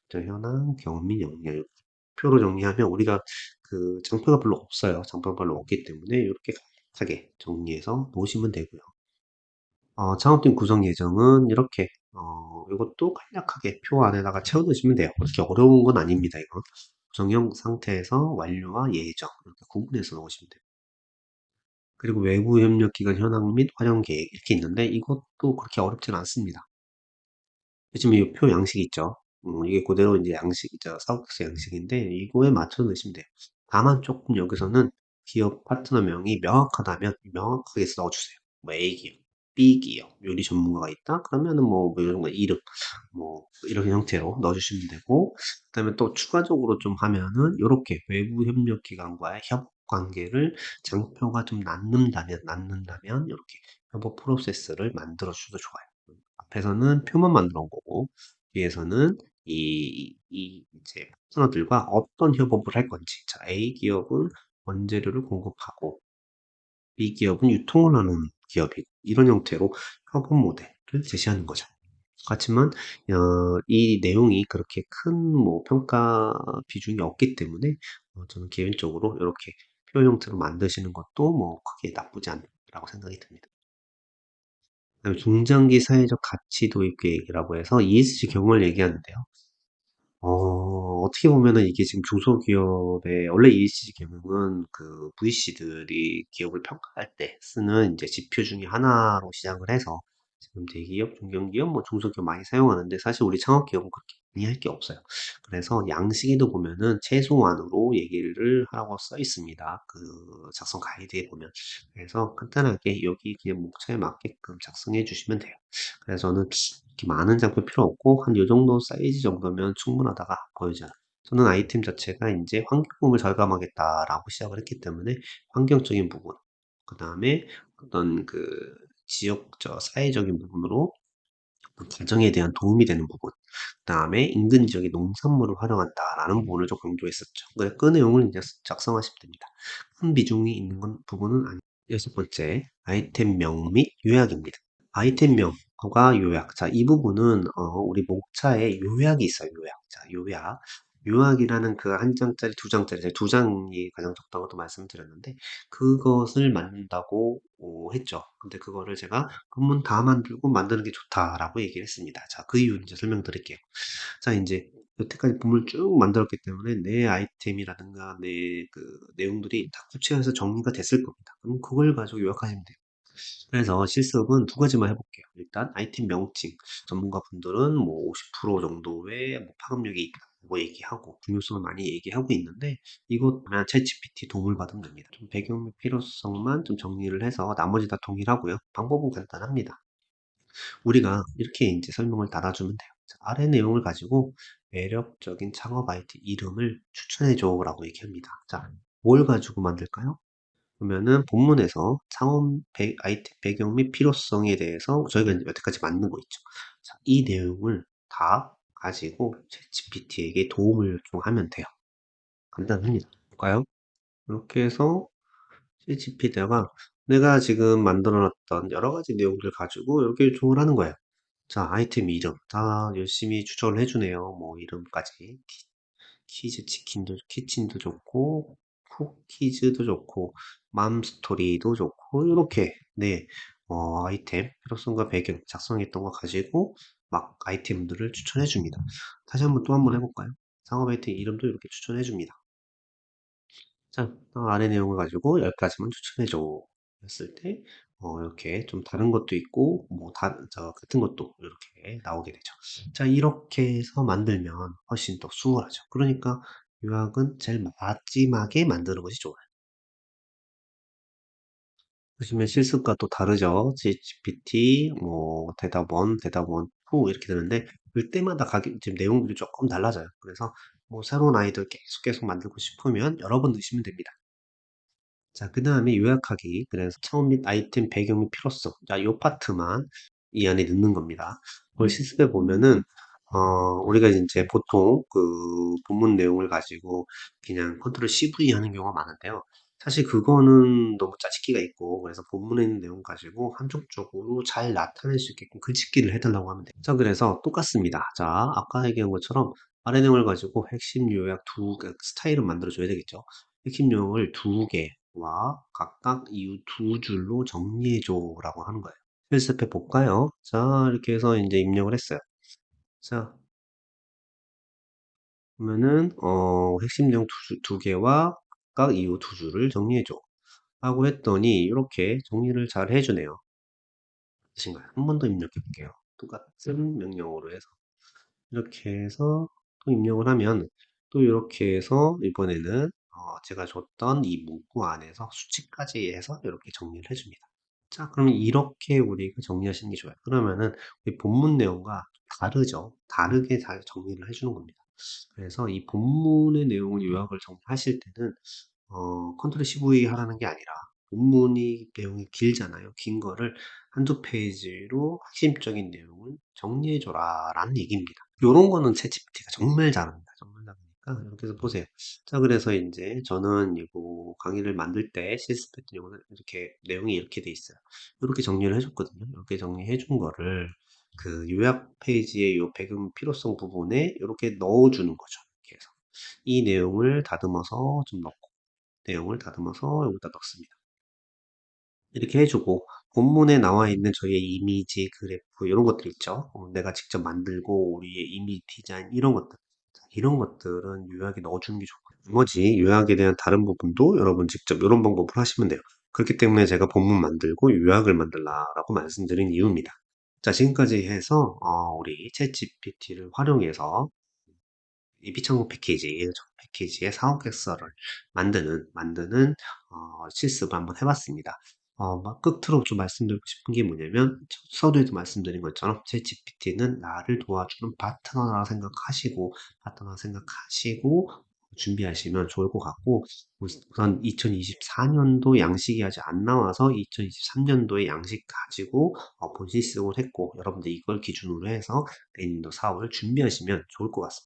대표자 현황, 경험 및 역량 이렇게 표로 정리하면 우리가 그 장표가 별로 없어요. 장표가 별로 없기 때문에 이렇게 간략하게 정리해서 놓으시면 되고요. 창업팀 구성 예정은 이렇게 이것도 간략하게 표 안에다가 채워 넣으시면 돼요. 그렇게 어려운 건 아닙니다. 이건 구성형 상태에서 완료와 예정 이렇게 구분해서 넣으시면 돼요. 그리고 외부 협력 기간 현황 및 활용 계획 이렇게 있는데 이것도 그렇게 어렵진 않습니다. 지금 이 표 양식 있죠? 이게 그대로 이제 양식이죠. 사업학습 양식인데 이거에 맞춰 넣으시면 돼요. 다만 조금 여기서는 기업 파트너명이 명확하다면 명확하게 넣어주세요. 뭐 A기업, B기업, 요리 전문가가 있다? 그러면은 뭐 이런 거 이름, 뭐 이런 형태로 넣어주시면 되고, 그 다음에 또 추가적으로 좀 하면은 이렇게 외부 협력 기관과의 협업 관계를 장표가 좀 낳는다면 이렇게 협업 프로세스를 만들어 주셔도 좋아요. 앞에서는 표만 만들어 온 거고 뒤에서는 이 이제 파트너들과 어떤 협업을 할 건지. 자, A 기업은 원재료를 공급하고 B 기업은 유통을 하는 기업이고 이런 형태로 협업 모델을 제시하는 거죠. 그렇지만 이 내용이 그렇게 큰 뭐 평가 비중이 없기 때문에 저는 개인적으로 이렇게 표 형태로 만드시는 것도 뭐 크게 나쁘지 않다고 생각이 듭니다. 그다음에 중장기 사회적 가치 도입 계획이라고 해서 ESG 경험을 얘기하는데요. 어떻게 보면은 이게 지금 중소기업의 원래 ESG 경영은 그 VC들이 기업을 평가할 때 쓰는 이제 지표 중에 하나로 시작을 해서 지금 대기업, 중견기업, 뭐 중소기업 많이 사용하는데 사실 우리 창업기업은 그렇게 많이 할 게 없어요. 그래서 양식에도 보면은 최소한으로 얘기를 하라고 써 있습니다. 그 작성 가이드에 보면. 그래서 간단하게 여기 그냥 목차에 맞게끔 작성해 주시면 돼요. 그래서 저는 이렇게 많은 장표 필요 없고 한 요 정도 사이즈 정도면 충분하다가 보여져요. 저는 아이템 자체가 이제 환경음을 절감하겠다라고 시작을 했기 때문에 환경적인 부분, 그 다음에 어떤 그 지역적 사회적인 부분으로 가정에 대한 도움이 되는 부분, 그 다음에 인근 지역의 농산물을 활용한다라는 부분을 좀 강조했었죠. 그 내용을 이제 작성하시면 됩니다. 큰 비중이 있는 부분은 아니에요. 여섯 번째, 아이템명 및 요약입니다. 아이템명과 요약. 자, 이 부분은 우리 목차에 요약이 있어요. 요약. 자, 요약. 요약이라는 그 한 장짜리, 두 장짜리, 제가 두 장이 가장 적다고도 말씀드렸는데 그것을 만든다고 했죠. 근데 그거를 제가 본문 다 만들고 만드는 게 좋다라고 얘기를 했습니다. 자, 그 이유를 이제 설명드릴게요. 자, 이제 여태까지 본문을 쭉 만들었기 때문에 내 아이템이라든가 내 그 내용들이 다 구체화해서 정리가 됐을 겁니다. 그럼 그걸 가지고 요약하시면 돼요. 그래서 실습은 두 가지만 해볼게요. 일단 아이템 명칭. 전문가분들은 뭐 50% 정도의 뭐 파급력이 있다고 얘기하고 중요성을 많이 얘기하고 있는데 이것 그냥 챗GPT 도움을 받으면 됩니다. 좀 배경 필요성만 좀 정리를 해서 나머지 다 동일하고요. 방법은 간단합니다. 우리가 이렇게 이제 설명을 달아주면 돼요. 자, 아래 내용을 가지고 매력적인 창업 아이템 이름을 추천해줘라고 얘기합니다. 자, 뭘 가지고 만들까요? 그러면은 본문에서 창업 아이템 배경 및 필요성에 대해서 저희가 이제 여태까지 만든 거 있죠. 자, 이 내용을 다 가지고 챗GPT에게 도움을 좀 하면 돼요. 간단합니다. 볼까요? 이렇게 해서 챗GPT가 내가 지금 만들어 놨던 여러 가지 내용들 가지고 이렇게 요청을 하는 거예요. 자, 아이템 이름 다 열심히 추천을 해주네요. 뭐 이름까지. 키즈 치킨도, 키친도 좋고, 쿠키즈도 좋고, 맘스토리도 좋고, 이렇게, 네, 아이템, 필요성과 배경, 작성했던 거 가지고 막 아이템들을 추천해 줍니다. 다시 한번 또 한번 해볼까요? 상업 아이템 이름도 이렇게 추천해 줍니다. 자, 아래 내용을 가지고 여기까지만 추천해줘. 했을 때, 이렇게 좀 다른 것도 있고, 뭐, 같은 것도 이렇게 나오게 되죠. 자, 이렇게 해서 만들면 훨씬 더 수월하죠. 그러니까 요약은 제일 마지막에 만드는 것이 좋아요. 보시면 실습과 또 다르죠. GPT, 뭐, 대답 1, 대답 1, 2 이렇게 되는데, 그때마다 지금 내용들이 조금 달라져요. 그래서 뭐, 새로운 아이들 계속 만들고 싶으면 여러 번 넣으시면 됩니다. 자, 그 다음에 요약하기. 그래서 처음 및 아이템 배경 및 필요성. 자, 요 파트만 이 안에 넣는 겁니다. 그걸 실습해 보면은, 우리가 이제 보통 그 본문 내용을 가지고 그냥 컨트롤 CV 하는 경우가 많은데요. 사실 그거는 너무 짜집기가 있고, 그래서 본문에 있는 내용 가지고 한쪽적으로 잘 나타낼 수 있게끔 글짓기를 해달라고 하면 돼요. 자, 그래서 똑같습니다. 자, 아까 얘기한 것처럼 아래 내용을 가지고 핵심 요약 스타일을 만들어줘야 되겠죠. 핵심 요약을 두 개와 각각 이유 두 줄로 정리해줘라고 하는 거예요. 실습해 볼까요? 자, 이렇게 해서 이제 입력을 했어요. 자, 그러면은, 핵심 내용 두 개와 각각 이유 두 줄을 정리해줘. 라고 했더니, 이렇게 정리를 잘 해주네요. 되신가요? 한 번 더 입력해 볼게요. 똑같은 명령어로 해서. 이렇게 해서 또 입력을 하면, 또 이렇게 해서 이번에는 제가 줬던 이 문구 안에서 수치까지 해서 이렇게 정리를 해줍니다. 자, 그러면 이렇게 우리가 정리하시는 게 좋아요. 그러면은 우리 본문 내용과 다르죠? 다르게 잘 정리를 해주는 겁니다. 그래서 이 본문의 내용을 요약을 정리하실 때는 컨트롤 CV 하라는 게 아니라 본문이 내용이 길잖아요. 긴 거를 한두 페이지로 핵심적인 내용을 정리해줘라 라는 얘기입니다. 요런 거는 챗GPT가 정말 잘합니다. 정말 잘하니까 이렇게 해서 보세요. 자, 그래서 이제 저는 이거 강의를 만들 때 실습했던 경우는 이렇게 내용이 이렇게 돼 있어요. 이렇게 정리를 해줬거든요. 이렇게 정리해 준 거를 그 요약 페이지의 요 배경 필요성 부분에 이렇게 넣어주는 거죠. 이렇게 해서 이 내용을 다듬어서 좀 넣고 내용을 다듬어서 여기다 넣습니다. 이렇게 해주고 본문에 나와 있는 저희의 이미지, 그래프 이런 것들 있죠. 내가 직접 만들고 우리의 이미지 디자인 이런 것들 이런 것들은 요약에 넣어주는 게 좋고요. 나머지 요약에 대한 다른 부분도 여러분 직접 이런 방법으로 하시면 돼요. 그렇기 때문에 제가 본문 만들고 요약을 만들라라고 말씀드린 이유입니다. 자, 지금까지 해서 우리 챗GPT를 활용해서 이 비천공 패키지, 패키지의 사업 객서를 만드는 실습을 한번 해봤습니다. 막 끝으로 좀 말씀드리고 싶은 게 뭐냐면, 서두에도 말씀드린 것처럼, 제 GPT는 나를 도와주는 파트너라 생각하시고, 준비하시면 좋을 것 같고, 우선 2024년도 양식이 아직 안 나와서 2023년도에 양식 가지고 본 실습을 했고, 여러분들 이걸 기준으로 해서 내년도 사업을 준비하시면 좋을 것 같습니다.